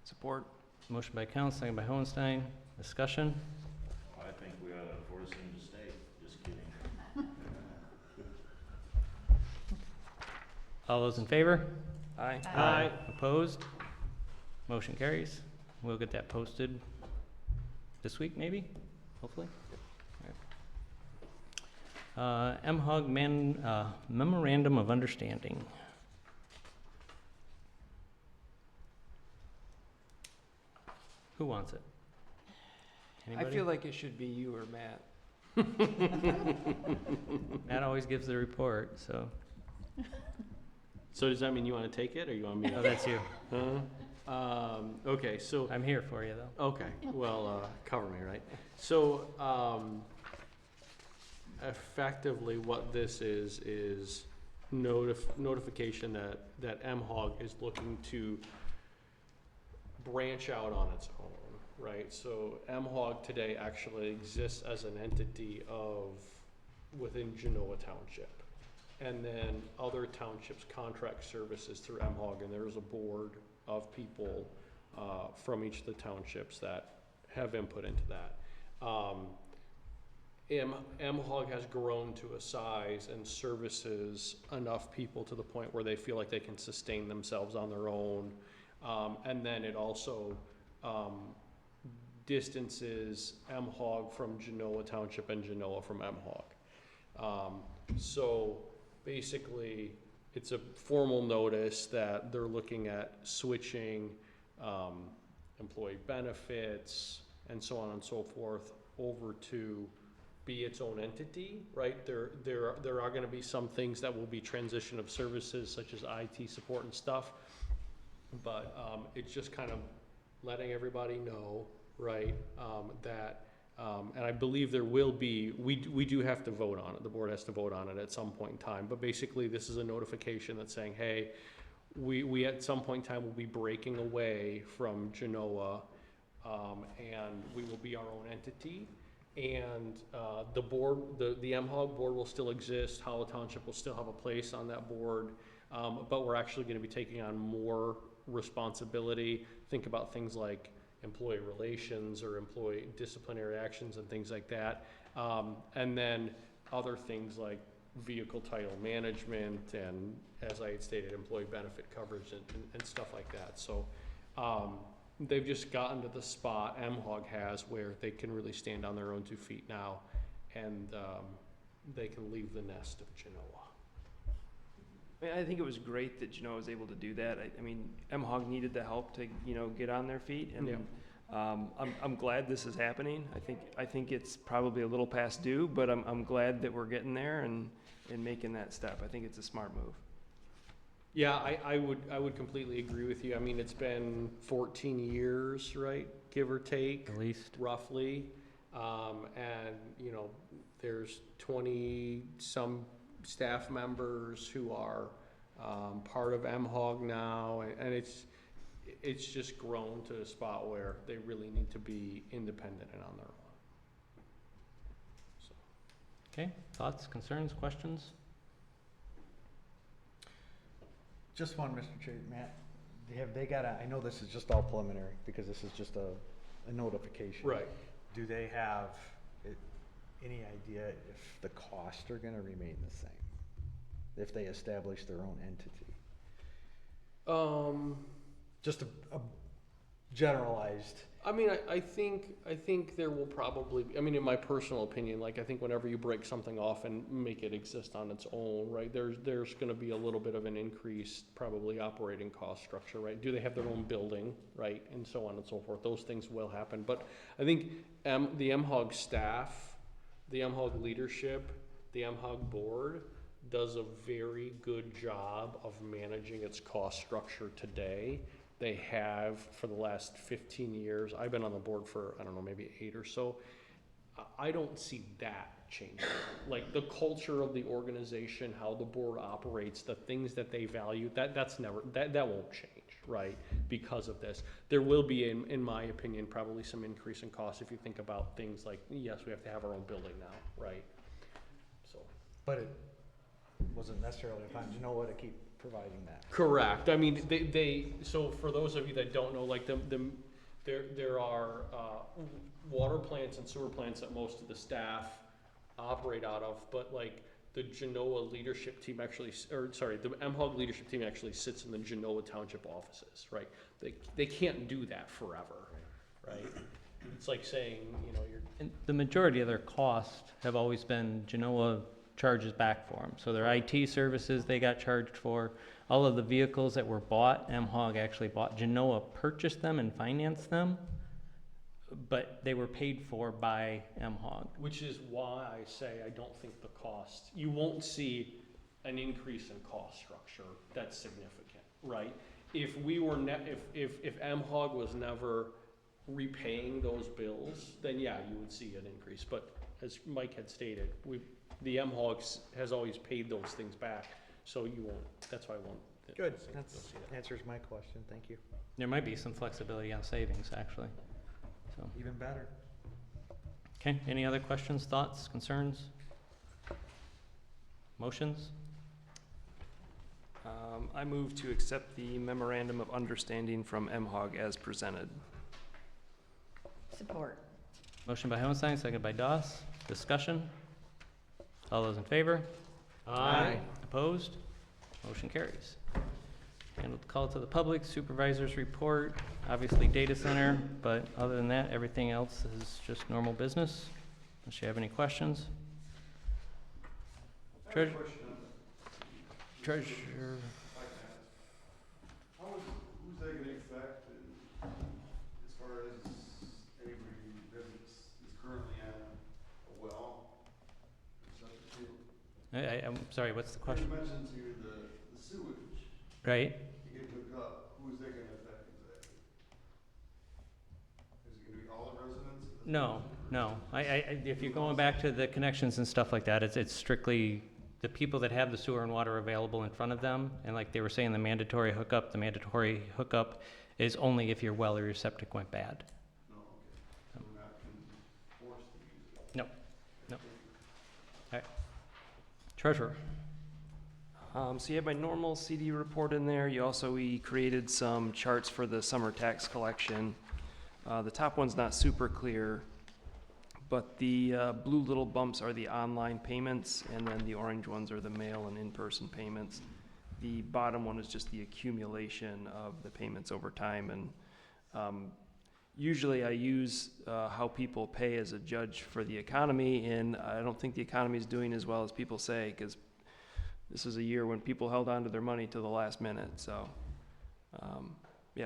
Support. Motion by Count, second by Hohenstein. Discussion? I think we ought to force him to stay, just kidding. All those in favor? Aye. Aye. Opposed? Motion carries. We'll get that posted this week, maybe, hopefully. MHOG Memorandum of Understanding. Who wants it? Anybody? I feel like it should be you or Matt. Matt always gives the report, so. So does that mean you want to take it, or you want me to? Oh, that's you. Okay, so. I'm here for you, though. Okay, well, cover me, right? So, effectively what this is notification that MHOG is looking to branch out on its own, right? So MHOG today actually exists as an entity within Genoa Township. And then other townships contract services through MHOG, and there's a board of people from each of the townships that have input into that. MHOG has grown to a size and services enough people to the point where they feel like they can sustain themselves on their own. And then it also distances MHOG from Genoa Township and Genoa from MHOG. So basically, it's a formal notice that they're looking at switching employee benefits and so on and so forth over to be its own entity, right? There are gonna be some things that will be transition of services such as IT support and stuff, but it's just kind of letting everybody know, right, that, and I believe there will be, we do have to vote on it, the board has to vote on it at some point in time, but basically this is a notification that's saying, hey, we at some point in time will be breaking away from Genoa, and we will be our own entity. And the board, the MHOG board will still exist, Howell Township will still have a place on that board, but we're actually gonna be taking on more responsibility. Think about things like employee relations or employee disciplinary actions and things like that. And then other things like vehicle title management and, as I had stated, employee benefit coverage and stuff like that. So they've just gotten to the spot, MHOG has, where they can really stand on their own 2 feet now, and they can leave the nest of Genoa. I mean, I think it was great that Genoa was able to do that. I mean, MHOG needed the help to, get on their feet, and I'm glad this is happening. I think it's probably a little past due, but I'm glad that we're getting there and making that step. I think it's a smart move. Yeah, I would completely agree with you. I mean, it's been 14 years, right, give or take, At least. roughly, and there's 20 some staff members who are part of MHOG now, and it's just grown to a spot where they really need to be independent and on their own. So. Okay, thoughts, concerns, questions? Just one, Mr. Chair, Matt, have they got I know this is just all preliminary, because this is just a notification. Right. Do they have any idea if the costs are gonna remain the same? If they establish their own entity? Just a generalized. I mean, I think there will probably, I mean, in my personal opinion, like, I think whenever you break something off and make it exist on its own, right, there's gonna be a little bit of an increased, probably operating cost structure, right? Do they have their own building, right, and so on and so forth? Those things will happen, but I think the MHOG staff, the MHOG leadership, the MHOG board does a very good job of managing its cost structure today. They have for the last 15 years. I've been on the board for, I don't know, maybe 8 or so. I don't see that changing. Like, the culture of the organization, how the board operates, the things that they value, that won't change, right? Because of this. There will be, in my opinion, probably some increase in costs if you think about things like, yes, we have to have our own building now, right? So. But it wasn't necessarily upon Genoa to keep providing that. Correct. I mean, so for those of you that don't know, like there are water plants and sewer plants that most of the staff operate out of, but like the Genoa leadership team actually, the MHOG leadership team actually sits in the Genoa Township offices, right? They can't do that forever, right? It's like saying, And the majority of their costs have always been Genoa charges back for them. So their IT services they got charged for. All of the vehicles that were bought, MHOG actually bought. Genoa purchased them and financed them, but they were paid for by MHOG. Which is why I say I don't think the cost, you won't see an increase in cost structure that's significant, right? If we were, if MHOG was never repaying those bills, then yeah, you would see an increase. But as Mike had stated, the MHOG has always paid those things back, so you won't, that's why I won't. Good, that answers my question, thank you. There might be some flexibility on savings, actually. So. Even better. Okay, any other questions, thoughts, concerns? Motions? I move to accept the memorandum of understanding from MHOG as presented. Support. Motion by Hohenstein, second by Doss. Discussion? All those in favor? Aye. Opposed? Motion carries. And we'll call to the public, supervisor's report, obviously data center, but other than that, everything else is just normal business. Unless you have any questions. Treasure- Question on Treasurer. if I can ask. Who's that gonna affect as far as anybody that is currently on a well or septic field? I'm sorry, what's the question? You mentioned to the sewage, Right? you get hooked up, who's that gonna affect exactly? Is it gonna be all the residents of the No, township? no. If you're going back to the connections and stuff like that, it's strictly the people that have the sewer and water available in front of them. And like they were saying, the mandatory hookup is only if your well or your septic went bad. No, okay, so we're not forced to use it. No, no. All right. Treasurer. So you have my normal CD report in there. We created some charts for the summer tax collection. The top one's not super clear, but the blue little bumps are the online payments, and then the orange ones are the mail and in-person payments. The bottom one is just the accumulation of the payments over time, and usually I use how people pay as a judge for the economy, and I don't think the economy is doing as well as people say, because this is a year when people held on to their money to the last minute. So,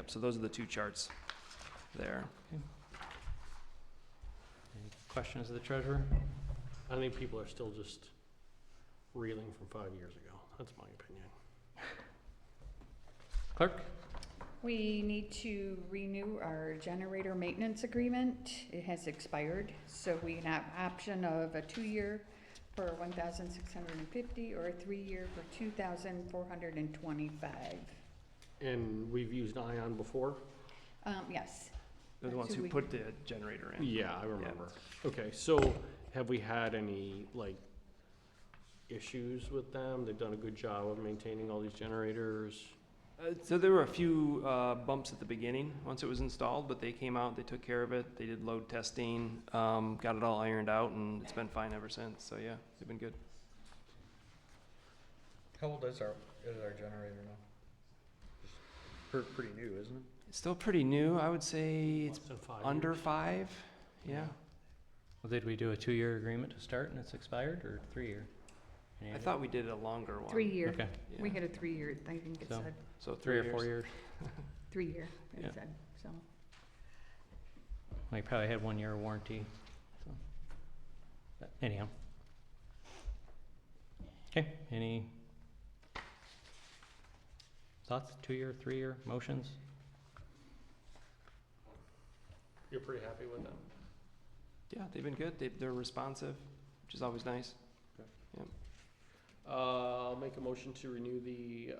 so those are the two charts there. Okay. Any questions of the treasurer? I think people are still just reeling from 5 years ago. That's my opinion. Clerk? We need to renew our generator maintenance agreement. It has expired, so we have option of a 2-year for $1,650 or a 3-year for $2,425. And we've used Ion before? Yes. They're the ones That's who we- put the generator in. Yeah, I remember. Okay, so have we had any, issues with them? They've done a good job of maintaining all these generators? So there were a few bumps at the beginning once it was installed, but they came out, they took care of it, they did load testing, got it all ironed out, and it's been fine ever since. So yeah, they've been good. How old is our generator now? Pretty new, isn't it? It's still pretty new. I would say it's Less than 5 under years? 5. Yeah. Well, did we do a 2-year agreement to start and it's expired, or 3-year? Any I idea? thought we did a longer one. 3-year. Okay. We Yeah. had a 3-year, I think it So- said, So 3 or 4 years? 3-year, it Yeah. said, so. We probably had 1 year warranty, so. But anyhow. Okay, any thoughts? 2-year, 3-year motions? You're pretty happy with them? Yeah, they've been good. They're responsive, which is always nice. I'll make a motion to renew the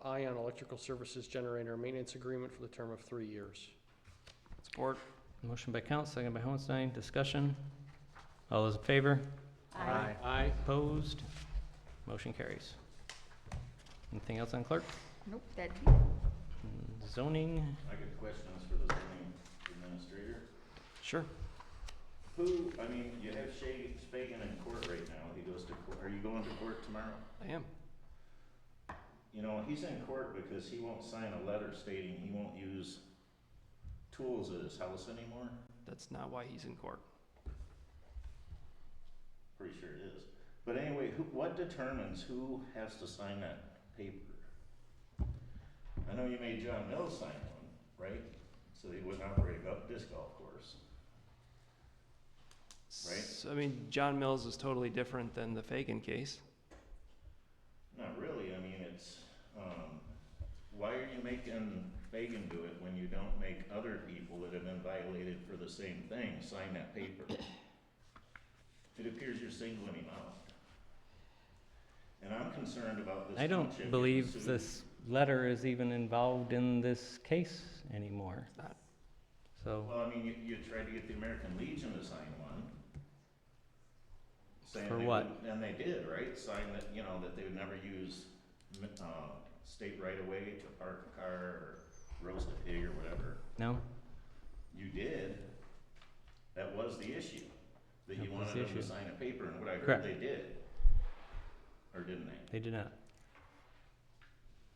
Ion Electrical Services Generator Maintenance Agreement for the term of 3 years. Support. Motion by Count, second by Hohenstein. Discussion? All those in favor? Aye. Aye. Opposed? Motion carries. Anything else on clerk? Nope, that'd be it. Zoning? I got questions for the zoning administrator. Sure. You have Spagan in court right now, he goes to court, are you going to court tomorrow? I am. He's in court because he won't sign a letter stating he won't use tools at his house anymore. That's not why he's in court. Pretty sure it is. But anyway, what determines who has to sign that paper? I know you made John Mills sign one, right? So he wouldn't operate this golf course. Right? So, John Mills is totally different than the Fagan case. Not really, it's, why are you making Fagan do it when you don't make other people that have been violated for the same thing sign that paper? It appears you're singling him out. And I'm concerned about this I township don't believe getting sued. this letter is even involved in this case anymore. It's not. So, Well, you tried to get the American Legion to sign one. Saying For they what? wouldn't- And they did, right? Sign that, that they would never use, state right of way to park a car or roast a pig or whatever. no? You did. That was the issue. That you That was wanted the them to issue. sign a paper, and what I heard Correct. they did. Or didn't they? They did not.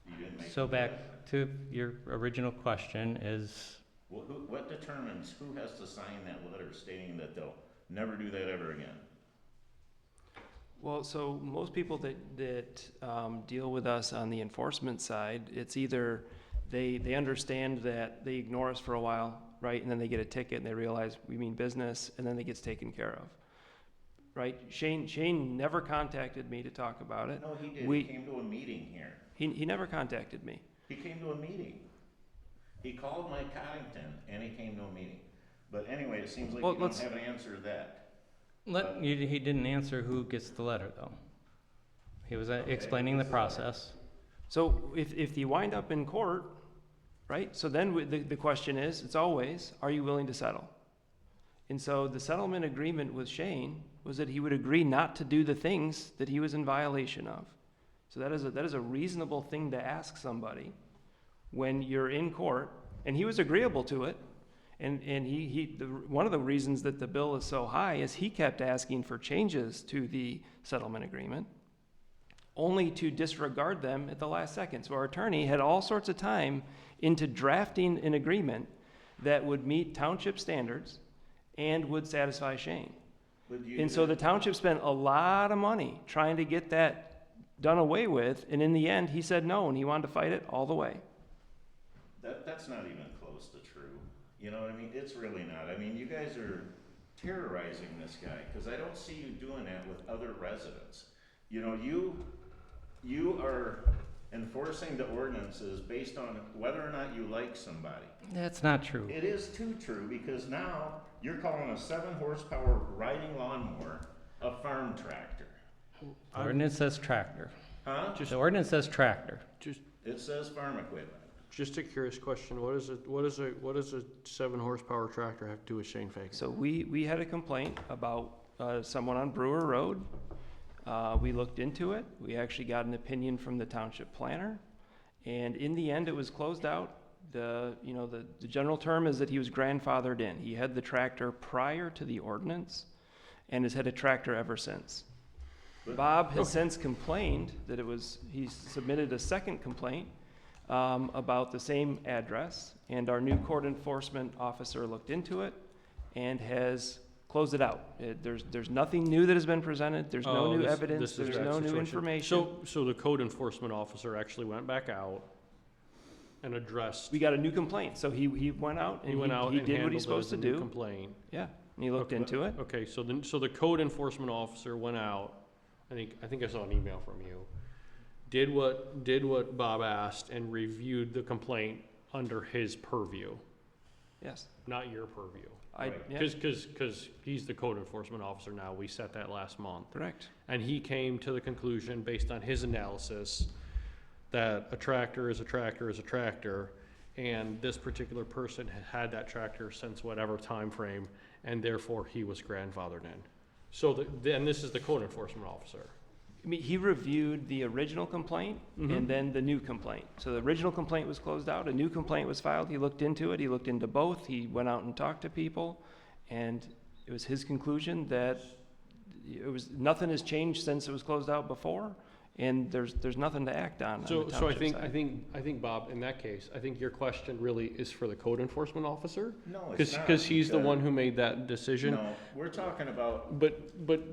You didn't make. So them do back that. to your original question is, What determines who has to sign that letter stating that they'll never do that ever again? Well, so most people that deal with us on the enforcement side, it's either they understand that they ignore us for a while, right? And then they get a ticket and they realize we mean business, and then it gets taken care of, right? Shane never contacted me to talk about it. No, he did. He came to a meeting here. He never contacted me. He came to a meeting. He called Mike Coddington and he came to a meeting. But anyway, it seems like you don't have an answer to that. He didn't answer who gets the letter, though. He was explaining the process. So if you wind up in court, right, so then the question is, it's always, are you willing to settle? And so the settlement agreement with Shane was that he would agree not to do the things that he was in violation of. So that is a reasonable thing to ask somebody when you're in court, and he was agreeable to it. And one of the reasons that the bill is so high is he kept asking for changes to the settlement agreement, only to disregard them at the last second. So our attorney had all sorts of time into drafting an agreement that would meet township standards and would satisfy Shane. And so the township spent a lot of money trying to get that done away with, and in the end, he said no, and he wanted to fight it all the way. That's not even close to true. You know what I mean? It's really not. I mean, you guys are terrorizing this guy, because I don't see you doing that with other residents. You know, you are enforcing the ordinances based on whether or not you like somebody. That's not true. It is too true, because now you're calling a 7-horsepower riding lawnmower a farm tractor. The ordinance says tractor. Huh? The ordinance says tractor. It says farm equipment. Just a curious question, what does a 7-horsepower tractor have to do with Shane Fagan? So we had a complaint about someone on Brewer Road. We looked into it. We actually got an opinion from the township planner, and in the end, it was closed out. The general term is that he was grandfathered in. He had the tractor prior to the ordinance, and has had a tractor ever since. Bob has since complained that he submitted a second complaint about the same address, and our new court enforcement officer looked into it and has closed it out. There's nothing new that has been presented. There's no new evidence. There's no new information. So the code enforcement officer actually went back out and addressed. We got a new complaint. So he went out and he did what he's supposed to do. Complaint. Yeah, and he looked into it. Okay, so the code enforcement officer went out. I think I saw an email from you. Did what Bob asked and reviewed the complaint under his purview. Yes. Not your purview. Yeah. Because he's the code enforcement officer now. We set that last month. Correct. And he came to the conclusion, based on his analysis, that a tractor is a tractor is a tractor, and this particular person had that tractor since whatever time frame, and therefore he was grandfathered in. So and this is the code enforcement officer. I mean, he reviewed the original complaint and then the new complaint. So the original complaint was closed out, a new complaint was filed, he looked into it, he looked into both, he went out and talked to people, and it was his conclusion that nothing has changed since it was closed out before, and there's nothing to act on. So I think Bob, in that case, I think your question really is for the code enforcement offer? No, it's not. Because he's the one who made that decision. No, we're talking about but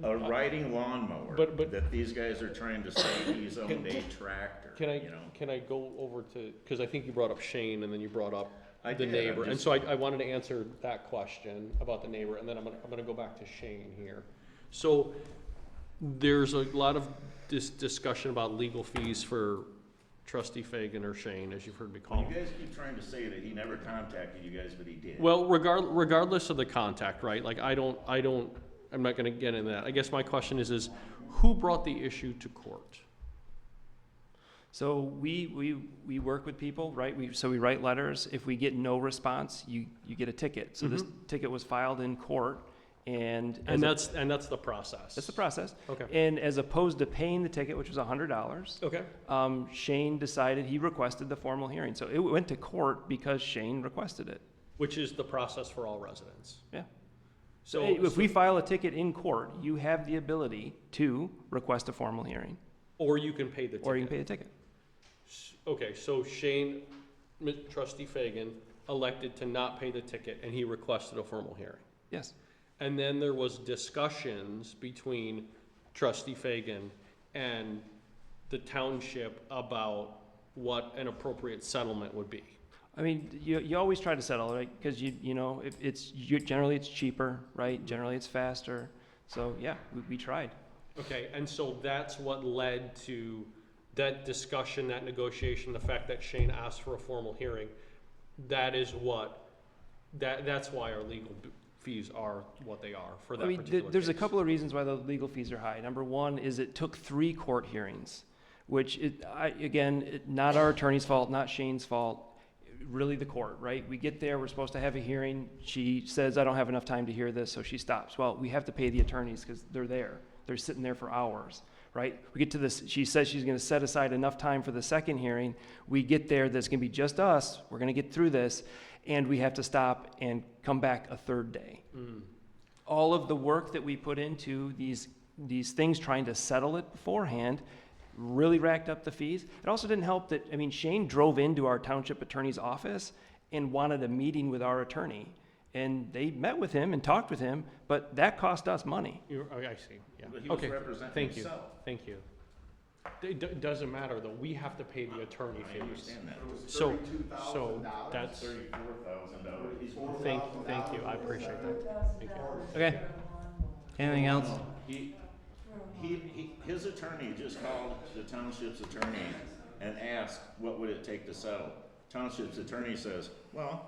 a riding lawnmower that these guys are trying to say he's owned a tractor. Can I go over to, because I think you brought up Shane and then you brought up the did, neighbor, and so I wanted to answer that question about the neighbor, and then I'm gonna go back to Shane here. So there's a lot of this discussion about legal fees for Trustee Fagan or Shane, as you've heard me call him. You guys keep trying to say that he never contacted you guys, but he did. Well, regardless of the contact, right? Like I'm not gonna get into that. I guess my question is who brought the issue to court? So we work with people, right? So we write letters. If we get no response, you get a ticket. So this ticket was filed in court. And that's the process. That's the process. Okay. And as opposed to paying the ticket, which was $100, okay, Shane decided he requested the formal hearing. So it went to court because Shane requested it. Which is the process for all residents. Yeah. So if we file a ticket in court, you have the ability to request a formal hearing. Or you can pay the ticket. Or you can pay the ticket. Okay, so Shane, Trustee Fagan, elected to not pay the ticket, and he requested a formal hearing. Yes. And then there was discussions between Trustee Fagan and the township about what an appropriate settlement would be? I mean, you always try to settle, right? Because you know, generally it's cheaper, right? Generally it's faster. So yeah, we tried. Okay, and so that's what led to that discussion, that negotiation, the fact that Shane asked for a formal hearing. That is what, that's why our legal fees are what they are for that particular There's a case. couple of reasons why the legal fees are high. Number one is it took 3 court hearings, which not our attorney's fault, not Shane's fault, really the court, right? We get there, we're supposed to have a hearing. She says, I don't have enough time to hear this, so she stops. Well, we have to pay the attorneys because they're there. They're sitting there for hours, right? We get to this, she says she's gonna set aside enough time for the second hearing. We get there, there's gonna be just us, we're gonna get through this, and we have to stop and come back a third day. All of the work that we put into these things, trying to settle it beforehand, really racked up the fees. It also didn't help that, Shane drove into our township attorney's office and wanted a meeting with our attorney. And they met with him and talked with him, but that cost us money. I see, yeah. But he was Okay, representing thank you, himself. thank you. It doesn't matter though, we have to pay the attorney I fees. understand that. So $32,000. that's, $34,000. thank you, I appreciate that, thank you. Okay. Anything else? His attorney just called the township's attorney and asked, what would it take to settle? Township's attorney says, well,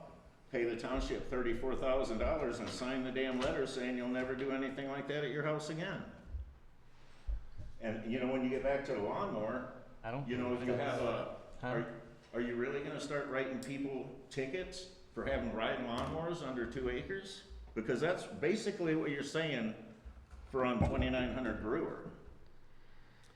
pay the township $34,000 and sign the damn letter saying you'll never do anything like that at your house again. And, when you get back to the lawnmower, if you have are you really gonna start writing people tickets for having riding lawnmowers under 2 acres? Because that's basically what you're saying for on 2900 Brewer.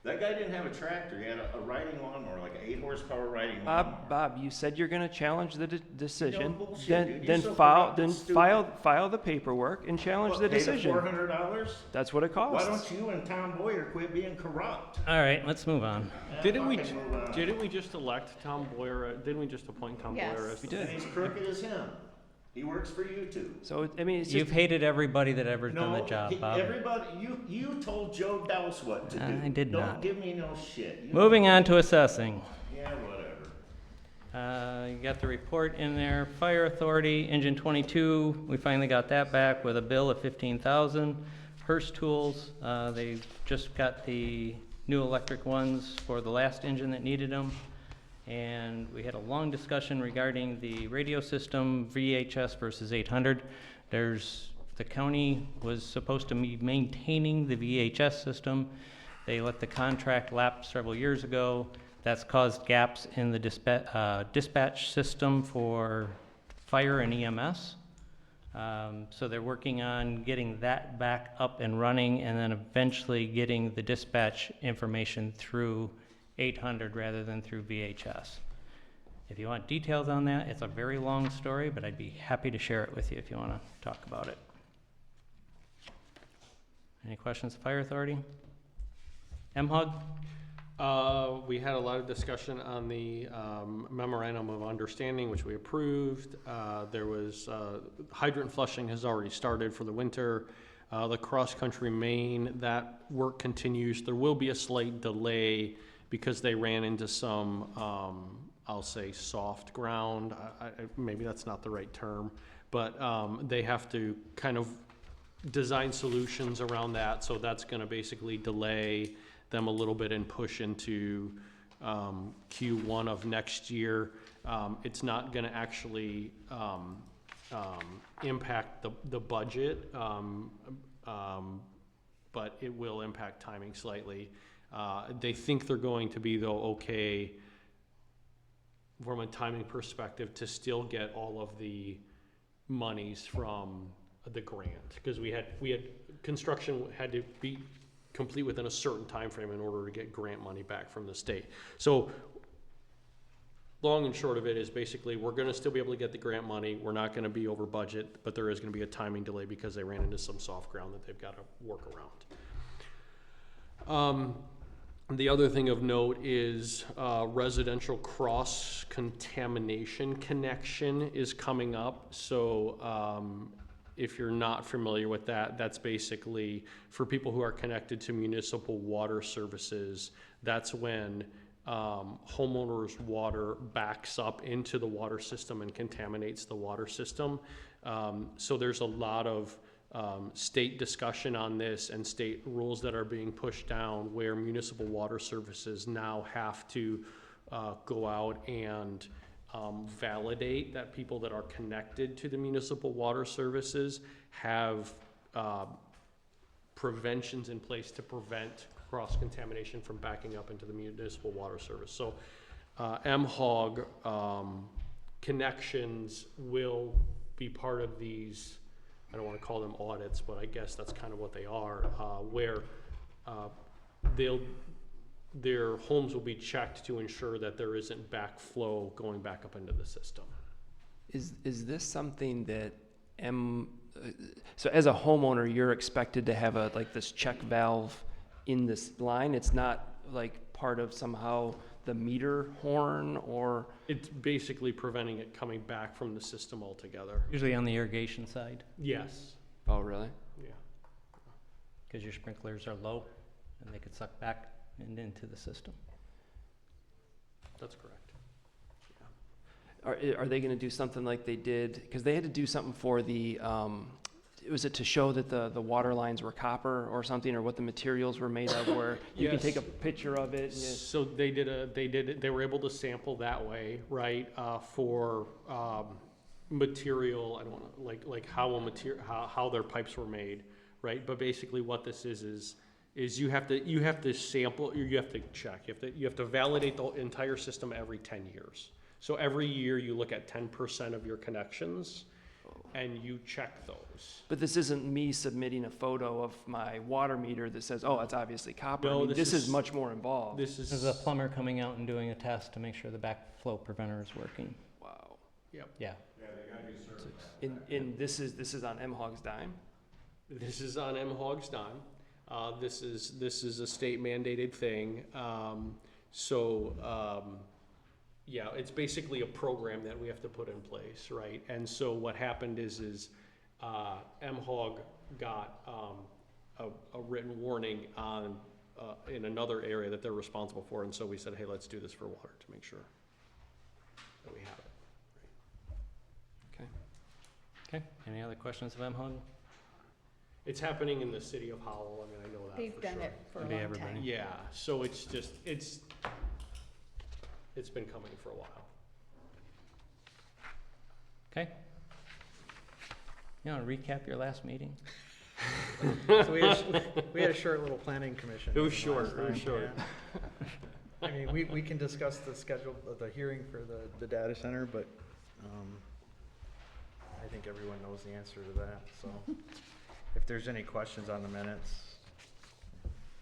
That guy didn't have a tractor, he had a riding lawnmower, like an 8 horsepower riding lawnmower. Bob, you said you're gonna challenge the decision. bullshit, dude. You're Then so file, corrupt and file the paperwork and challenge the decision. Pay the $400? That's what it costs. Why don't you and Tom Boyer quit being corrupt? All right, let's move on. Didn't we Fucking move on. just elect Tom Boyer, didn't we just appoint Tom Yes. Boyer as? We did. And he's crooked as him. He works for you too. So, it's You've just, hated everybody that ever's done the job, Bob. Everybody, you told Joe Douse what to do. I did Don't not. give me no shit. Moving on to assessing. Yeah, whatever. You got the report in there. Fire Authority, engine 22, we finally got that back with a bill of $15,000. Hearst Tools, they just got the new electric ones for the last engine that needed them. And we had a long discussion regarding the radio system, VHS versus 800. The county was supposed to be maintaining the VHS system. They let the contract lapse several years ago. That's caused gaps in the dispatch system for fire and EMS. So they're working on getting that back up and running and then eventually getting the dispatch information through 800 rather than through VHS. If you want details on that, it's a very long story, but I'd be happy to share it with you if you want to talk about it. Any questions, Fire Authority? MHUG? We had a lot of discussion on the memorandum of understanding, which we approved. There was hydrant flushing has already started for the winter. The cross-country main, that work continues. There will be a slight delay because they ran into some, I'll say, soft ground. Maybe that's not the right term, but they have to kind of design solutions around that. So that's going to basically delay them a little bit and push into Q1 of next year. It's not going to actually impact the budget, but it will impact timing slightly. They think they're going to be, though, okay from a timing perspective to still get all of the monies from the grant, because we had construction had to be complete within a certain time frame in order to get grant money back from the state. So long and short of it is basically we're going to still be able to get the grant money. We're not going to be over budget, but there is going to be a timing delay because they ran into some soft ground that they've got to work around. The other thing of note is residential cross-contamination connection is coming up. So if you're not familiar with that, that's basically for people who are connected to municipal water services. That's when homeowners' water backs up into the water system and contaminates the water system. So there's a lot of state discussion on this and state rules that are being pushed down where municipal water services now have to go out and validate that people that are connected to the municipal water services have preventions in place to prevent cross-contamination from backing up into the municipal water service. So MHOG connections will be part of these, I don't want to call them audits, but I guess that's kind of what they are, where their homes will be checked to ensure that there isn't backflow going back up into the system. Is this something that so as a homeowner, you're expected to have like this check valve in this line? It's not like part of somehow the meter horn, or? It's basically preventing it coming back from the system altogether. Usually on the irrigation side, Yes. Oh, really? Yeah. because your sprinklers are low and they could suck back and into the system. That's correct. Are they going to do something like they did? Because they had to do something for the, was it to show that the water lines were copper or something, or what the materials were made of, where you can take a picture of it? And So they were able to sample that way, right? For material, I don't want to, like how their pipes were made, right? But basically what this is you have to sample, you have to check, you have to validate the entire system every 10 years. So every year you look at 10% of your connections and you check those. But this isn't me submitting a photo of my water meter that says, oh, it's obviously copper. No, I mean, this is much more involved. This is a plumber coming out and doing a test to make sure the backflow preventer is working. Wow. Yep. Yeah. Yeah, they gotta be certified. And this is on MHOG's dime? This is on MHOG's dime. This is a state mandated thing. Yeah, it's basically a program that we have to put in place, right? And so what happened is MHOG got a written warning on in another area that they're responsible for, and so we said, hey, let's do this for water to make sure that we have it. Okay. Okay, any other questions of MHOG? It's happening in the city of Howell. I mean, I know that They've for done sure. it for a Maybe long everybody. time. Yeah, so it's been coming for a while. Okay. You want to recap your last meeting? So we had a short little planning commission. It was meeting short, last it was time, short. yeah. I mean, we can discuss the schedule of the hearing for the data center, but, I think everyone knows the answer to that, so. If there's any questions on the minutes,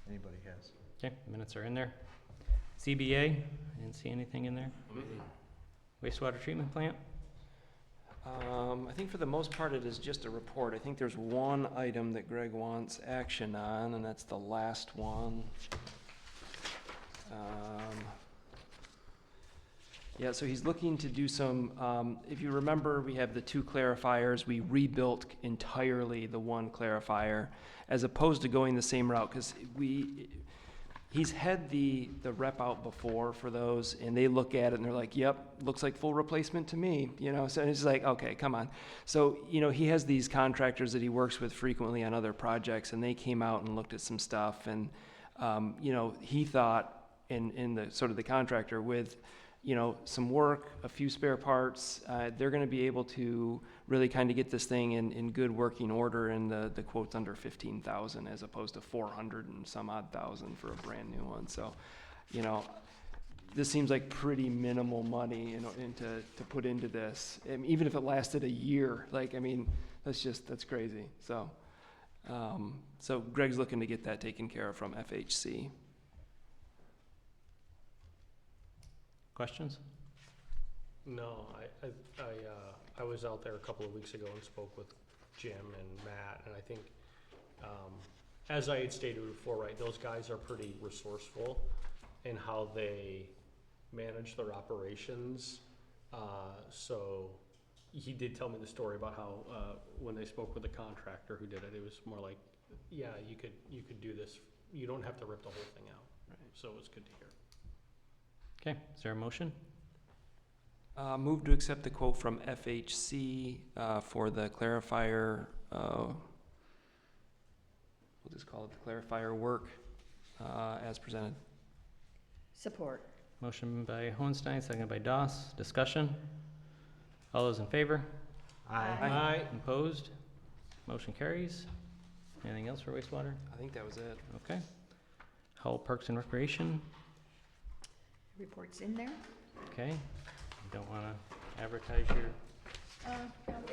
anybody has. Okay, minutes are in there. CBA, I didn't see anything in there. Wastewater treatment plant? I think for the most part it is just a report. I think there's one item that Greg wants action on, and that's the last one. Yeah, so he's looking to do some, if you remember, we have the two clarifiers. We rebuilt entirely the one clarifier as opposed to going the same route, because he's had the rep out before for those, and they look at it and they're like, yep, looks like full replacement to me, so it's like, okay, come on. So, he has these contractors that he works with frequently on other projects, and they came out and looked at some stuff, and, he thought in the sort of the contractor with, some work, a few spare parts, they're gonna be able to really kind of get this thing in good working order, and the quote's under 15,000 as opposed to 400 and some odd thousand for a brand new one. So, this seems like pretty minimal money to put into this. Even if it lasted a year, that's crazy. So, so Greg's looking to get that taken care of from FHC. Questions? No, I was out there a couple of weeks ago and spoke with Jim and Matt, and I think, as I had stated before, right, those guys are pretty resourceful in how they manage their operations. So, he did tell me the story about how, when they spoke with the contractor who did it, it was more like, yeah, you could do this, you don't have to rip the whole thing out. Right. So it was good to hear. Okay, is there a motion? Move to accept the quote from FHC for the clarifier, we'll just call it the clarifier work as presented. Support. Motion by Hohenstein, seconded by Doss. Discussion? All those in favor? Aye. Opposed? Motion carries. Anything else for wastewater? I think that was it. Okay. Howell Parks and Recreation, Reports in there. okay. Don't want to advertise your,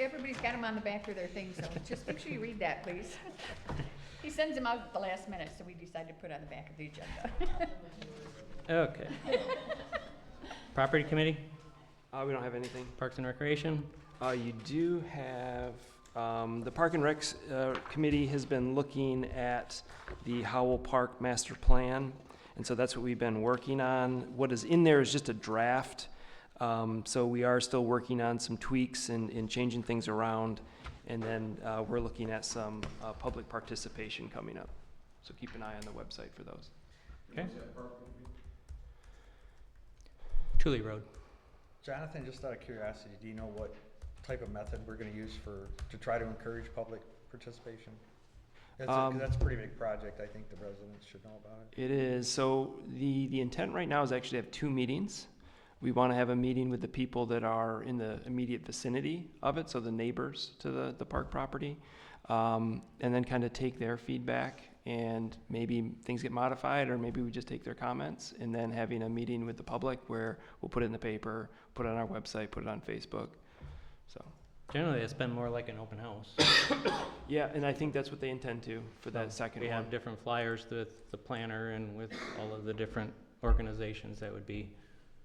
Everybody's got them on the back of their thing, so just make sure you read that, please. He sends them out at the last minute, so we decided to put it on the back of the agenda. okay. Property Committee, We don't have anything. Parks and Recreation, You do have, the Park and Recs Committee has been looking at the Howell Park Master Plan, and so that's what we've been working on. What is in there is just a draft, so we are still working on some tweaks and changing things around, and then we're looking at some public participation coming up. So keep an eye on the website for those. okay. Thule Road, Jonathan, just out of curiosity, do you know what type of method we're gonna use to try to encourage public participation? Cause that's a pretty big project, I think the residents should know about it. It is. So the intent right now is actually to have 2 meetings. We want to have a meeting with the people that are in the immediate vicinity of it, so the neighbors to the park property, and then kind of take their feedback, and maybe things get modified, or maybe we just take their comments, and then having a meeting with the public where we'll put it in the paper, put it on our website, put it on Facebook. So generally it's been more like an open house. yeah, and I think that's what they intend to for that second We one. have different flyers with the planner and with all of the different organizations that would be.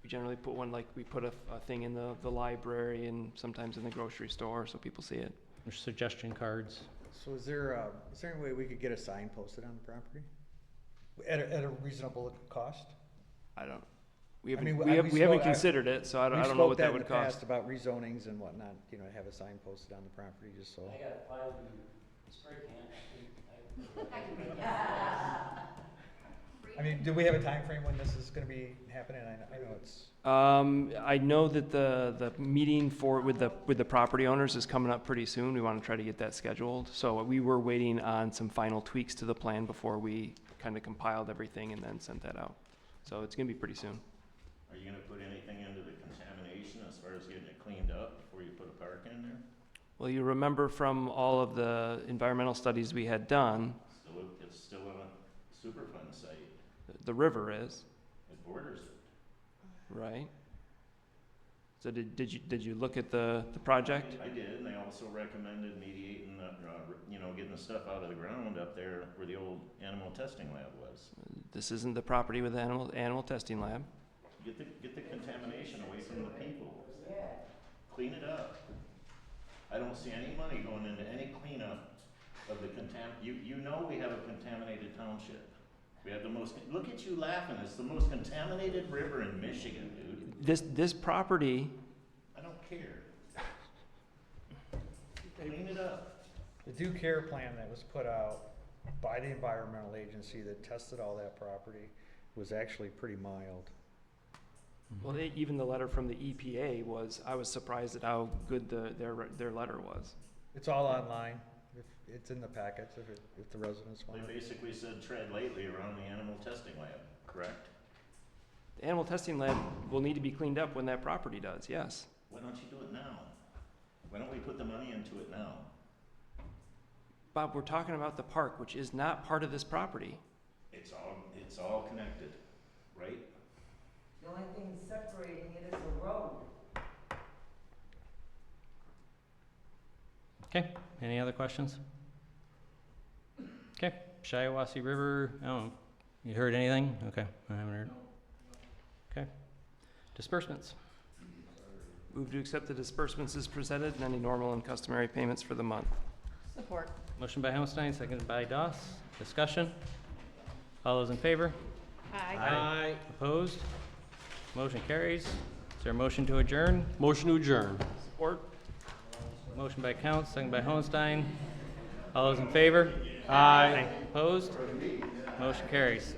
We generally put one, like we put a thing in the library and sometimes in the grocery store so people see it. There's suggestion cards. So is there any way we could get a sign posted on the property? At a reasonable cost? I don't, we I mean, haven't, we haven't considered it, so I don't know what that would We've spoke that in the cost. past about rezonings and whatnot, you know, have a sign posted on the property just so. I got a pile of spray can. I mean, do we have a time frame when this is gonna be happening? I know it's. I know that the meeting with the property owners is coming up pretty soon. We want to try to get that scheduled. So we were waiting on some final tweaks to the plan before we kind of compiled everything and then sent that out. So it's gonna be pretty soon. Are you gonna put anything into the contamination as far as getting it cleaned up before you put a park in there? Well, you remember from all of the environmental studies we had done, It's still a Superfund site. the river is, It borders it. right? So did you look at the project? I did, and they also recommended mediating, getting the stuff out of the ground up there where the old animal testing lab was. This isn't the property with the animal testing lab. Get the contamination away from the people. Clean it up. I don't see any money going into any cleanup of the you know we have a contaminated township. We have the most, look at you laughing, it's the most contaminated river in Michigan, dude. This property, I don't care. Clean it up. The due care plan that was put out by the environmental agency that tested all that property was actually pretty mild. well, even the letter from the EPA was, I was surprised at how good their letter was. It's all online. It's in the packets if the residents want They it. basically said tread lightly around the animal testing lab, correct? The animal testing lab will need to be cleaned up when that property does, yes. Why don't you do it now? Why don't we put the money into it now? Bob, we're talking about the park, which is not part of this property. It's all connected, right? The only thing separating it is a road. Okay, any other questions? Okay, Shiawassee River, you heard anything? Okay, I haven't heard. Okay, disbursements. Move to accept the disbursements as presented and any normal and customary payments for the month. Support. Motion by Hohenstein, seconded by Doss. Discussion? All those in favor? Aye. Opposed? Motion carries. Is there a motion to adjourn? Motion to adjourn. Support. Motion by Counts, second by Hohenstein. All those in favor? Aye. Opposed? Motion carries.